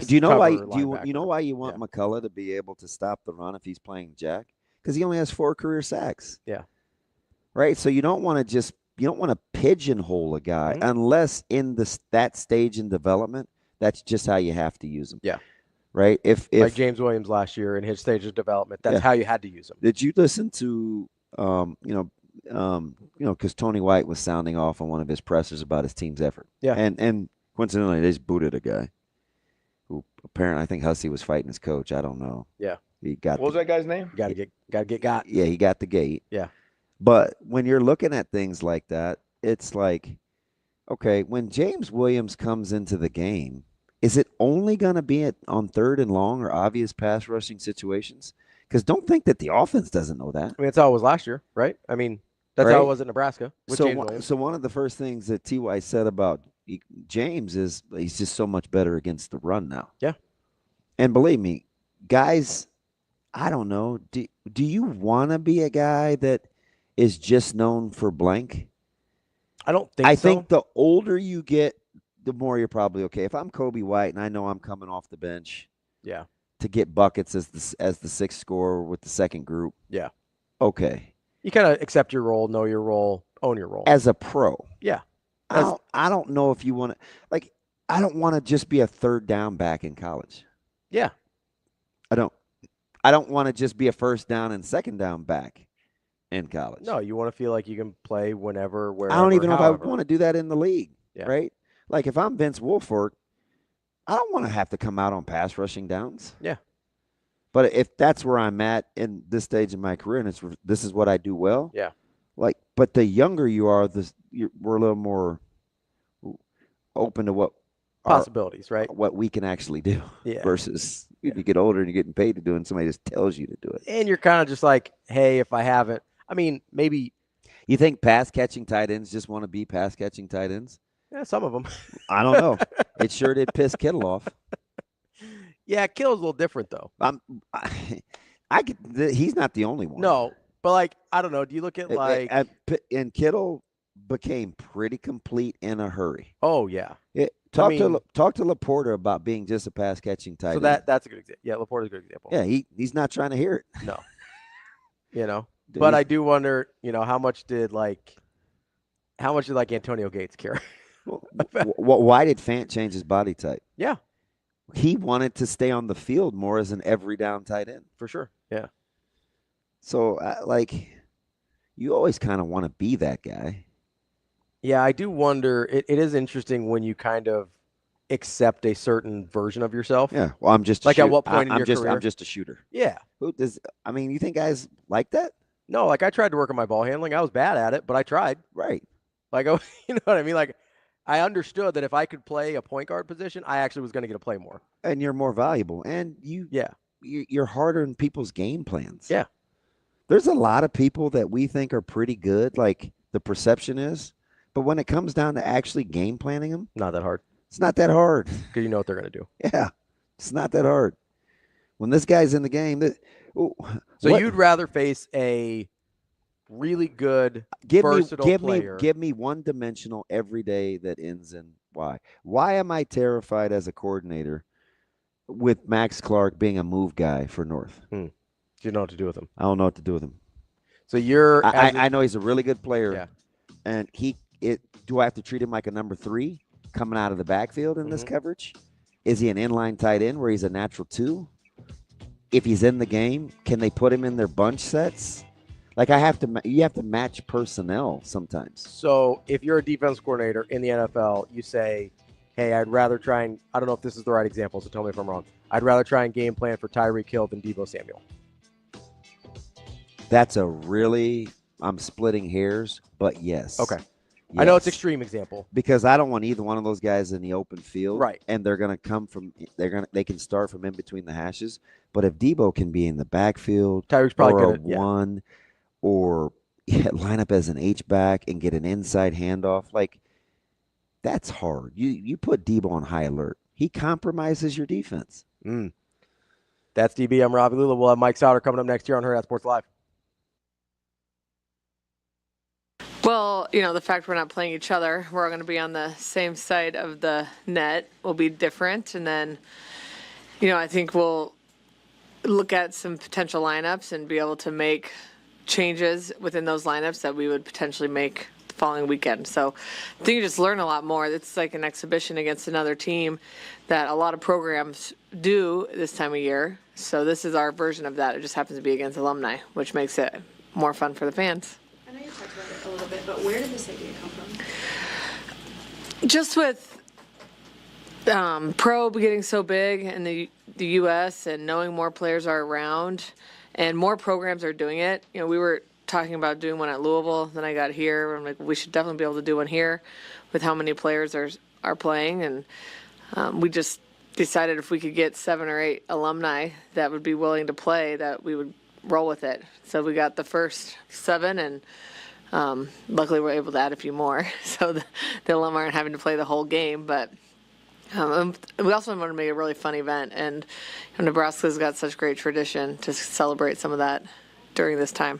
you know why you want McCullough to be able to stop the run if he's playing Jack? Because he only has 4 career sacks. Yeah. Right? So you don't want to pigeonhole a guy unless in that stage in development. That's just how you have to use him. Yeah. Right? If like James Williams last year in his stage of development, that's how you had to use him. Did you listen to because Tony White was sounding off on one of his pressers about his team's effort. Yeah. And coincidentally, they just booted a guy who apparently, I think Hussey was fighting his coach. I don't know. Yeah. He got what was that guy's name? Got to get got. Yeah, he got the gate. Yeah. But when you're looking at things like that, it's like, okay, when James Williams comes into the game, is it only going to be on 3rd and long or obvious pass rushing situations? Because don't think that the offense doesn't know that. I mean, that's how it was last year, right? I mean, that's how it was at Nebraska with James Williams. So one of the first things that T.Y. said about James is he's just so much better against the run now. Yeah. And believe me, guys, I don't know. Do you want to be a guy that is just known for blank? I don't think so. I think the older you get, the more you're probably okay. If I'm Kobe White and I know I'm coming off the bench, to get buckets as the 6th scorer with the second group, okay. You kind of accept your role, know your role, own your role as a pro. Yeah, I don't know if you want to I don't want to just be a 3rd down back in college. Yeah, I don't want to just be a 1st down and 2nd down back in college. No, you want to feel like you can play whenever, wherever. I don't even know however. if I would want to do that in the league. Right? Like, if I'm Vince Wilfork, I don't want to have to come out on pass rushing downs. Yeah. But if that's where I'm at in this stage of my career, and this is what I do well. Yeah. But the younger you are, we're a little more open to what possibilities, right? What we can actually do. Yeah. Versus if you get older and you're getting paid to do it, and somebody just tells you to do it. And you're kind of just like, hey, if I haven't, I mean, maybe. You think pass catching tight ends just want to be pass catching tight ends? Yeah, some of them. I don't know. It sure did piss Kittle off. Yeah, Kittle's a little different though. He's not the only one. No, but like I don't know. Do you look at like and Kittle became pretty complete in a hurry. Oh yeah. Talk to Laporta about being just a pass catching tight end. So that's a good example. Yeah, Laporta's a good example. Yeah, he's not trying to hear it. No. But I do wonder, how much did Antonio Gates care? Why did Fant change his body type? Yeah. He wanted to stay on the field more as an every down tight end. For sure. Yeah. So, you always kind of want to be that guy. Yeah, I do wonder. It is interesting when you kind of accept a certain version of yourself. Yeah. Well, I'm just at what point in your career? I'm just a shooter. Yeah. You think guys like that? No, I tried to work on my ball handling. I was bad at it, but I tried. Right. You know what I mean? I understood that if I could play a point guard position, I actually was going to get to play more. And you're more valuable. And you're harder in people's game plans. Yeah. There's a lot of people that we think are pretty good, like the perception is. But when it comes down to actually game planning them, not that hard. It's not that hard. Because you know what they're going to do. Yeah. It's not that hard. When this guy's in the game. You'd rather face a really good, versatile player. Give me one-dimensional every day that ends in Y. Why am I terrified as a coordinator with Max Clark being a move guy for North? Do you know what to do with him? I don't know what to do with him. So I know he's a really good player. Yeah. And do I have to treat him like a number 3 coming out of the backfield in this coverage? Is he an inline tight end where he's a natural 2? If he's in the game, can they put him in their bunch sets? You have to match personnel sometimes. So if you're a defense coordinator in the NFL, you say, hey, I'd rather try and – I don't know if this is the right example, so tell me if I'm wrong. I'd rather try and game plan for Tyreek Hill than Deebo Samuel. That's I'm splitting hairs, but yes. Okay. Yes. I know it's extreme example. Because I don't want either one of those guys in the open field. Right. And they're going to come from they can start from in between the hashes. But if Deebo can be in the backfield Tyreek's probably or good a 1 or line up as an H-back and get an inside handoff, that's hard. You put Deebo on high alert. He compromises your defense. That's DB. I'm Ravi. Lulla. We'll have Mike Sautter coming up next year on Hurrdat Sports Live. Well, the fact we're not playing each other, we're all going to be on the same side of the net will be different. And then, I think we'll look at some potential lineups and be able to make changes within those lineups that we would potentially make the following weekend. So I think you just learn a lot more. It's like an exhibition against another team that a lot of programs do this time of year. So this is our version of that. It just happens to be against alumni, which makes it more fun for the fans. I know you talked about it a little bit, but where did this idea come from? Just with pro getting so big in the U.S. and knowing more players are around and more programs are doing it. We were talking about doing one at Louisville. Then I got here. I'm like, we should definitely be able to do one here with how many players are playing. And we just decided if we could get 7 or 8 alumni that would be willing to play, that we would roll with it. So we got the first 7, and luckily we're able to add a few more. So the alumni aren't having to play the whole game. But we also want to make a really fun event. And Nebraska's got such great tradition to celebrate some of that during this time.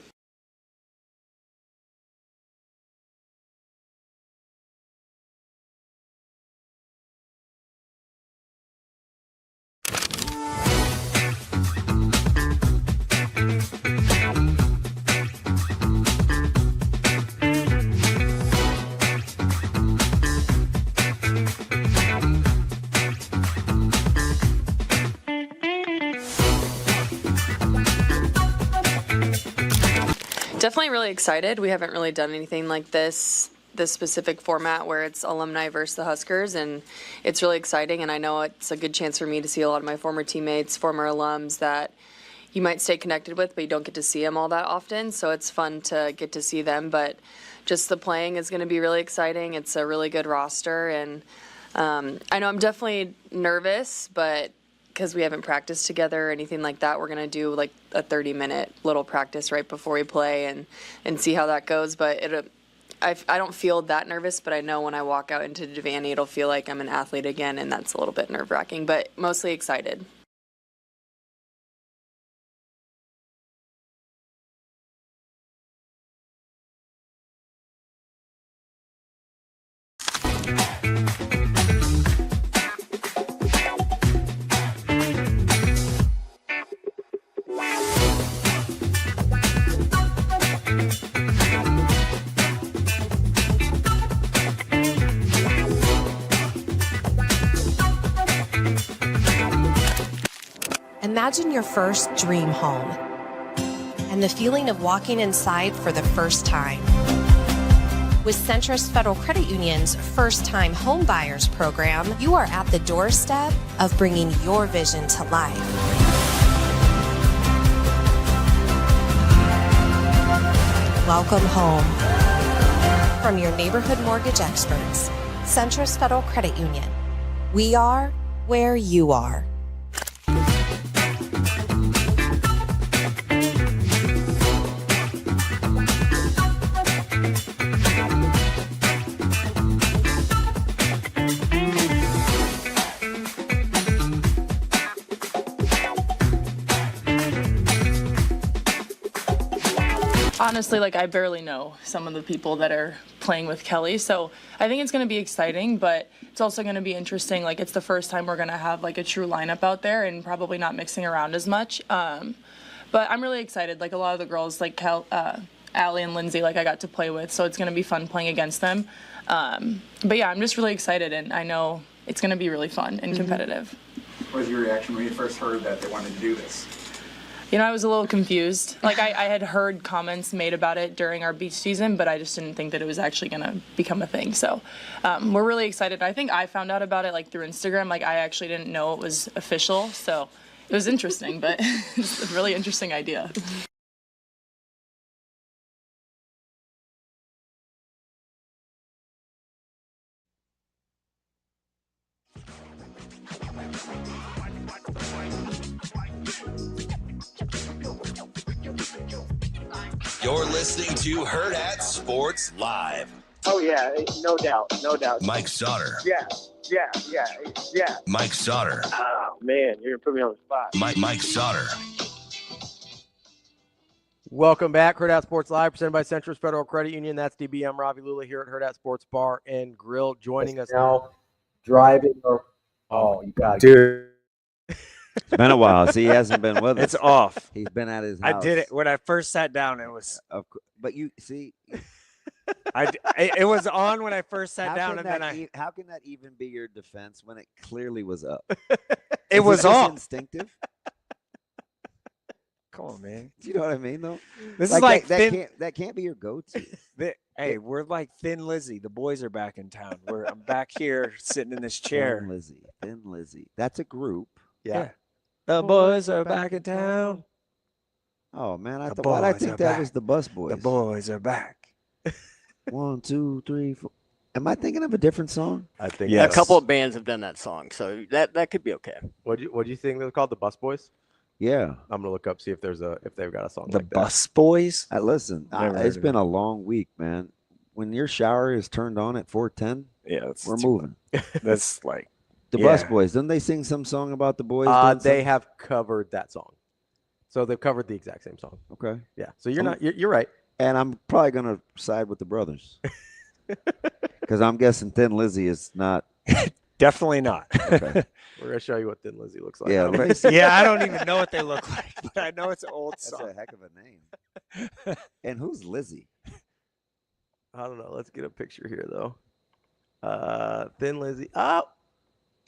Definitely really excited. We haven't really done anything like this specific format where it's alumni versus the Huskers, and it's really exciting. And I know it's a good chance for me to see a lot of my former teammates, former alums that you might stay connected with, but you don't get to see them all that often. So it's fun to get to see them. But just the playing is going to be really exciting. It's a really good roster, and I know I'm definitely nervous, but because we haven't practiced together or anything like that, we're going to do like a 30-minute little practice right before we play and see how that goes. But I don't feel that nervous, but I know when I walk out into Devaney, it'll feel like I'm an athlete again, and that's a little bit nerve-wracking, but mostly excited. Imagine your first dream home and the feeling of walking inside for the first time. With Centrist Federal Credit Union's First Time Home Buyers program, you are at the doorstep of bringing your vision to life. Welcome home. From your neighborhood mortgage experts, Centrist Federal Credit Union. We are where you are. Honestly, like I barely know some of the people that are playing with Kelly, so I think it's going to be exciting, but it's also going to be interesting. Like it's the first time we're going to have like a true lineup out there and probably not mixing around as much. But I'm really excited. Like a lot of the girls, like Allie and Lindsay, like I got to play with, so it's going to be fun playing against them. But yeah, I'm just really excited, and I know it's going to be really fun and competitive. What was your reaction when you first heard that they wanted to do this? You know, I was a little confused. Like, I had heard comments made about it during our beach season, but I just didn't think that it was actually going to become a thing. So we're really excited. I think I found out about it, like, through Instagram. Like, I actually didn't know it was official. So it was interesting, but it's a really interesting idea. You're listening to Hurrdat Sports Live. Oh, yeah, no doubt, no doubt. Mike Sautter. Yeah. Mike Sautter. Oh, man, you're going to put me on the spot. Mike Sautter. Welcome back. Hurrdat Sports Live, presented by Centrist Federal Credit Union. That's DB. I'm Ravi Lulla here at Hurrdat Sports Bar and Grill. Joining us now, driving. Oh, you got it. Dude. It's been a while. See, he hasn't been with us. It's off. He's been at his house. I did it when I first sat down. It was, but you see, it was on when I first sat down, and then how can that even be your defense when it clearly was up? It was off. Instinctive. Come on, man. Do you know what I mean, though? This is like that can't be your go-to. Hey, we're like Thin Lizzy. The boys are back in town. I'm back here sitting in this chair. Thin Lizzy. That's a group. Yeah. The boys are back in town. Oh man, I think that was the Bus Boys. The boys are back. 1, 2, 3, 4. Am I thinking of a different song? I think a couple of bands have done that song, so that could be okay. What do you think they're called? The Bus Boys? Yeah, I'm gonna look up, see if they've got a song. The like Bus Boys. Listen, it's been a long week, man. When your shower is turned on at 4:10, we're moving. That's like the Bus Boys. Didn't they sing some song about the boys? They have covered that song, so they've covered the exact same song. Okay. Yeah. So you're right. And I'm probably gonna side with the brothers because I'm guessing Thin Lizzy is not. Definitely not. Okay. We're gonna show you what Thin Lizzy looks like. Yeah, yeah. I don't even know what they look like, but I know it's an old song. That's a heck of a name. And who's Lizzie? I don't know. Let's get a picture here, though. Thin Lizzy. Oh,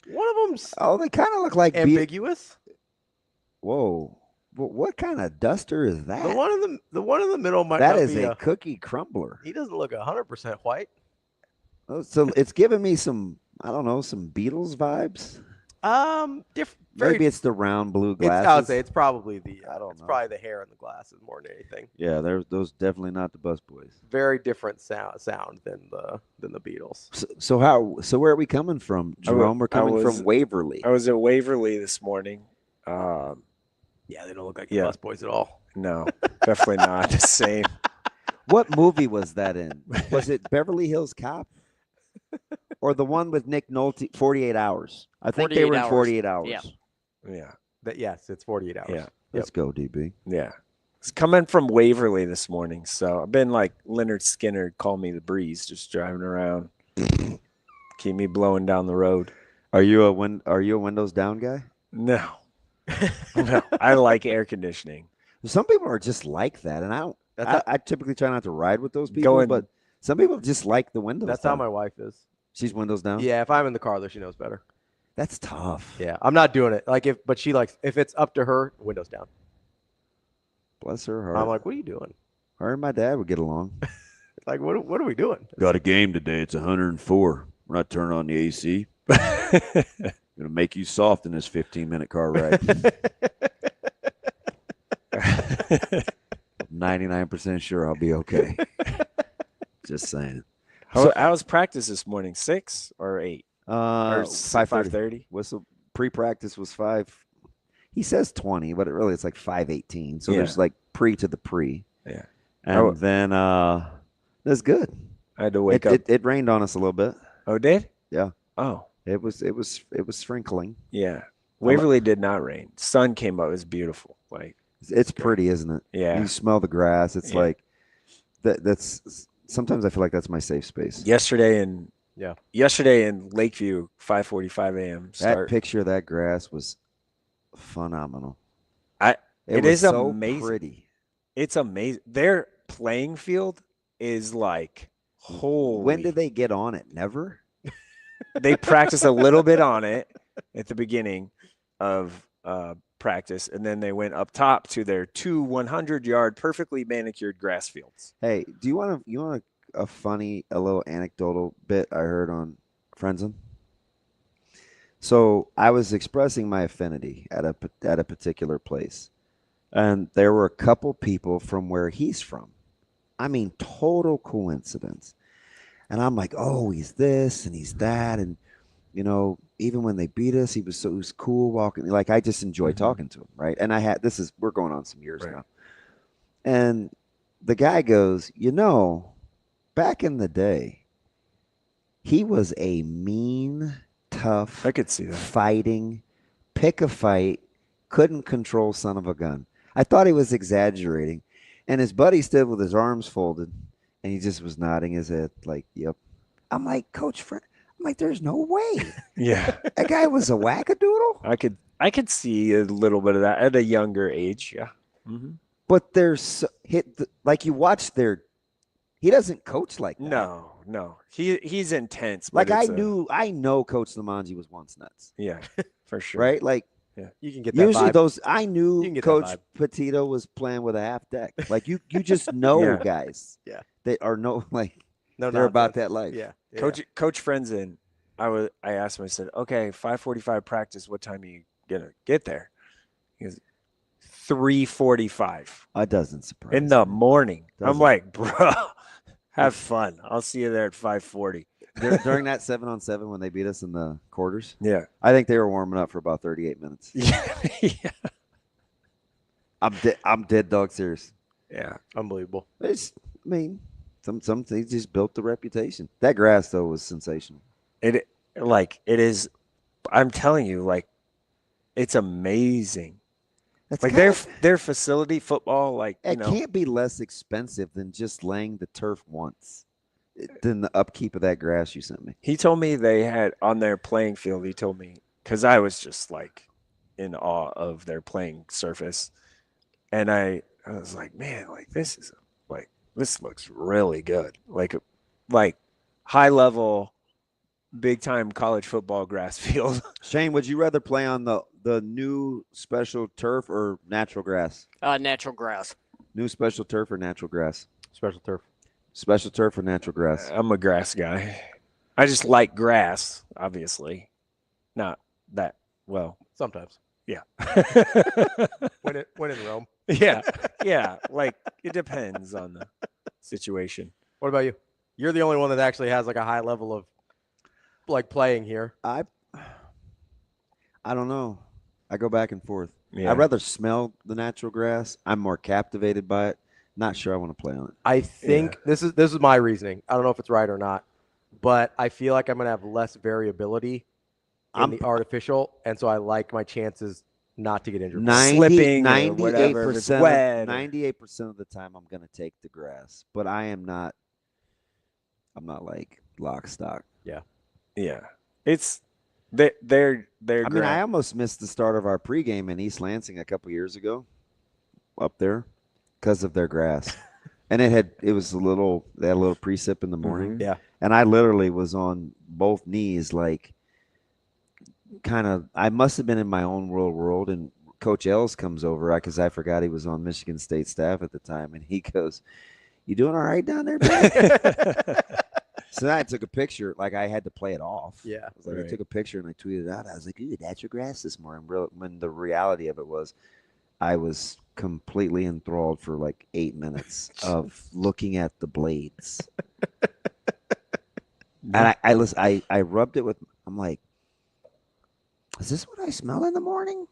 one of them's. Oh, they kind of look like ambiguous. Whoa. What kind of duster is that? The one in the middle might. That not is be a cookie crumbler. He doesn't look 100% white. Oh, so it's giving me some, I don't know, some Beatles vibes. Maybe it's the round blue glasses. I would say it's probably probably the hair in the glasses more than anything. Yeah, those definitely not the Bus Boys. Very different sound than the Beatles. So where are we coming from, Jerome? We're coming from Waverly. I was at Waverly this morning. Yeah, they don't look like the Bus Boys at all. No, definitely not the same. What movie was that in? Was it Beverly Hills Cop? Or the one with Nick Nolte, 48 Hours? I think they were in 48 Hours. Yeah. Yes, it's 48 hours. Yeah. Let's go, DB. Yeah. It's coming from Waverly this morning. So I've been like Leonard Skinner, call me the breeze, just driving around. Keep me blowing down the road. Are you a windows down guy? No. No. I like air conditioning. Some people are just like that, and I typically try not to ride with those people, but some people just like the windows. That's down. how my wife is. She's windows down? Yeah, if I'm in the car, though, she knows better. That's tough. Yeah, I'm not doing it. Like but she likes if it's up to her, windows down. Bless her heart. I'm like, what are you doing? Her and my dad would get along. Like, what are we doing? Got a game today. It's 104. We're not turning on the AC. Gonna make you soft in this 15-minute car ride. 99% sure I'll be okay. Just saying. How was practice this morning? 6 or 8? Or 5:30. Whistle pre-practice was 5. He says 20, but it's like 5:18. So there's like pre to the pre. Yeah. And then that's good. I had to wake up. It rained on us a little bit. Oh, it did? Yeah. Oh. It was sprinkling. Yeah. Waverly did not rain. Sun came up. It was beautiful. Like it's pretty, isn't it? Yeah. You smell the grass. It's like that's sometimes I feel like that's my safe space. Yesterday in Lakeview, 5:45 a.m. That picture of that grass was phenomenal. It was is so amazing. Pretty. It's amazing. Their playing field is like holy. When did they get on it? Never. They practiced a little bit on it at the beginning of practice, and then they went up top to their 2 100-yard perfectly manicured grass fields. Hey, do you want a funny, a little anecdotal bit I heard on Friendsome? So I was expressing my affinity at a particular place, and there were a couple people from where he's from. I mean, total coincidence. And I'm like, oh, he's this and he's that, and even when they beat us, he was cool walking. Like I just enjoy talking to him, right? And we're going on some years now. And the guy goes, back in the day, he was a mean, tough, I could see that. Fighting, pick a fight, couldn't control son of a gun. I thought he was exaggerating. And his buddy stood with his arms folded, and he just was nodding his head like, yep. I'm like, Coach Friend. I'm like, there's no way. Yeah. That guy was a wackadoodle. I could see a little bit of that at a younger age. Yeah. Mm-hmm. But like you watch he doesn't coach like that. No. He's intense. Like I know Coach Lamanji was once nuts. Yeah, for sure. Right? Like yeah. You can get that usually vibe. I knew Coach Petito was playing with a half deck. Like you just know guys. Yeah. They are they're nonsense. about that life. Yeah. Coach Friendson, I asked him, I said, okay, 5:45 practice, what time are you gonna get there? He goes, 3:45. That doesn't surprise in the me. morning. I'm like, bro, have fun. I'll see you there at 5:40. During that 7-on-7 when they beat us in the quarters. Yeah. I think they were warming up for about 38 minutes. Yeah. I'm dead dog serious. Yeah. Unbelievable. Some things just built the reputation. That grass though was sensational. It is. I'm telling you, like, it's amazing. Like their facility football, like it can't be less expensive than just laying the turf once, than the upkeep of that grass you sent me. He told me they had on their playing field. He told me because I was just like in awe of their playing surface, and I was like, man, like this looks really good, like high level, big time college football grass field. Shane, would you rather play on the new special turf or natural grass? Natural grass. New special turf or natural grass? Special turf. Special turf or natural grass? I'm a grass guy. I just like grass, obviously. Not that well. Sometimes. Yeah. when in Rome. Yeah. Yeah. Like it depends on the situation. What about you? You're the only one that actually has like a high level of like playing here. I don't know. I go back and forth. Yeah. I'd rather smell the natural grass. I'm more captivated by it. Not sure I want to play on it. I think this is my reasoning. I don't know if it's right or not, but I feel like I'm going to have less variability in the artificial, and so I like my chances not to get injured. 98% of the time I'm going to take the grass, but I'm not like lock stock. Yeah. Yeah. It's they're I mean, I almost missed the start of our pregame in East Lansing a couple years ago up there because of their grass. And they had a little precip in the morning. Yeah. And I literally was on both knees like I must have been in my own world, and Coach Els comes over because I forgot he was on Michigan State staff at the time, and he goes, "You doing all right down there, Dad?" So then I took a picture, like I had to play it off. Yeah. I took a picture and I tweeted it out. I was like, "Ooh, that's your grass this morning." When the reality of it was, I was completely enthralled for like 8 minutes of looking at the blades. And I rubbed it with. I'm like, is this what I smell in the morning?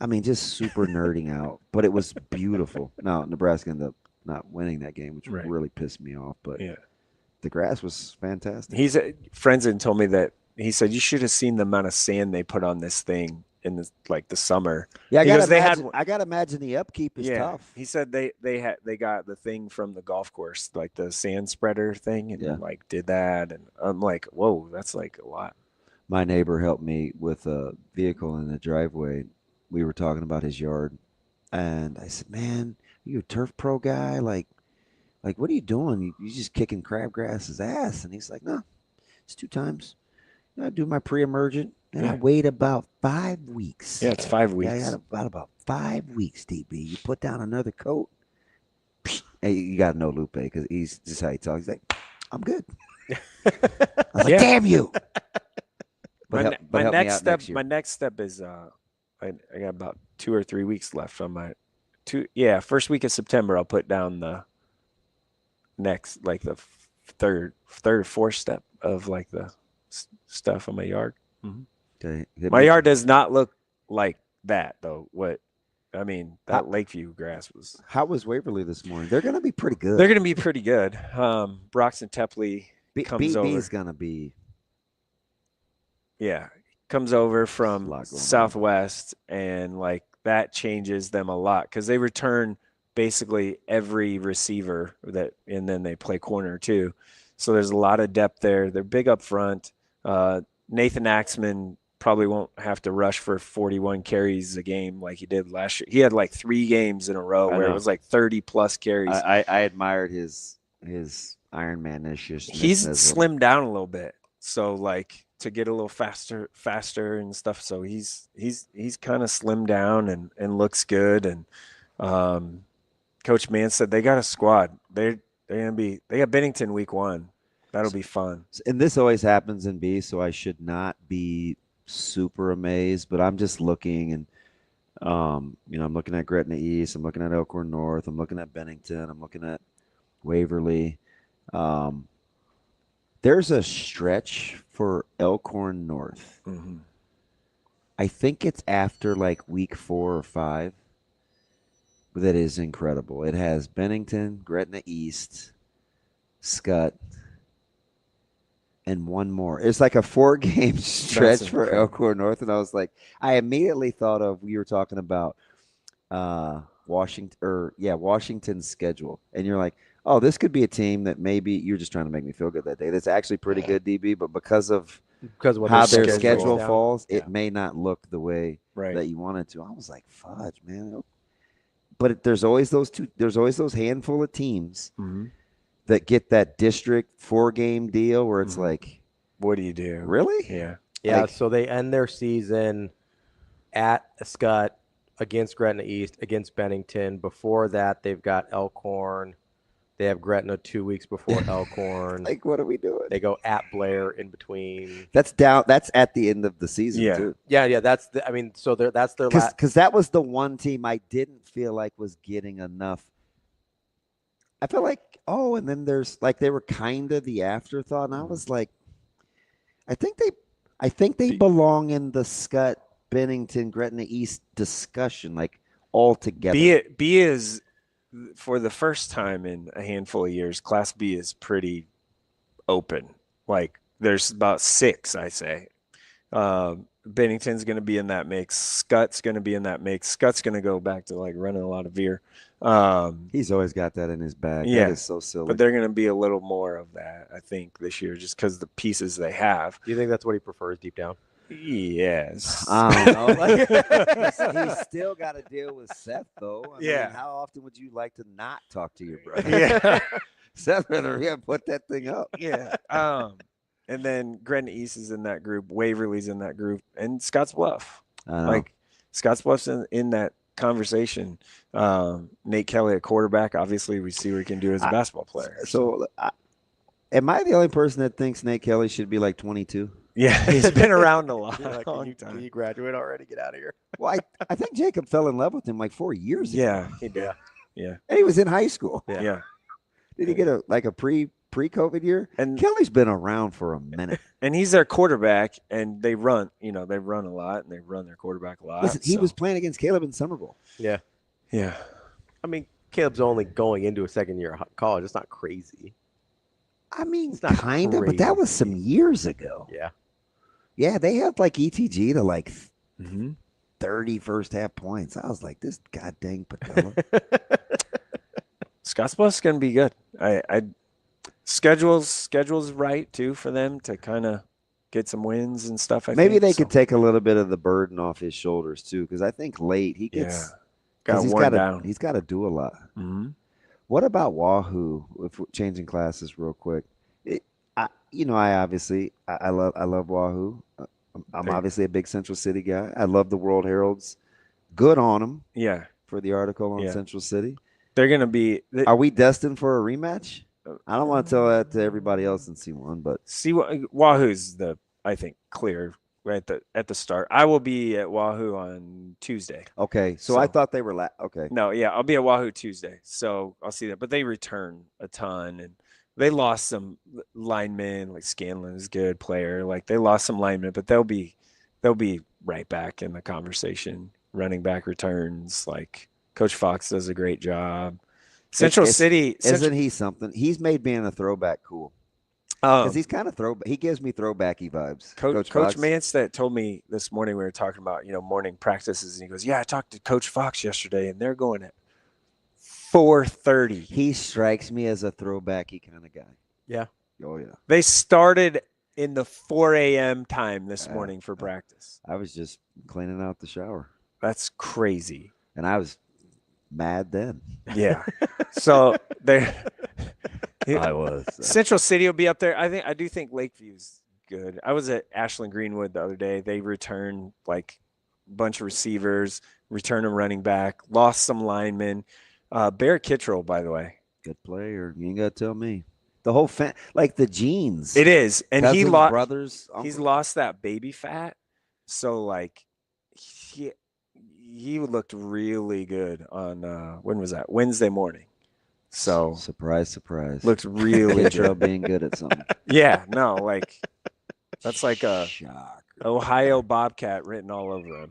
I mean, just super nerding out, but it was beautiful. Now Nebraska ended up not winning that game, which really pissed me off. But the grass was fantastic. Frenzen told me that he said you should have seen the amount of sand they put on this thing in the summer. Yeah, I gotta imagine the upkeep is tough. He said they got the thing from the golf course, like the sand spreader thing, and like did that, and I'm like, whoa, that's like a lot. My neighbor helped me with a vehicle in the driveway. We were talking about his yard, and I said, "Man, are you a turf pro guy? Like what are you doing? You just kicking crabgrass's ass?" And he's like, "No, it's 2 times. I do my pre-emergent, and I wait about 5 weeks." Yeah, it's 5 weeks. Yeah, I got about 5 weeks, DB. You put down another coat. Hey, you got to know Lupe because he's just how he talks. He's like, "I'm good." I was like, "Damn you!" My next step is I got about 2 or 3 weeks left on my first week of September. I'll put down the next, like the third or fourth step of like the stuff on my yard. Okay. My yard does not look like that though. That Lakeview grass was. How was Waverly this morning? They're going to be pretty good. They're going to be pretty good. Broxton Tepley comes over. is going to be. Yeah, comes over from Southwest, and like that changes them a lot because they return basically every receiver and then they play corner too. So there's a lot of depth there. They're big up front. Nathan Axman probably won't have to rush for 41 carries a game like he did last year. He had like 3 games in a row where it was like 30 plus carries. I admired his Ironman-ish. He's slimmed down a little bit, so like to get a little faster and stuff. So he's kind of slimmed down and looks good. And Coach Mann said they got a squad. They got Bennington week 1. That'll be fun. And this always happens in B, so I should not be super amazed, but I'm just looking and I'm looking at Gretna East, I'm looking at Elkhorn North, I'm looking at Bennington, I'm looking at Waverly. There's a stretch for Elkhorn North. Mm-hmm. I think it's after like week 4 or 5. That is incredible. It has Bennington, Gretna East, Scott, and one more. It's like a 4-game stretch for Elkhorn North. And I was like, I immediately thought of, we were talking about Washington's schedule. And you're like, oh, this could be a team that maybe you're just trying to make me feel good that day. That's actually pretty good, DB, but because of how their schedule falls, it may not look the way that you want it to. I was like, fudge, man. But there's always those handful of teams that get that district 4-game deal where it's like, what do you do? Really? Yeah. Yeah. Like, so they end their season at Scott, against Gretna East, against Bennington. Before that, they've got Elkhorn. They have Gretna 2 weeks before Elkhorn. Like, what are we doing? They go at Blair in between. That's at the end of the season, too. Yeah. That's that's their last. Because that was the one team I didn't feel like was getting enough. I felt like, and then there's like they were kind of the afterthought, and I was like, I think they belong in the Scott, Bennington, Gretna East discussion, like all together. B is. For the first time in a handful of years, Class B is pretty open. Like there's about 6, I say. Bennington's going to be in that mix. Scott's going to be in that mix. Scott's going to go back to like running a lot of veer. He's always got that in his bag. Yeah, that is so silly. But they're going to be a little more of that, I think, this year, just because the pieces they have. Do you think that's what he prefers deep down? Yes. I don't know. He's still got to deal with Seth, though. I mean, how often would you like to not talk to your brother? Yeah. Seth, brother, put that thing up. Yeah. And then Gretna East is in that group. Waverly's in that group, and Scottsbluff. Like Scottsbluff's in that conversation. Nate Kelly at quarterback. Obviously, we see what he can do as a basketball player. So, am I the only person that thinks Nate Kelly should be like 22? Yeah, he's been around a long time. Can you graduate already? Get out of here. Well, I think Jacob fell in love with him like 4 years ago. Yeah, he did. Yeah. And he was in high school. Yeah. Did he get a pre-COVID year? And Kelly's been around for a minute. And he's their quarterback, and they run a lot, and they run their quarterback a lot. Listen, he was playing against Caleb in Summer Bowl. Yeah. Yeah. I mean, Caleb's only going into a second year of college. It's not crazy. I mean, It's not kind of, but that was some years ago. Yeah. Yeah, they had like ETG to like 30 first half points. I was like, this god dang Patella. Scottsbluff's going to be good. Schedule's right too for them to kind of get some wins and stuff. Maybe they could take a little bit of the burden off his shoulders too, because I think late he gets got worn down. He's got to do a lot. Mm-hmm. What about Wahoo? If we're changing classes real quick, I love Wahoo. I'm obviously a big Central City guy. I love the World Herald's. Good on them. Yeah. For the article on Central City. They're going to be. Are we destined for a rematch? I don't want to tell that to everybody else in C1, but Wahoo's I think clear right at the start. I will be at Wahoo on Tuesday. Okay, so I thought they were okay. No, yeah, I'll be at Wahoo Tuesday, so I'll see that. But they return a ton, and they lost some linemen. Like Scanlon is a good player. Like they lost some linemen, but they'll be right back in the conversation. Running back returns. Like Coach Fox does a great job. Central City isn't he something? He's made being a throwback cool. Because he's kind of throwback. He gives me throwbacky vibes. Coach Mance that told me this morning we were talking about morning practices, and he goes, "Yeah, I talked to Coach Fox yesterday, and they're going at 4:30." He strikes me as a throwbacky kind of guy. Yeah. Oh yeah. They started in the 4 a.m. time this morning for practice. I was just cleaning out the shower. That's crazy. And I was mad then. Yeah. So I was. Central City will be up there. I do think Lakeview's good. I was at Ashland Greenwood the other day. They returned like a bunch of receivers, returned a running back, lost some linemen. Barrett Kittrell, by the way. Good player. You ain't got to tell me. The whole like the genes. It is. And cousins, he lost brothers. He's lost that baby fat. So like he looked really good on when was that? Wednesday morning. So surprise. Looked really good. Being good at something. Yeah, no, like that's like a Ohio Bobcat written all over him.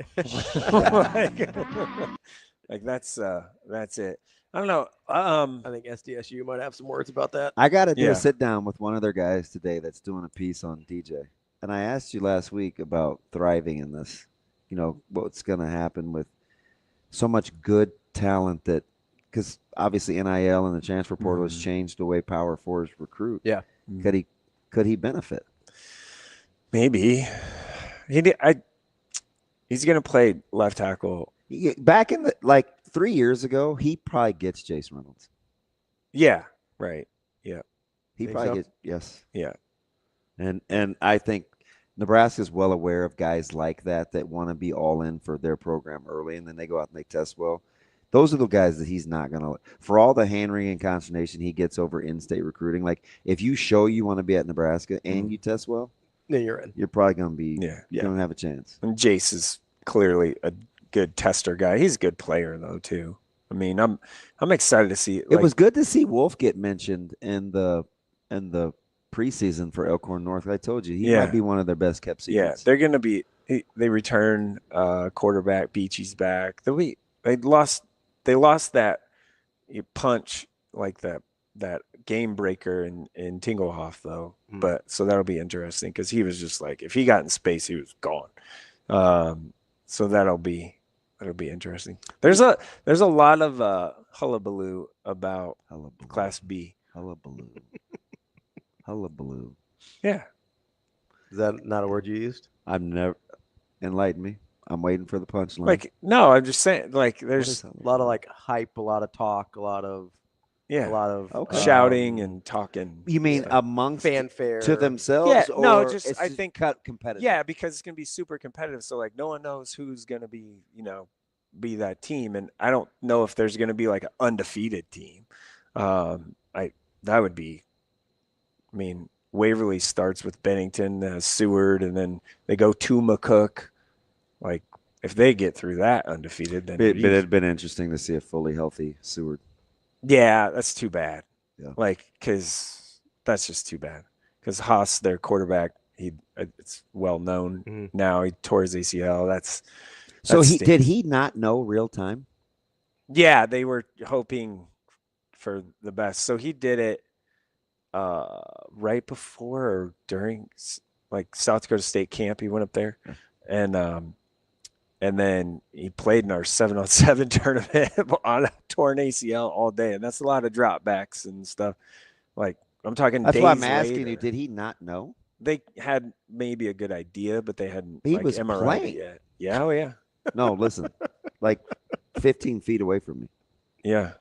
like that's it. I don't know. I think SDSU might have some words about that. I got to do a sit down with one of their guys today that's doing a piece on DJ. And I asked you last week about thriving in this. What's going to happen with so much good talent that, because obviously NIL and the transfer portal has changed the way Power Fours recruit. Yeah. Could he benefit? Maybe. He's going to play left tackle. Back in 3 years ago, he probably gets Jason Reynolds. Yeah. Right. Yeah. He probably gets, yes. Yeah. And I think Nebraska's well aware of guys like that want to be all in for their program early, and then they go out and they test well. Those are the guys that he's not going to – for all the hand-wringing consternation he gets over in-state recruiting, like if you show you want to be at Nebraska and you test well, then you're in. You're probably going to be – you're going to have a chance. And Jace is clearly a good tester guy. He's a good player, though, too. I mean, I'm excited to see – It was good to see Wolf get mentioned in the preseason for Elkhorn North. I told you, he might be one of their best kept secrets. Yeah, they're going to be – they return quarterback. Beachy's back. They lost that punch, like that game breaker in Tinglehoff, though. But so that'll be interesting because he was just like, if he got in space, he was gone. So that'll be interesting. There's a lot of hullabaloo about Class B. Hullabaloo. Yeah. Is that not a word you used? I've never enlightened me. I'm waiting for the punchline. Like, no, I'm just saying, like, there's a lot of like hype, a lot of talk, a lot of Yeah. A lot of shouting and talking. You mean amongst fanfare to themselves? Yeah, no, or just it's I think competitive. Yeah, because it's gonna be super competitive. So like no one knows who's gonna be, be that team, and I don't know if there's gonna be like an undefeated team. That would be. I mean, Waverly starts with Bennington, Seward, and then they go to McCook. Like if they get through that undefeated, then But it'd been interesting to see a fully healthy Seward. yeah, that's too bad. Yeah. Like, because that's just too bad. Because Haas, their quarterback, it's well known now. He tore his ACL. Did he not know real time? Yeah, they were hoping for the best. So he did it right before or during like South Dakota State camp. He went up there, and then he played in our 7-on-7 tournament on a torn ACL all day. And that's a lot of dropbacks and stuff. Like, I'm talking That's days why I'm asking later. you, did he not know? They had maybe a good idea, but they hadn't He was MRI'd playing. it yet. Yeah, oh yeah. No, listen, like 15 feet away from me. Yeah.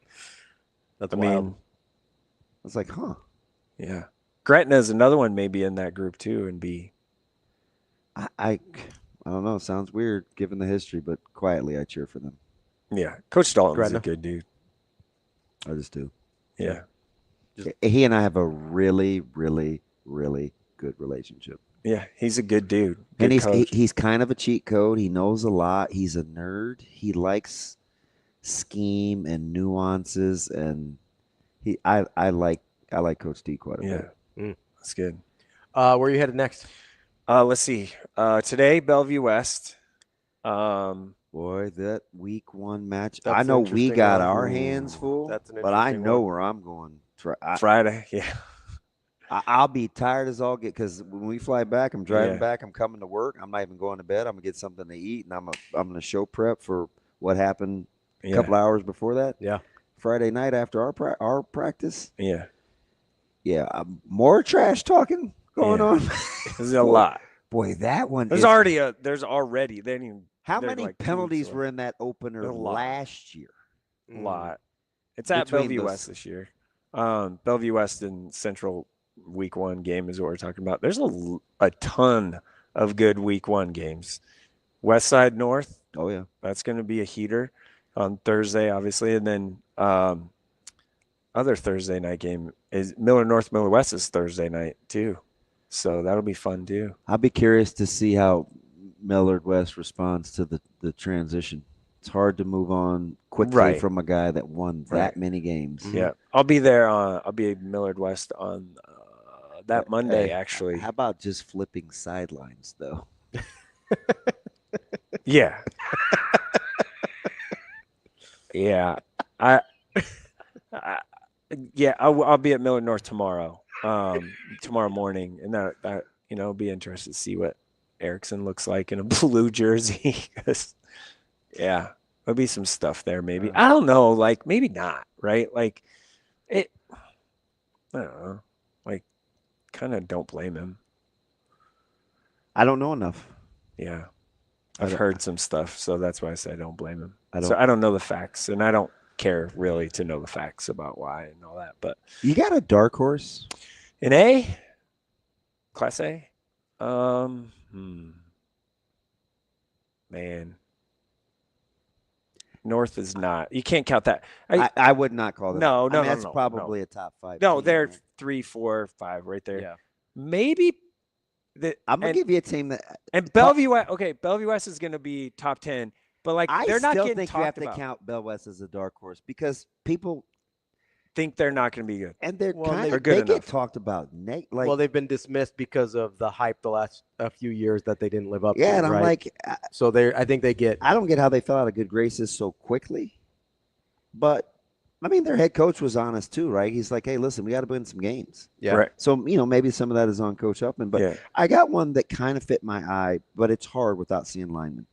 That's wild. I was like, huh. Yeah. Gretna's another one maybe in that group too and be. I don't know. Sounds weird given the history, but quietly I cheer for them. Yeah. Coach Dalton's Gretna. a good dude. I just do. Yeah. He and I have a really, really, really good relationship. Yeah, he's a good dude. And Good he's kind of a cheat code. He knows a lot. He's a nerd. He likes scheme and nuances, and I like Coach D quite a bit. That's good. Where are you headed next? Let's see. Today, Bellevue West. Boy, that week 1 match. That's I know an we interesting got one. our hands full, That's an but I interesting know one. where I'm going. Friday, yeah. I'll be tired as all get because when we fly back, I'm driving Yeah. back. I'm coming to work. I'm not even going to bed. I'm gonna get something to eat, and I'm gonna show prep for what happened a Yeah. couple hours before that. Yeah. Friday night after our practice. Yeah. Yeah, more trash talking going Yeah. on. There's a lot. Boy, that one. There's is- already. They didn't even. How they're many like 2 penalties weeks were in that opener A lot. last year? A lot. It's at Between Bellevue those- West this year. Bellevue West and Central week 1 game is what we're talking about. There's a ton of good week 1 games. Westside North. Oh yeah, that's going to be a heater on Thursday, obviously, and then other Thursday night game is Miller North, Miller West is Thursday night too, so that'll be fun too. I'll be curious to see how Millard West responds to the transition. It's hard to move on quickly Right. from a guy that won that Right. many games. Yeah, I'll be there. I'll be at Millard West on that Monday. Hey, Actually, how about just flipping sidelines though? yeah, yeah. I'll be at Millard North tomorrow. Tomorrow morning, and that it'll be interesting to see what Erickson looks like in a blue jersey. 'Cause, yeah, there'll be some stuff there. Maybe I don't know. Like maybe not. Right? Like it. I don't know. Like, kind of don't blame him. I don't know enough. Yeah, I've heard some stuff, so that's why I say I don't blame him. I I don't know the facts, and I don't care really to know the facts about why and all that. But You got a dark horse? in A, Class A, man, North is not. You can't count that. I would not call that. No, I no, mean, no, that's no, probably no. a top 5. No, team, they're right? 3, 4, 5 right there. Yeah. Maybe. I'm gonna give you a team that. And Bellevue West. Okay, Bellevue West is going to be top 10, but like I they're not still getting think talked you have to about. count Bell West as a dark horse because people Think they're not going to be good. and they're Well, kind they're of good they enough. get talked about. Like Well, they've been dismissed because of the hype the last a few years that they didn't live up to. yeah, and I'm right? like, So I think they get. I don't get how they fell out of good graces so quickly. But I mean, their head coach was honest too, right? He's like, "Hey, listen, we got to win some games." Yeah. Right. So maybe some of that is on Coach Upman, but Yeah. I got one that kind of fit my eye, but it's hard without seeing linemen.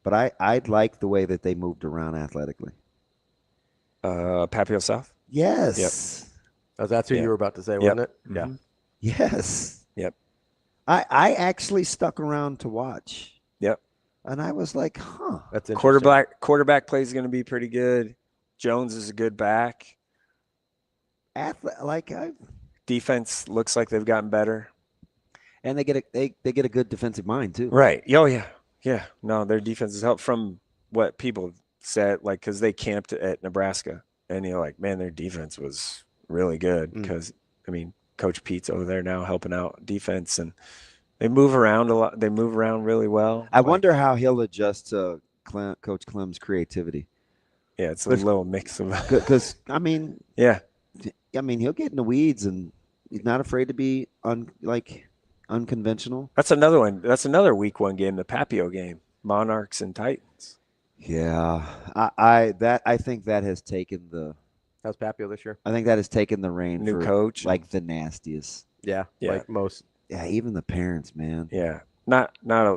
But I like the way that they moved around athletically. Papio South. Yes. Oh, that's who Yeah. you were about to say, Yep. wasn't it? Mhm. Yeah. Yes. Yep. I actually stuck around to watch, Yep. and I was like, "Huh." That's interesting. Quarterback play is going to be pretty good. Jones is a good back. defense looks like they've gotten better, and they get a good defensive mind too. Right? Oh yeah. No, their defense has helped from what people said, like because they camped at Nebraska, and you're like, man, their defense was really good because I mean, Coach Pete's over there now helping out defense, and they move around a lot. They move around really well. I wonder how he'll adjust to Coach Clem's creativity. Yeah, it's a little mix of because I mean, yeah. I mean, he'll get in the weeds, and he's not afraid to be unconventional. That's another one. That's another week 1 game, the Papio game, Monarchs and Titans. Yeah, I think that has taken the. How's Papio this year? I think that has taken the reign. New coach, like the nastiest. Yeah, like most. Yeah, even the parents, man. Yeah, no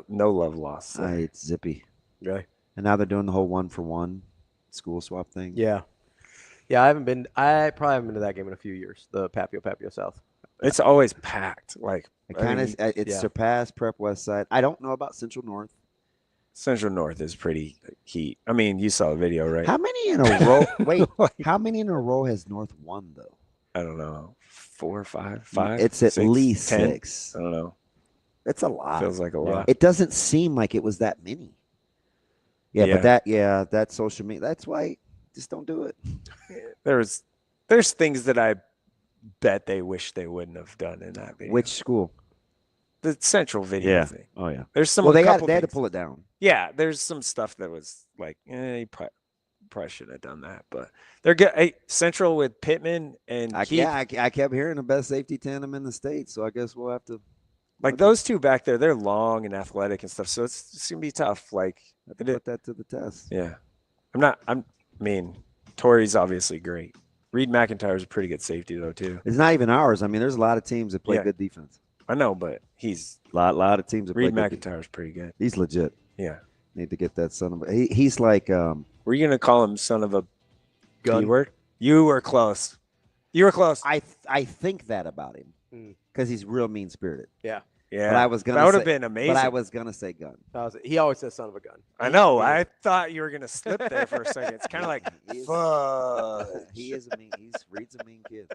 love lost. It's zippy. Really? And now they're doing the whole 1-for-1 school swap thing. Yeah. Yeah, I probably haven't been to that game in a few years. The Papio South. It's always packed. Like It's surpassed Prep Westside. I don't know about Central North. Central North is pretty heat. I mean, you saw the video, right? How many in a row? Wait, how many in a row has North won though? I don't know. 4 or 5? 5? It's at 6, least 10? 6. I don't know. It's a lot. Feels like a lot. It doesn't seem like it was that many. Yeah, but that social media. That's why. Just don't do it. There's things that I bet they wish they wouldn't have done in that video. Which school? The Central video thing. Oh yeah. There's some. Well, they had things. to pull it down. Yeah, there's some stuff that was like, you probably shouldn't have done that. But they're good. Hey, Central with Pittman and Keith. I kept hearing the best safety tandem in the state, so I guess we'll have to. Like those two back there, they're long and athletic and stuff, so it's gonna be tough. Like put that to the test. Yeah, I mean, Torrey's obviously great. Reed McIntyre's a pretty good safety though too. It's not even ours. I mean, there's a lot of teams that play good defense. I know, but he's a lot of teams that Reed play McIntyre's pretty good. He's legit. Yeah, need to get that son of a. He's like. Were you gonna call him son of a gun? B-word? You were close. You were close. I think that about him because he's real mean spirited. Yeah. Yeah, but I was gonna. That would have been amazing. But I was gonna say gun. He always says son of a gun. I know. I thought you were gonna slip there for a second. It's kind of like, fuck. He is a mean. Reed's a mean kid.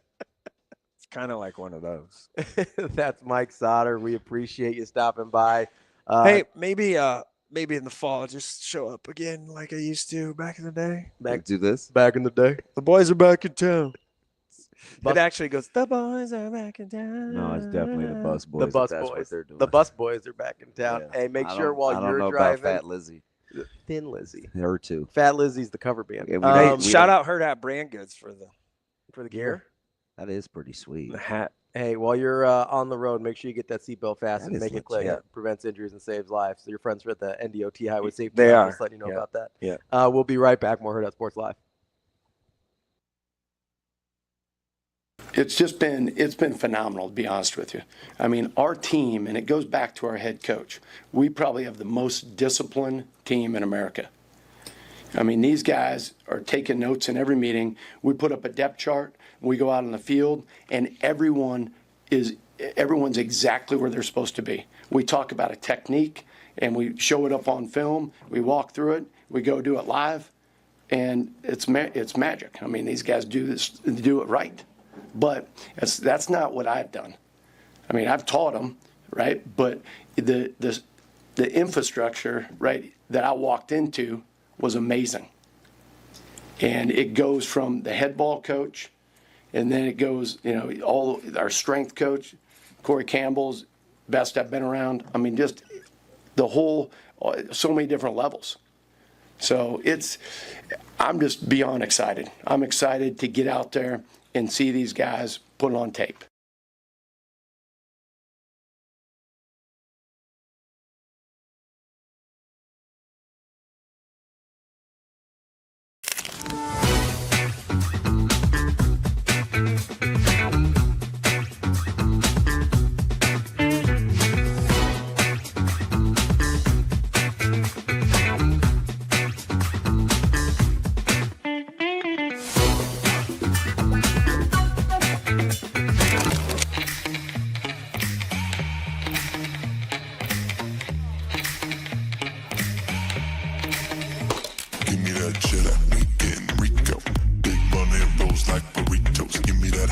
It's kind of like one of those. That's Mike Sautter. We appreciate you stopping by. Hey, maybe in the fall, just show up again like I used to back in the day. Do this back in the day. The boys are back in town. It actually goes, the boys are back in town. No, it's definitely the bus boys. The bus that's boys. What they're doing. The bus boys are back in town. Yeah. Hey, make I sure don't- while I don't you're know driving. about Fat Lizzie. Thin Lizzie. Her too. Fat Lizzie's the cover band. Yeah, Shout out Hurrdat Brand Goods for the gear. That is pretty sweet. The hat. Hey, while you're on the road, make sure you get that seatbelt fast That and is make it click. legit. It prevents injuries and saves lives. So your friends are at the NDOT Highway Safety. They Office, are. letting you know about that. Yeah. We'll be right back. More Hurrdat Sports Live. It's been phenomenal, to be honest with you. I mean, our team, and it goes back to our head coach, we probably have the most disciplined team in America. I mean, these guys are taking notes in every meeting. We put up a depth chart. We go out on the field, and everyone's exactly where they're supposed to be. We talk about a technique, and we show it up on film. We walk through it. We go do it live, and it's magic. I mean, these guys do it right. But that's not what I've done. I mean, I've taught them, right? But the infrastructure, right, that I walked into was amazing. And it goes from the head ball coach, and then it goes, all our strength coach, Corey Campbell's best I've been around. I mean, just the whole, so many different levels. So I'm just beyond excited. I'm excited to get out there and see these guys put it on tape. Give me that cheddar, we getting Rico. Big money rolls like burritos. Give me that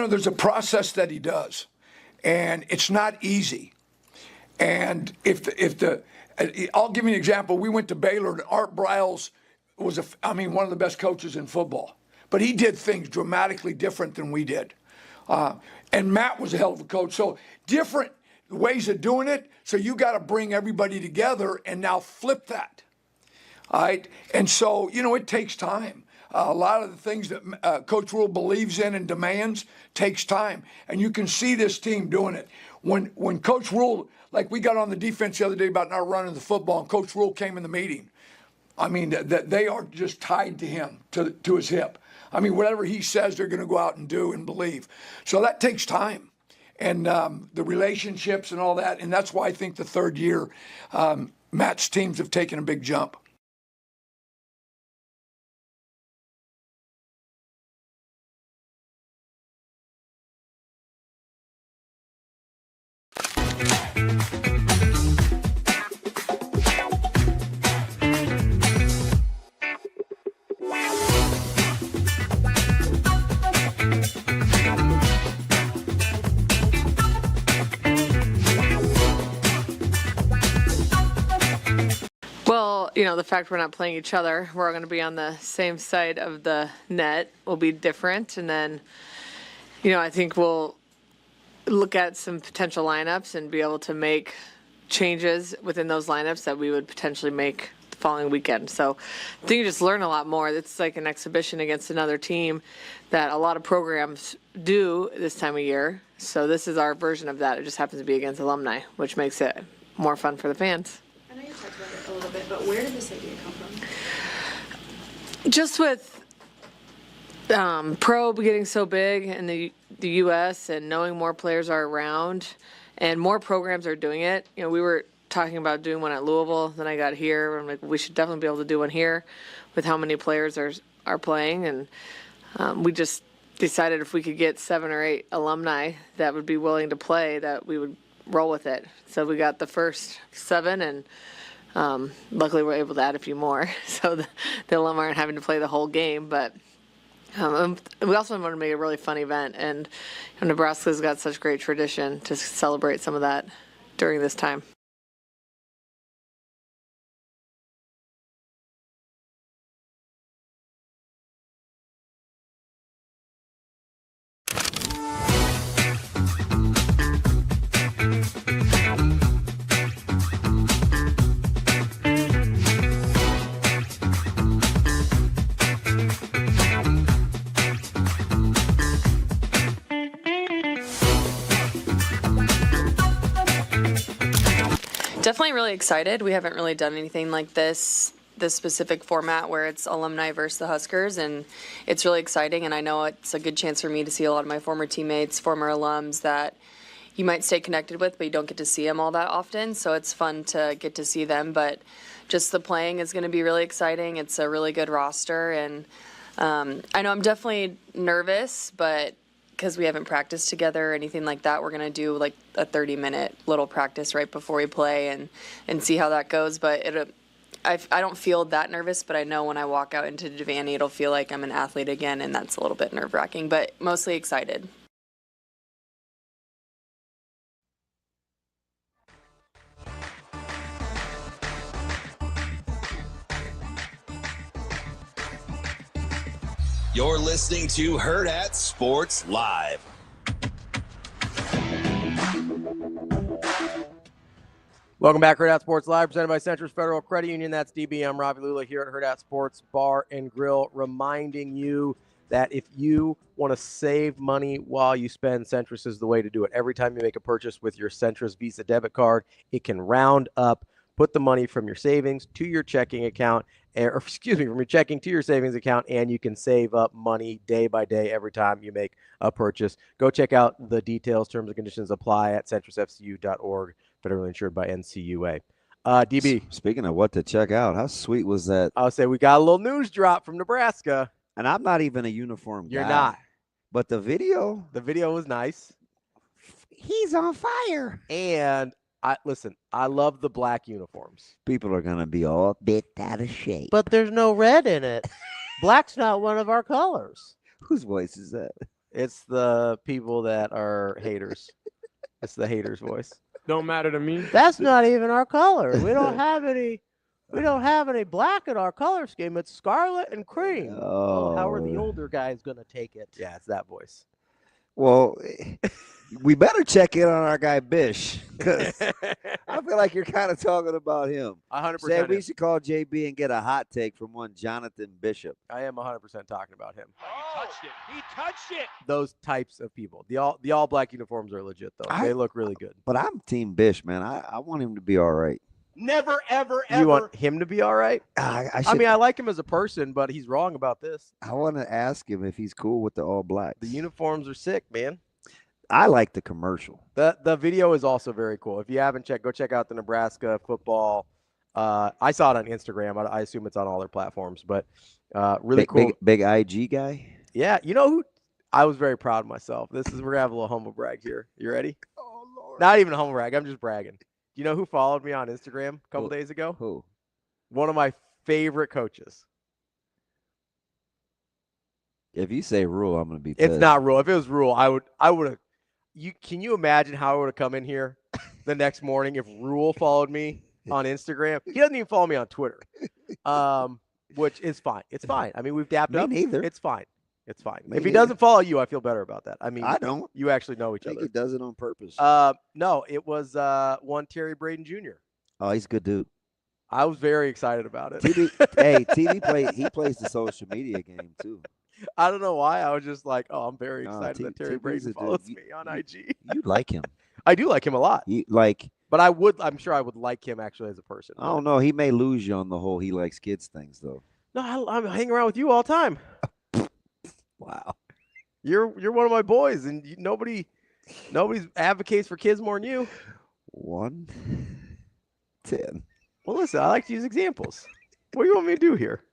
there's a process that he does, and it's not easy. And I'll give you an example. We went to Baylor, and Art Briles was one of the best coaches in football, but he did things dramatically different than we did. And Matt was a hell of a coach. So different ways of doing it. So you got to bring everybody together and now flip that. All right. And so, it takes time. A lot of the things that Coach Rule believes in and demands takes time. And you can see this team doing it. When Coach Rule, like we got on the defense the other day about not running the football, and Coach Rule came in the meeting. That they are just tied to him, to his hip. Whatever he says, they're going to go out and do and believe. So that takes time. And the relationships and all that. And that's why I think the third year, Matt's teams have taken a big jump. Well, the fact we're not playing each other, we're all going to be on the same side of the net will be different. And then, I think we'll look at some potential lineups and be able to make changes within those lineups that we would potentially make the following weekend. So I think you just learn a lot more. It's like an exhibition against another team that a lot of programs do this time of year. So this is our version of that. It just happens to be against alumni, which makes it more fun for the fans. I know you talked about it a little bit, but where did this idea come from? Just with pro getting so big in the U.S. and knowing more players are around and more programs are doing it. We were talking about doing one at Louisville. Then I got here. I'm like, we should definitely be able to do one here with how many players are playing. And we just decided if we could get 7 or 8 alumni that would be willing to play, that we would roll with it. So we got the first 7, and luckily we're able to add a few more. So the alumni aren't having to play the whole game. But we also want to make a really fun event, and Nebraska's got such great tradition to celebrate some of that during this time. Definitely really excited. We haven't really done anything like this specific format where it's alumni versus the Huskers, and it's really exciting. And I know it's a good chance for me to see a lot of my former teammates, former alums that you might stay connected with, but you don't get to see them all that often. So it's fun to get to see them. But just the playing is going to be really exciting. It's a really good roster, and I know I'm definitely nervous, but because we haven't practiced together or anything like that, we're going to do like a 30-minute little practice right before we play and see how that goes. But I don't feel that nervous, but I know when I walk out into Devaney, it'll feel like I'm an athlete again, and that's a little bit nerve-wracking, but mostly excited. You're listening to Hurrdat Sports Live. Welcome back, Hurrdat Sports Live, presented by Centris Federal Credit Union. That's DB. I'm Ravi Lulla here at Hurrdat Sports Bar and Grill, reminding you that if you want to save money while you spend, Centris is the way to do it. Every time you make a purchase with your Centris Visa debit card, it can round up, put the money from your savings to your checking account, from your checking to your savings account, and you can save up money day by day every time you make a purchase. Go check out the details. Terms and conditions apply at centrisfcu.org. Federally insured by NCUA. DB. Speaking of what to check out, how sweet was that? I'll say we got a little news drop from Nebraska. And I'm not even a uniform guy. You're not. But the video was nice. He's on fire. And I love the black uniforms. People are going to be all bit out of shape. But there's no red in it. Black's not one of our colors. Whose voice is that? It's the people that are haters. It's the haters' voice. Don't matter to me. That's not even our color. We don't have any. We don't have any black in our color scheme. It's scarlet and cream. Oh, how are the older guys gonna take it? Yeah, it's that voice. Well, we better check in on our guy Bish, because I feel like you're kind of talking about him. 100%. Say we should call JB and get a hot take from one Jonathan Bishop. I am 100% talking about him. He touched it. He touched it. Those types of people. The all black uniforms are legit though. They look really good. But I'm Team Bish, man. I want him to be all right. Never, ever, ever. You want him to be all right? I mean, I like him as a person, but he's wrong about this. I want to ask him if he's cool with the All Blacks. The uniforms are sick, man. I like the commercial. The video is also very cool. If you haven't checked, go check out the Nebraska football. I saw it on Instagram. I assume it's on all their platforms, but really cool. Big IG guy. Yeah, you know who? I was very proud of myself. We're gonna have a little humble brag here. You ready? Oh Lord. Not even a humble brag. I'm just bragging. You know who followed me on Instagram a couple days ago? Who? One of my favorite coaches. If you say Rule, I'm gonna be pissed. It's not Rule. If it was Rule, I would have. Can you imagine how I would have come in here the next morning if Rule followed me on Instagram? He doesn't even follow me on Twitter, which is fine. It's fine. I mean, we've dapped up. Me neither. It's fine. It's fine. Me If he neither. doesn't follow you, I feel better about that. I mean, I don't. You actually know each I think other. he does it on purpose. No, it was one Terry Braden Jr. Oh, he's a good dude. I was very excited about it. He plays the social media game too. I don't know why. I was just like, oh, I'm very excited that Terry TV's Braden a dude. follows me on IG. You like him. I do like him a lot. But I'm sure I would like him actually as a person. I don't know. He may lose you on the whole he likes kids things though. No, I'm hanging around with you all the time. Wow. You're one of my boys, and nobody advocates for kids more than you. 1, 10. Well, listen, I like to use examples. What do you want me to do here?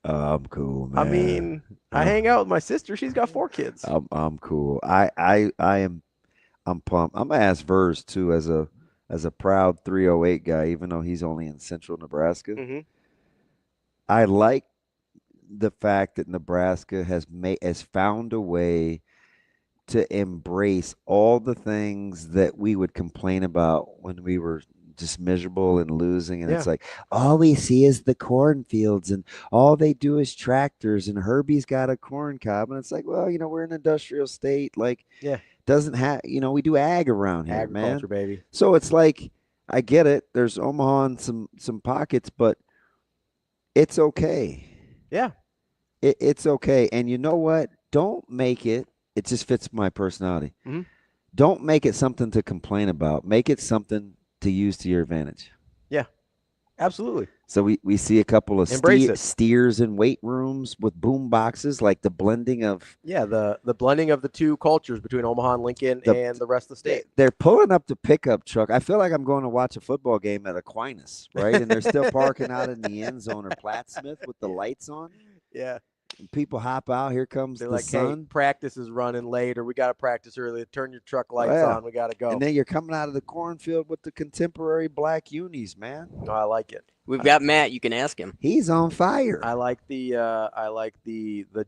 I'm cool, man. I mean, I hang out with my sister. She's got 4 kids. I'm cool. I'm pumped. I'm gonna ask Verz too, as a proud 308 guy, even though he's only in Central Nebraska. Mm-hmm. I like the fact that Nebraska has found a way to embrace all the things that we would complain about when we were just miserable and losing. And it's like, all we see is the cornfields and all they do is tractors and Herbie's got a corn cob. And it's like, well, we're an industrial state. Like, doesn't have, we do ag around here, Agriculture, man. baby. So it's like, I get it. There's Omaha and some pockets, but it's okay. Yeah. It's okay. And you know what? Don't make it just fits my personality. Mm-hmm. Don't make it something to complain about. Make it something to use to your advantage. Yeah, absolutely. So we see a couple of Embrace it. steers in weight rooms with boom boxes, like the blending of the blending of the two cultures between Omaha and Lincoln and the rest of the state. They're pulling up the pickup truck. I feel like I'm going to watch a football game at Aquinas, right? And they're still parking out in the end zone or Plattsmouth with the lights on. Yeah. And people hop out. Here comes They're the like, sun. hey, practice is running late, or we got to practice early. Turn your truck lights on. We got to go. And then you're coming out of the cornfield with the contemporary black unis, man. No, I like it. We've got Matt. You can ask him. He's on fire. I like the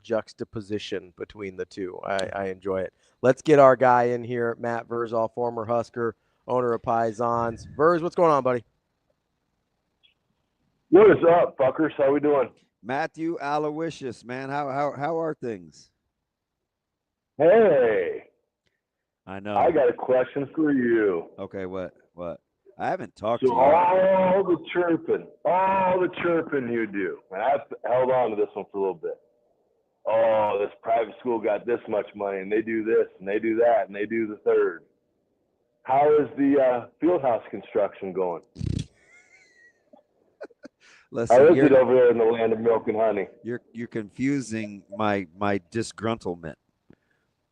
juxtaposition between the two. I enjoy it. Let's get our guy in here, Matt Vrzal, former Husker, owner of Piezons. Verz, what's going on, buddy? What is up, fuckers? How we doing? Matthew Aloysius, man. How are things? Hey. I know. I got a question for you. Okay, what? I haven't talked So to you. all the chirping you do, and I've held on to this one for a little bit. Oh, this private school got this much money, and they do this, and they do that, and they do the third. How is the field house construction going? Listen, how is it over there in the land of milk and honey? You're confusing my disgruntlement.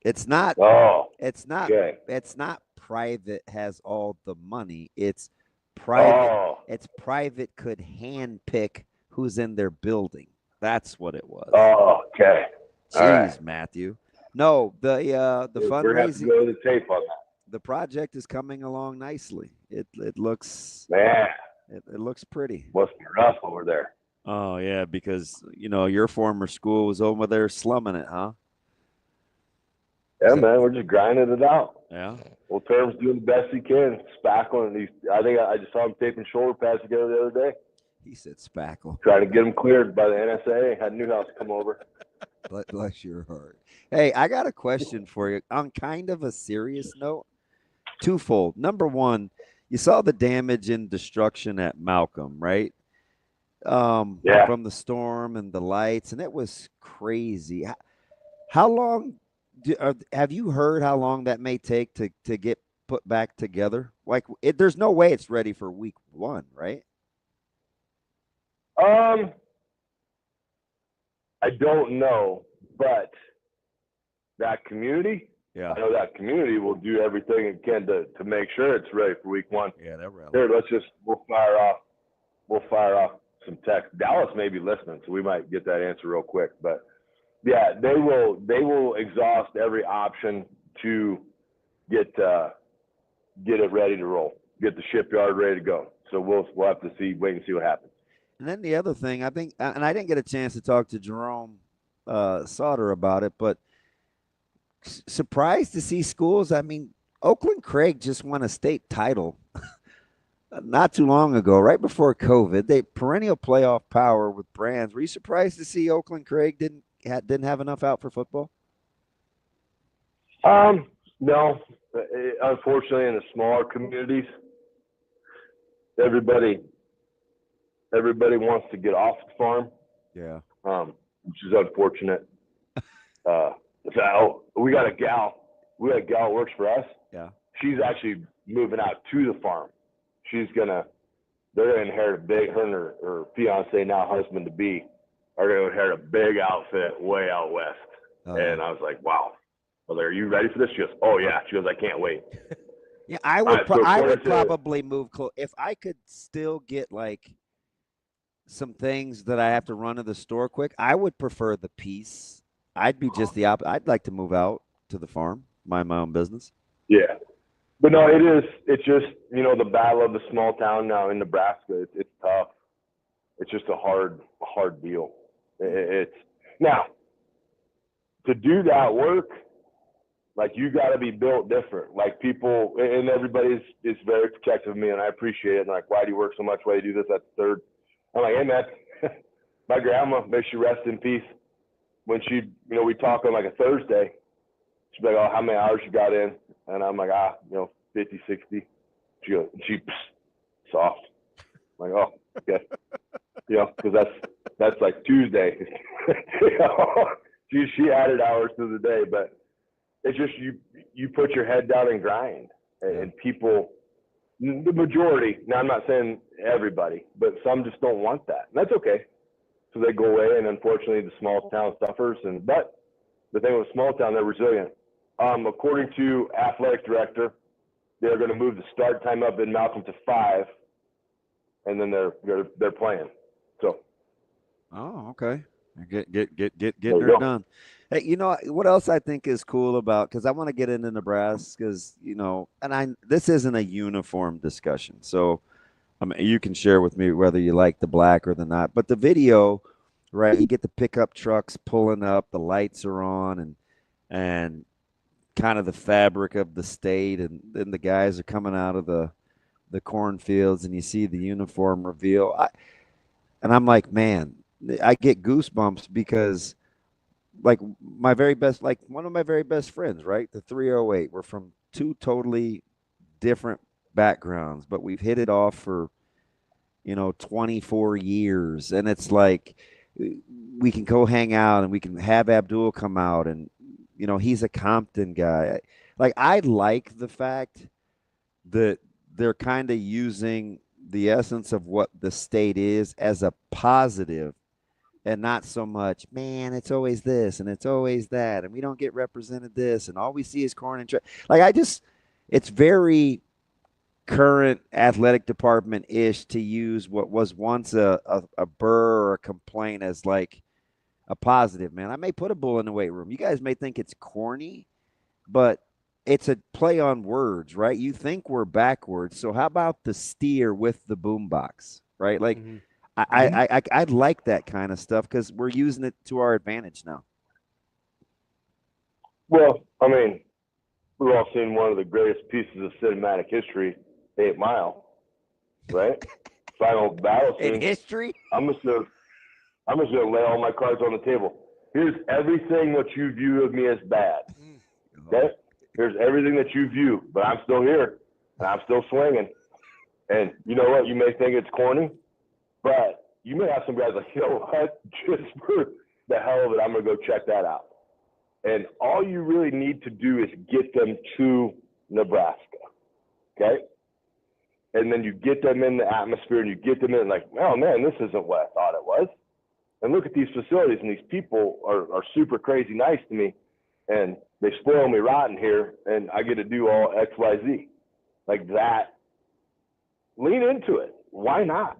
It's not. Oh, it's not. Okay. It's not private has all the money. It's private. Oh. It's private could handpick who's in their building. That's what it was. Oh, okay. Jeez, All right. Matthew. No, the We're gonna have to fundraising. go to the tape on that. The project is coming along nicely. It looks. Man. It looks pretty. Must be rough over there. Oh yeah, because your former school was over there slumming it, huh? Yeah, man, we're just grinding it out. Yeah. Well, Term's doing the best he can. Spackling. I think I just saw him taping shoulder pads together the other day. He said spackle. Trying to get him cleared by the NSA. Had Newhouse come over. Bless your heart. Hey, I got a question for you on kind of a serious note. Twofold. Number one, you saw the damage and destruction at Malcolm, right? Yeah. From the storm and the lights, and it was crazy. How long have you heard how long that may take to get put back together? Like, there's no way it's ready for week 1, right? I don't know, but that community, yeah, I know that community will do everything it can to make sure it's ready for week 1. Yeah, they're ready. Here, we'll fire off some text. Dallas may be listening, so we might get that answer real quick. But yeah, they will exhaust every option to get it ready to roll, get the shipyard ready to go. So we'll have to wait and see what happens. And then the other thing, I think, and I didn't get a chance to talk to Jerome Sautter about it, but surprised to see schools. I mean, Oakland Craig just won a state title not too long ago, right before COVID. They perennial playoff power with Brands. Were you surprised to see Oakland Craig didn't have enough out for football? No. Unfortunately, in the smaller communities, everybody wants to get off the farm. Yeah. Which is unfortunate. So we got a gal that works for us. Yeah. She's actually moving out to the farm. They're gonna inherit a big, her and her fiance, now husband to be, are gonna inherit a big outfit way out west. And I was like, wow. I was like, are you ready for this? She goes, oh yeah. She goes, I can't wait. Yeah, I would probably move close if I could still get like some things that I have to run to the store quick. I would prefer the peace. I'd be just the opposite. I'd like to move out to the farm, mind my own business. Yeah. But no, it's just, the battle of the small town now in Nebraska. It's tough. It's just a hard deal. It's now to do that work, like you got to be built different. Like people, and everybody is very protective of me, and I appreciate it. And like, why do you work so much? Why do you do this? That's the third. I'm like, hey man, my grandma, may she rest in peace. When she, we talk on like a Thursday, she'd be like, oh, how many hours you got in? And I'm like, 50, 60. She goes, soft. I'm like, oh, okay. Because that's like Tuesday. She added hours to the day, but it's just you put your head down and grind. And people, the majority, now I'm not saying everybody, but some just don't want that. And that's okay. So they go away, and unfortunately the small town suffers. But the thing with small town, they're resilient. According to athletic director, they're going to move the start time up in Malcolm to 5, and then they're playing. So. Oh, okay. Get her done. Hey, what else I think is cool about, because I want to get into Nebraska, because this isn't a uniform discussion, so I mean, you can share with me whether you like the black or the not. But the video, right? You get the pickup trucks pulling up, the lights are on, and kind of the fabric of the state, and then the guys are coming out of the cornfields, and you see the uniform reveal. And I'm like, man, I get goosebumps because, like, one of my very best friends, right? The 308, we're from two totally different backgrounds, but we've hit it off for 24 years, and it's like we can go hang out, and we can have Abdul come out, and he's a Compton guy. Like, I like the fact that they're kind of using the essence of what the state is as a positive, and not so much, man, it's always this and it's always that, and we don't get represented this, and all we see is corn and like, it's very current athletic department-ish to use what was once a burr or a complaint as like a positive, man. I may put a bull in the weight room. You guys may think it's corny, but it's a play on words, right? You think we're backwards, so how about the steer with the boombox, right? Like, I like that kind of stuff because we're using it to our advantage now. Well, I mean, we've all seen one of the greatest pieces of cinematic history, 8 Mile, right? Final battle scene. In history? I'm just gonna lay all my cards on the table. Here's everything what you view of me as bad. Okay? Here's everything that you view, but I'm still here, and I'm still swinging. And you know what? You may think it's corny, but you may have some guys like, you know what? Just for the hell of it, I'm gonna go check that out. And all you really need to do is get them to Nebraska, okay? And then you get them in the atmosphere and you get them in like, oh man, this isn't what I thought it was. And look at these facilities, and these people are super crazy nice to me, and they spoil me rotten here, and I get to do all X, Y, Z. Like that. Lean into it. Why not?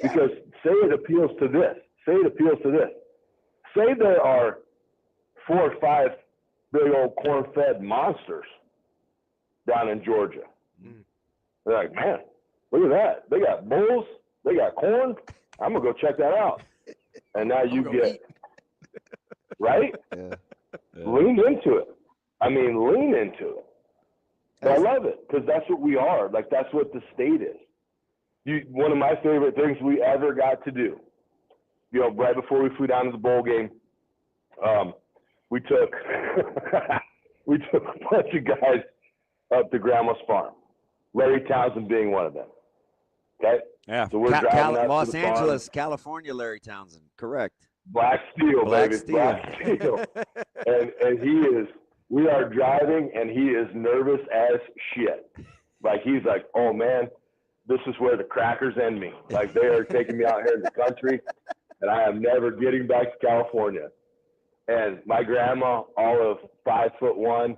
Yeah. Because say it appeals to this. Say it appeals to this. Say there are 4 or 5 big old corn-fed monsters down in Georgia. They're like, man, look at that. They got bulls. They got corn. I'm going to go check that out. And now you get, right? Yeah. Lean into it. I mean, lean into it. But I love it because that's what we are. Like, that's what the state is. One of my favorite things we ever got to do, you know, right before we flew down to the bowl game, we took a bunch of guys up to Grandma's farm, Larry Townsend being one of them. Okay? Yeah. So we're driving up Los to the Angeles, farm. California, Larry Townsend. Correct. Black Steel, baby. Steel. Black Steel. and we are driving, and he is nervous as shit. Like, he's like, oh, man, this is where the crackers end me. Like, they are taking me out here in the country, and I am never getting back to California. And my grandma, all of 5'1",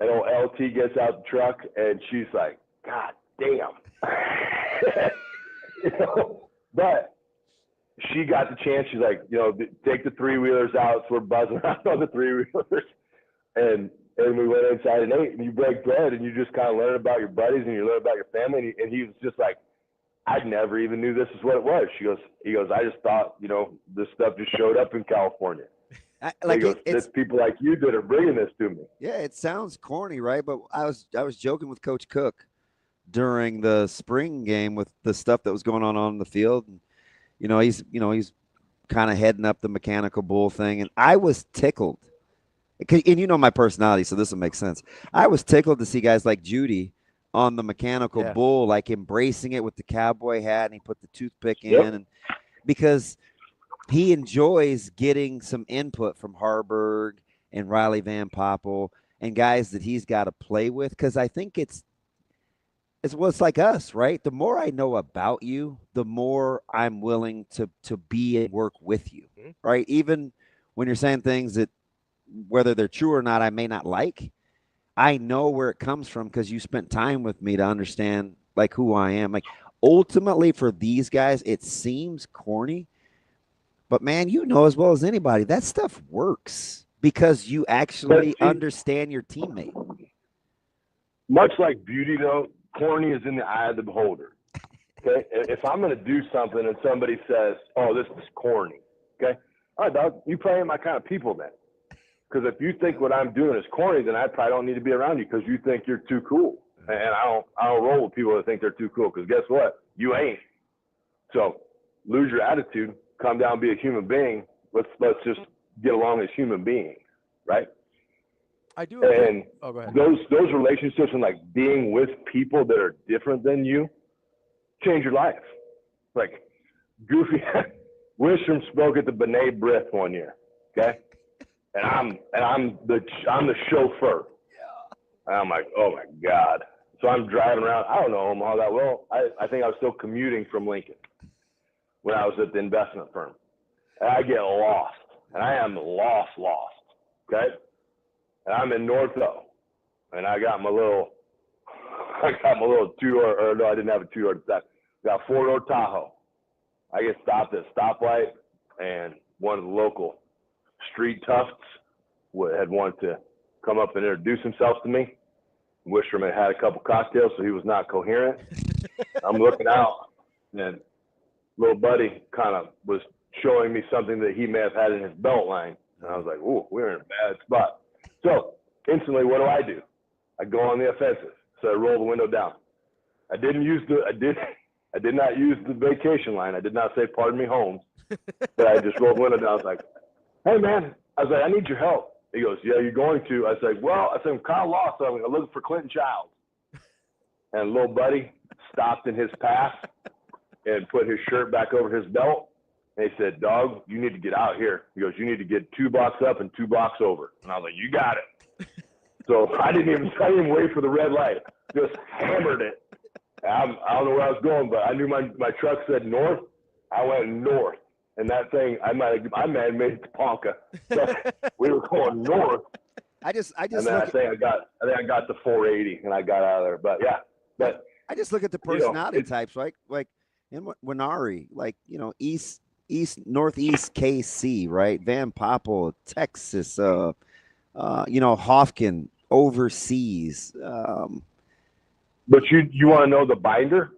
and old LT gets out the truck, and she's like, God damn. You know, but she got the chance. She's like, you know, take the 3-wheelers out. So we're buzzing around on the 3-wheelers. And we went inside and ate, and you break bread, and you just kind of learn about your buddies, and you learn about your family. And he was just like, I never even knew this is what it was. He goes, I just thought, you know, this stuff just showed up in California. It's people like you that are bringing this to me. Yeah, it sounds corny, right? But I was joking with Coach Cook during the spring game with the stuff that was going on the field. And, he's kind of heading up the mechanical bull thing. And I was tickled. And you know my personality, so this will make sense. I was tickled to see guys like Judy on the mechanical bull, like embracing it with the cowboy hat, and he put the toothpick in. And because he enjoys getting some input from Harburg and Riley Van Poppel and guys that he's got to play with. Because I think it's like us, right? The more I know about you, the more I'm willing to be and work with you, right? Even when you're saying things that, whether they're true or not, I may not like, I know where it comes from because you spent time with me to understand like who I am. Like ultimately for these guys, it seems corny, but man, you know as well as anybody, that stuff works because you actually understand your teammate. Much like beauty, though, corny is in the eye of the beholder. Okay, if I'm going to do something and somebody says, "Oh, this is corny," okay, all right, dog, you probably ain't my kind of people then. Because if you think what I'm doing is corny, then I probably don't need to be around you because you think you're too cool. And I don't roll with people that think they're too cool because guess what? You ain't. So lose your attitude, come down, be a human being. Let's just get along as human beings, right? I do. And go ahead. Those relationships and like being with people that are different than you change your life. Like Goofy Wishram spoke at the B'nai B'rith one year. Okay. And I'm the chauffeur. And I'm like, oh my God. So I'm driving around. I don't know Omaha that well. I think I was still commuting from Lincoln when I was at the investment firm. And I get lost. And I am lost. Okay? And I'm in North O. And I got my little 2-door, or no, I didn't have a 2-door at the time. Got a 4-door Tahoe. I get stopped at a stoplight, and one of the local street toughs had wanted to come up and introduce himself to me. Wishram had a couple cocktails, so he was not coherent. I'm looking out, and little buddy kind of was showing me something that he may have had in his belt line. And I was like, ooh, we're in a bad spot. So instantly, what do? I go on the offensive. So I roll the window down. I did not use the vacation line. I did not say, pardon me, Holmes. But I just rolled the window down. I was like, hey, man. I was like, I need your help. He goes, yeah, you're going to. I was like, well, I'm kind of lost. So I'm going to look for Clinton Childs. And little buddy stopped in his pass and put his shirt back over his belt. And he said, dog, you need to get out here. He goes, you need to get 2 blocks up and 2 blocks over. And I was like, you got it. So I didn't even wait for the red light. Just hammered it. I don't know where I was going, but I knew my truck said north. I went north. And that thing, I might have made it to Ponca. So we were going north. I just and then I think I got the 480 and I got out of there. But yeah, but I just look at the personality types, right? Like in Winari, like, northeast KC, right? Van Poppel, Texas, Hofkin overseas. But you want to know the binder?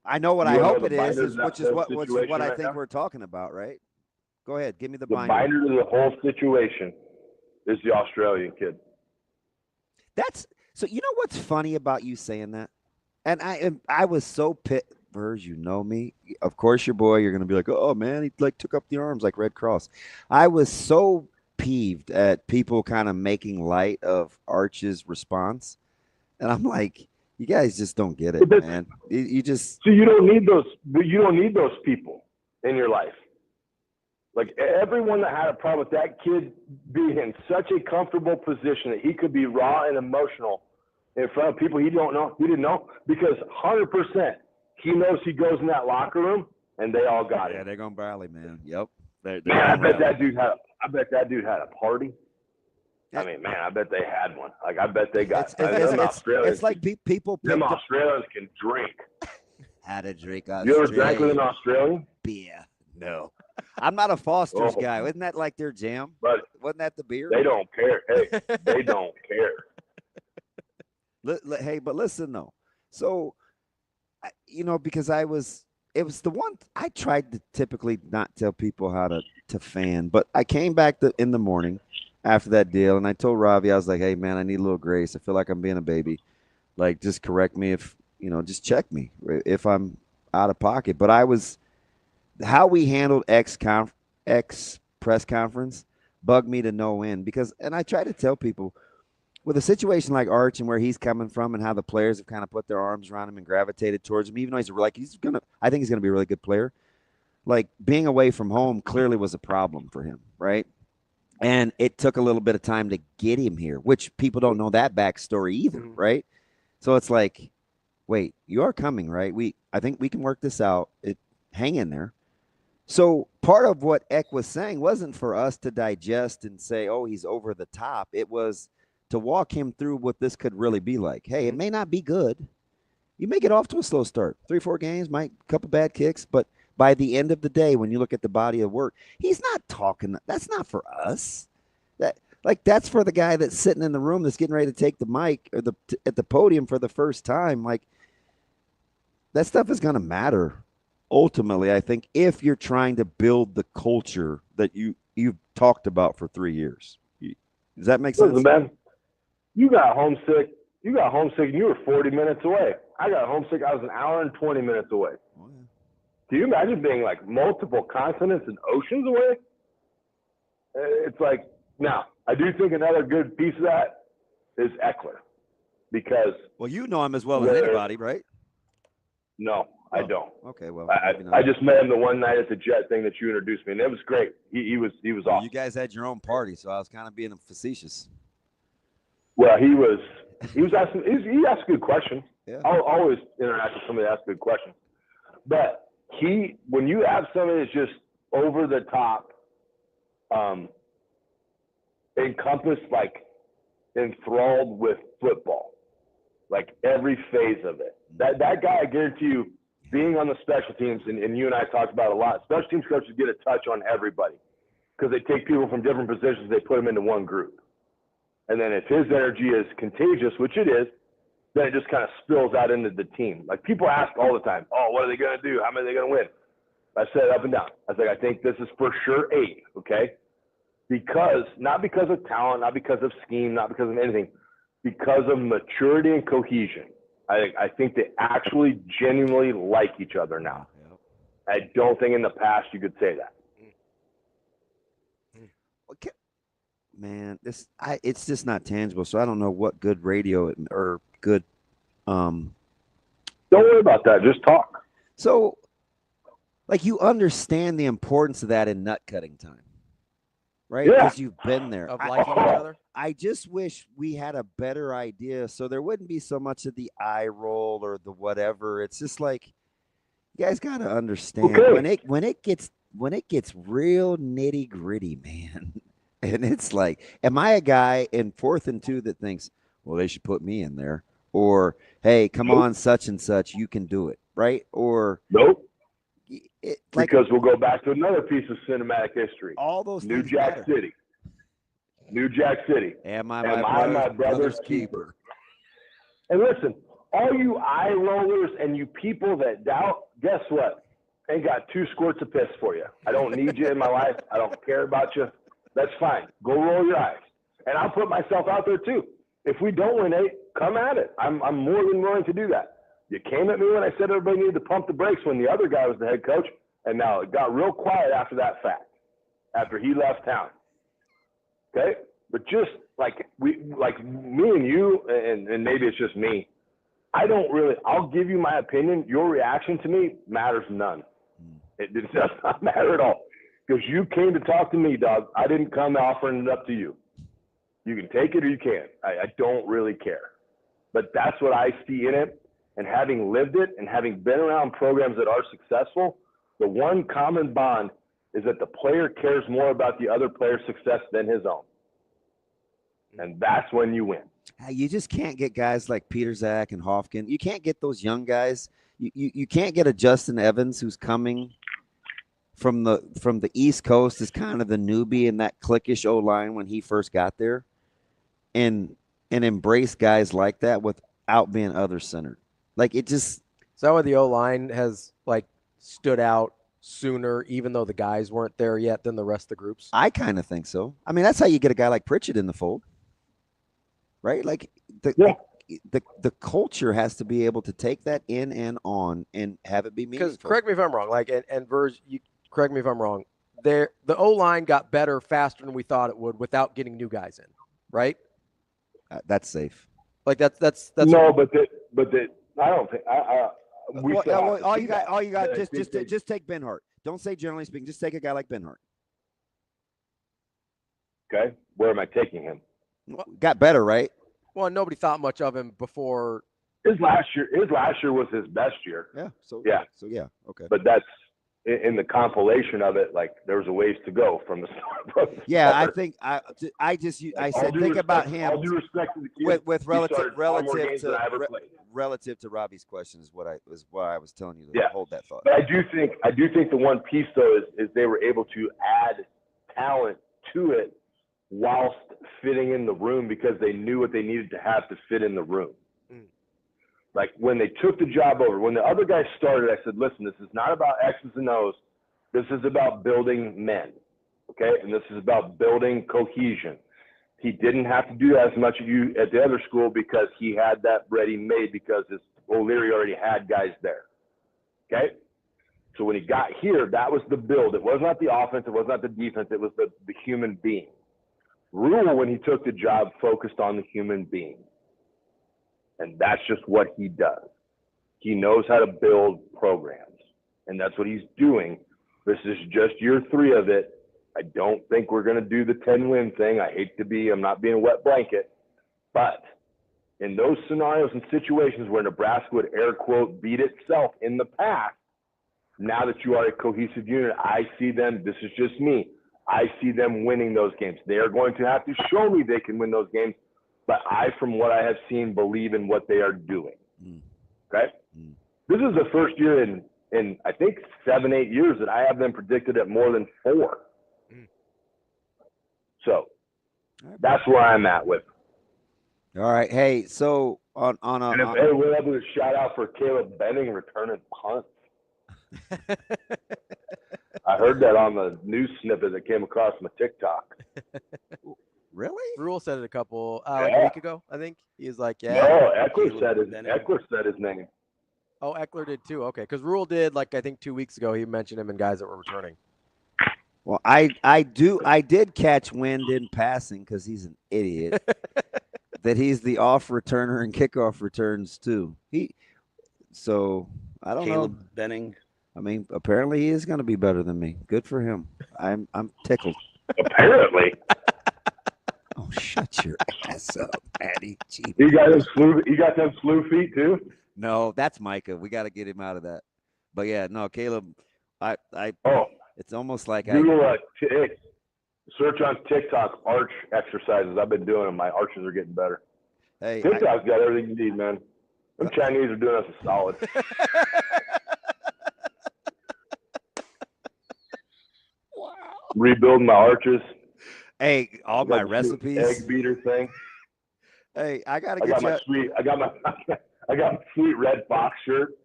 I know what I hope it is, which is what I think we're talking about, right? Go ahead, give me the binder. The binder to the whole situation is the Australian kid. So you know what's funny about you saying that? And I was so pissed. Verge, you know me. Of course, your boy, you're going to be like, oh, man, he took up the arms like Red Cross. I was so peeved at people kind of making light of Arch's response. And I'm like, you guys just don't get it, man. You just. So you don't need those people in your life. Like everyone that had a problem with that kid being in such a comfortable position that he could be raw and emotional in front of people he didn't know, because 100% he knows he goes in that locker room and they all got it. Yeah, they're gonna rally, man. Yep. Man, I bet that dude had a party. I mean, man, I bet they had one. Like, I bet they got. It's like people. Them Australians can drink. Had a drink. You ever drank with an Australian? Beer. No. I'm not a Foster's guy. Isn't that like their jam? But wasn't that the beer? They don't care. Hey, they don't care. Hey, but listen though. So, because it was the one I tried to typically not tell people how to fan, but I came back in the morning after that deal and I told Ravi, I was like, hey man, I need a little grace. I feel like I'm being a baby. Like, just correct me if, just check me if I'm out of pocket. But how we handled X press conference bugged me to no end and I try to tell people with a situation like Arch and where he's coming from and how the players have kind of put their arms around him and gravitated towards him, even though I think he's going to be a really good player. Like, being away from home clearly was a problem for him, right? And it took a little bit of time to get him here, which people don't know that backstory either, right? So it's like, wait, you are coming, right? I think we can work this out. Hang in there. So part of what Eck was saying wasn't for us to digest and say, oh, he's over the top. It was to walk him through what this could really be like. Hey, it may not be good. You may get off to a slow start. 3-4 games, a couple bad kicks, but by the end of the day, when you look at the body of work, he's not talking. That's not for us. That's for the guy that's sitting in the room that's getting ready to take the mic or at the podium for the first time. Like, that stuff is going to matter ultimately, I think, if you're trying to build the culture that you've talked about for 3 years. Does that make sense? Listen, man, you got homesick. And you were 40 minutes away. I got homesick. I was an hour and 20 minutes away. Oh, yeah. Can you imagine being like multiple continents and oceans away? It's like, now, I do think another good piece of that is Eckler, because. Well, you know him as well as anybody, right? No, I don't. Okay, well, I just met him the one night at the Jet thing that you introduced me, and it was great. He was awesome. You guys had your own party, so I was kind of being facetious. Well, he asking. He asked good questions. Yeah. I'll always interact with somebody that asks good questions. But when you have somebody that's just over the top, encompassed, like enthralled with football, like every phase of it. That guy, I guarantee you, being on the special teams, and you and I talked about it a lot. Special teams coaches get a touch on everybody because they take people from different positions, they put them into one group. And then if his energy is contagious, which it is, then it just kind of spills out into the team. Like, people ask all the time, oh, what are they going to do? How many are they going to win? I said up and down. I was like, I think this is for sure 8, okay? not because of talent, not because of scheme, not because of anything, because of maturity and cohesion. I think they actually genuinely like each other now. I don't think in the past you could say that. Man, it's just not tangible. So I don't know what good radio or good. Don't worry about that. Just talk. So, like, you understand the importance of that in nut cutting time, right? Yeah. Because you've been there. Of liking each other. I just wish we had a better idea, so there wouldn't be so much of the eye roll or the whatever. It's just like, you guys got to understand when it gets real nitty gritty, man. And it's like, am I a guy in 4th and 2 that thinks, well, they should put me in there, or hey, come on, such and such, you can do it, right? Or nope. Because we'll go back to another piece of cinematic history. All those New Jack City. New Jack City. Am I my brother's keeper? And listen, all you eye rollers and you people that doubt, guess what? Ain't got 2 squirts of piss for you. I don't need you in my life. I don't care about you. That's fine. Go roll your eyes. And I'll put myself out there too. If we don't win 8, come at it. I'm more than willing to do that. You came at me when I said everybody needed to pump the brakes when the other guy was the head coach, and now it got real quiet after that fact, after he left town. Okay? But just like me and you, and maybe it's just me, I'll give you my opinion. Your reaction to me matters none. It does not matter at all. Because you came to talk to me, dog. I didn't come offering it up to you. You can take it or you can't. I don't really care. But that's what I see in it. And having lived it and having been around programs that are successful, the one common bond is that the player cares more about the other player's success than his own. And that's when you win. You just can't get guys like Peter Zach and Hofkin. You can't get those young guys. You can't get a Justin Evans who's coming from the East Coast as kind of the newbie in that cliquish O-line when he first got there, and embrace guys like that without being other-centered. Like, it just... Is that why the O-line has, like, stood out sooner, even though the guys weren't there yet, than the rest of the groups? I kind of think so. I mean, that's how you get a guy like Pritchett in the fold, right? Like, the culture has to be able to take that in and on and have it be meaningful. Because, correct me if I'm wrong, like, and Verge, you correct me if I'm wrong, the O-line got better faster than we thought it would without getting new guys in, right? That's safe. Like, that's no, but I don't think all you got just take Benhart. Don't say generally speaking. Just take a guy like Benhart. Okay, where am I taking him? Got better, right? Well, nobody thought much of him before. His last year was his best year. Yeah. So yeah. Okay. But that's in the compilation of it. Like, there was a ways to go from the start. Yeah, I think I said think about him. All due respect to the kid, with relative to Robbie's question is what I was telling you to hold that thought. But I do think the one piece though is they were able to add talent to it whilst fitting in the room because they knew what they needed to have to fit in the room. Like, when they took the job over, when the other guys started, I said, listen, this is not about X's and O's. This is about building men, okay? And this is about building cohesion. He didn't have to do that as much at the other school because he had that ready-made because O'Leary already had guys there, okay? So when he got here, that was the build. It was not the offense. It was not the defense. It was the human being. Rule, when he took the job, focused on the human being. And that's just what he does. He knows how to build programs, and that's what he's doing. This is just year 3 of it. I don't think we're going to do the 10-win thing. I'm not being a wet blanket, but in those scenarios and situations where Nebraska would air quote beat itself in the past, now that you are a cohesive unit, I see them, this is just me, I see them winning those games. They are going to have to show me they can win those games. But I, from what I have seen, believe in what they are doing. Okay? This is the first year in I think 7-8 years that I have them predicted at more than 4. So that's where I'm at with. All right. Hey, so we'll have a shout out for Caleb Benning returning punts. I heard that on the news snippet that came across my TikTok. Really? Rule said it a couple like a week ago, I think. He was like, yeah. No, Eckler said his name. Oh, Eckler did too. Okay, because Rule did like I think 2 weeks ago. He mentioned him and guys that were returning. Well, I did catch wind in passing because he's an idiot. That he's the off returner and kickoff returns too. So I don't Caleb know. Benning. I mean, apparently he is going to be better than me. Good for him. I'm tickled. Apparently. Oh, shut your ass up, Patty. You got them slew feet too? No, that's Micah. We got to get him out of that. But yeah, no, Caleb. It's almost like Google search on TikTok arch exercises. I've been doing them. My arches are getting better. Hey, TikTok's got everything you need, man. Them Chinese are doing us a solid. Wow. Rebuilding my arches. Hey, all my recipes. Egg beater thing. Hey, I got my sweet red fox shirt.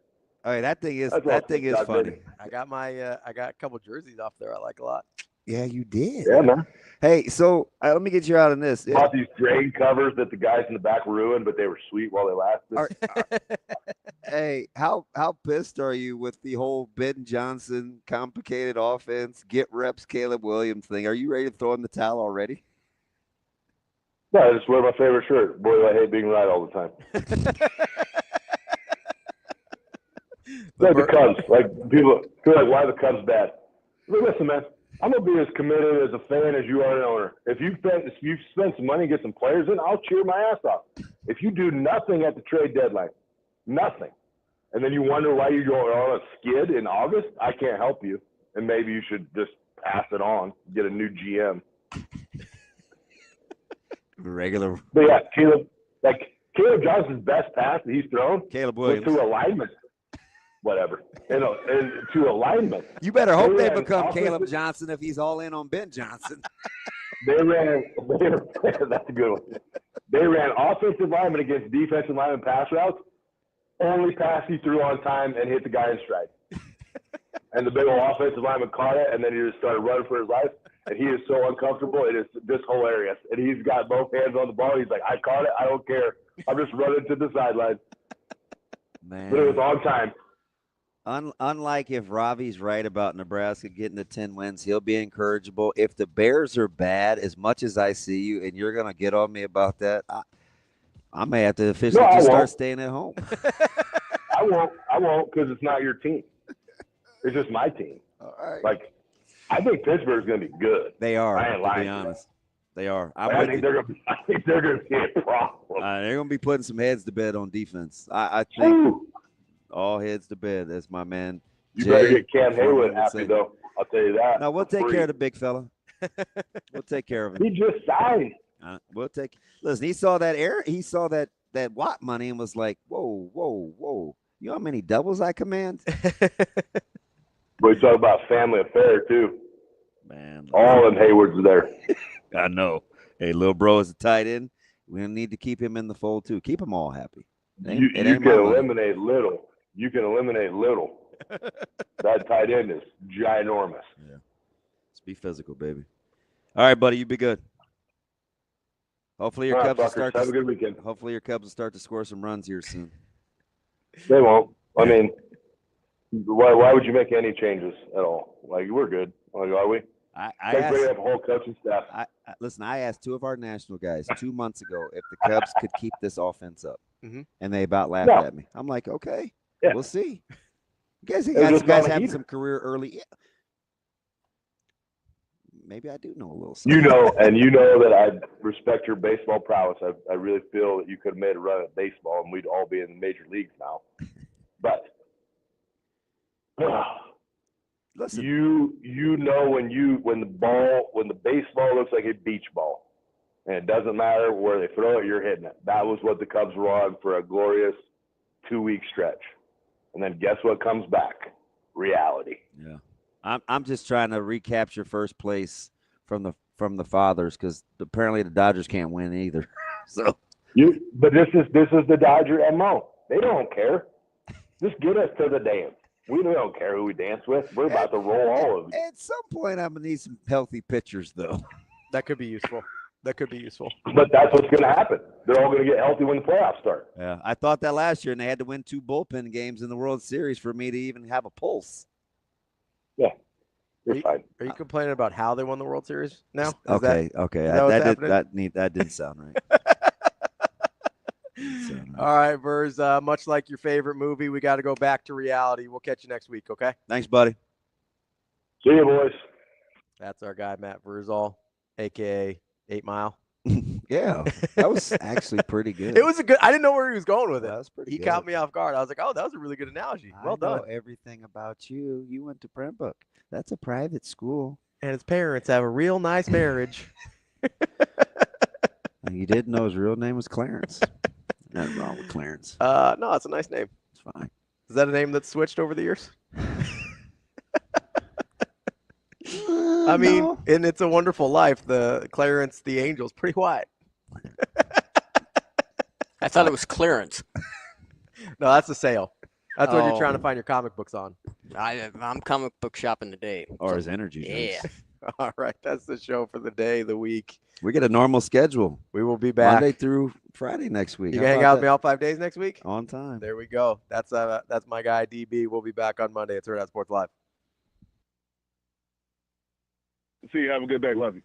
Oh, that thing is funny. I got a couple jerseys off there I like a lot. Yeah, you did. Yeah, man. Hey, so let me get you out on this. Bought these drain covers that the guys in the back ruined, but they were sweet while they lasted. Hey, how pissed are you with the whole Ben Johnson complicated offense, get reps Caleb Williams thing? Are you ready to throw in the towel already? No, I just wear my favorite shirt. Boy, I hate being right all the time. Like the Cubs. Like people feel like, why are the Cubs bad? But listen, man, I'm gonna be as committed as a fan as you are an owner. If you spend some money and get some players in, I'll cheer my ass off. If you do nothing at the trade deadline, nothing, and then you wonder why you're going on a skid in August, I can't help you. And maybe you should just pass it on, get a new GM. Regular. But yeah, Caleb Johnson's best pass that he's thrown was to alignment. Whatever. And to alignment. You better hope they become Caleb Johnson if he's all in on Ben Johnson. That's a good one. They ran offensive lineman against defensive lineman pass routes. Only pass he threw on time and hit the guy in stride. And the big old offensive lineman caught it, and then he just started running for his life. And he is so uncomfortable. It is just hilarious. And he's got both hands on the ball. He's like, I caught it. I don't care. I'm just running to the sideline. Man. But it was on time. Unlike if Ravi's right about Nebraska getting to 10 wins, he'll be incorrigible. If the Bears are bad, as much as I see you, and you're going to get on me about that, I may have to officially start staying at home. I won't because it's not your team. It's just my team. All right. Like, I think Pittsburgh's going to be good. They are, I ain't lying, to be honest. They are. I think they're going to be a problem. They're going to be putting some heads to bed on defense. I think all heads to bed. That's my man. You better get Cam Haywood happy, though. I'll tell you that. No, we'll take care of the big fella. We'll take care of him. He just signed. Listen, he saw that He saw that Watt money and was like, whoa. You know how many doubles I command? We talk about family affair, too. Man. All of them Haywards are there. I know. Hey, little bro is a tight end. We need to keep him in the fold, too. Keep them all happy. You can eliminate little. That tight end is ginormous. Yeah. Let's be physical, baby. All right, buddy. You be good. Hopefully your Cubs will start. Have a good weekend. Hopefully your Cubs will start to score some runs here soon. They won't. I mean, why would you make any changes at all? Like, we're good. Like, are we? I asked, have a whole coaching staff. Listen, I asked two of our national guys 2 months ago if the Cubs could keep this offense up, and they about laughed at me. I'm like, okay, we'll see. You guys having some career early. Yeah. Maybe I do know a little something. You know that I respect your baseball prowess. I really feel that you could have made a run at baseball, and we'd all be in the major leagues now. But listen, you know when the baseball looks like a beach ball, and it doesn't matter where they throw it, you're hitting it. That was what the Cubs were on for a glorious 2-week stretch, and then guess what comes back? Reality. Yeah, I'm just trying to recapture first place from the Fathers because apparently the Dodgers can't win either. So but this is the Dodger MO. They don't care. Just get us to the dance. We don't care who we dance with. We're about to roll all of them. At some point, I'm gonna need some healthy pitchers, though. That could be useful. That could be useful. But that's what's going to happen. They're all going to get healthy when the playoffs start. Yeah, I thought that last year, and they had to win 2 bullpen games in the World Series for me to even have a pulse. Yeah, you're fine. Are you complaining about how they won the World Series now? Is Okay. That didn't sound right. All right, Verz. Much like your favorite movie, we got to go back to reality. We'll catch you next week, okay? Thanks, buddy. See you, boys. That's our guy, Matt Vrzal, a.k.a. 8 Mile. Yeah, that was actually pretty good. It was a good. I didn't know where he was going with it. That was pretty He good. caught me off guard. I was like, "Oh, that was a really good analogy. Well I know done." everything about you. You went to Pembroke. That's a private school. And his parents have a real nice marriage. And you didn't know his real name was Clarence. Nothing wrong with Clarence. No, it's a nice name. It's fine. Is that a name that's switched over the years? I mean, no. in It's a Wonderful Life, the Clarence the Angel is pretty white. I thought it was clearance. No, that's a sale. That's what you're Oh. trying to find your comic books on. I'm comic book shopping today. Or his energy drinks. Yeah. All right, that's the show for the day, the week. We get a normal schedule. We will be back Monday through Friday next week. You How can hang about out with me that? all 5 days next week? On time. There we go. That's my guy, DB. We'll be back on Monday. It's Hurrdat Sports Live. See you. Have a good day. Love you.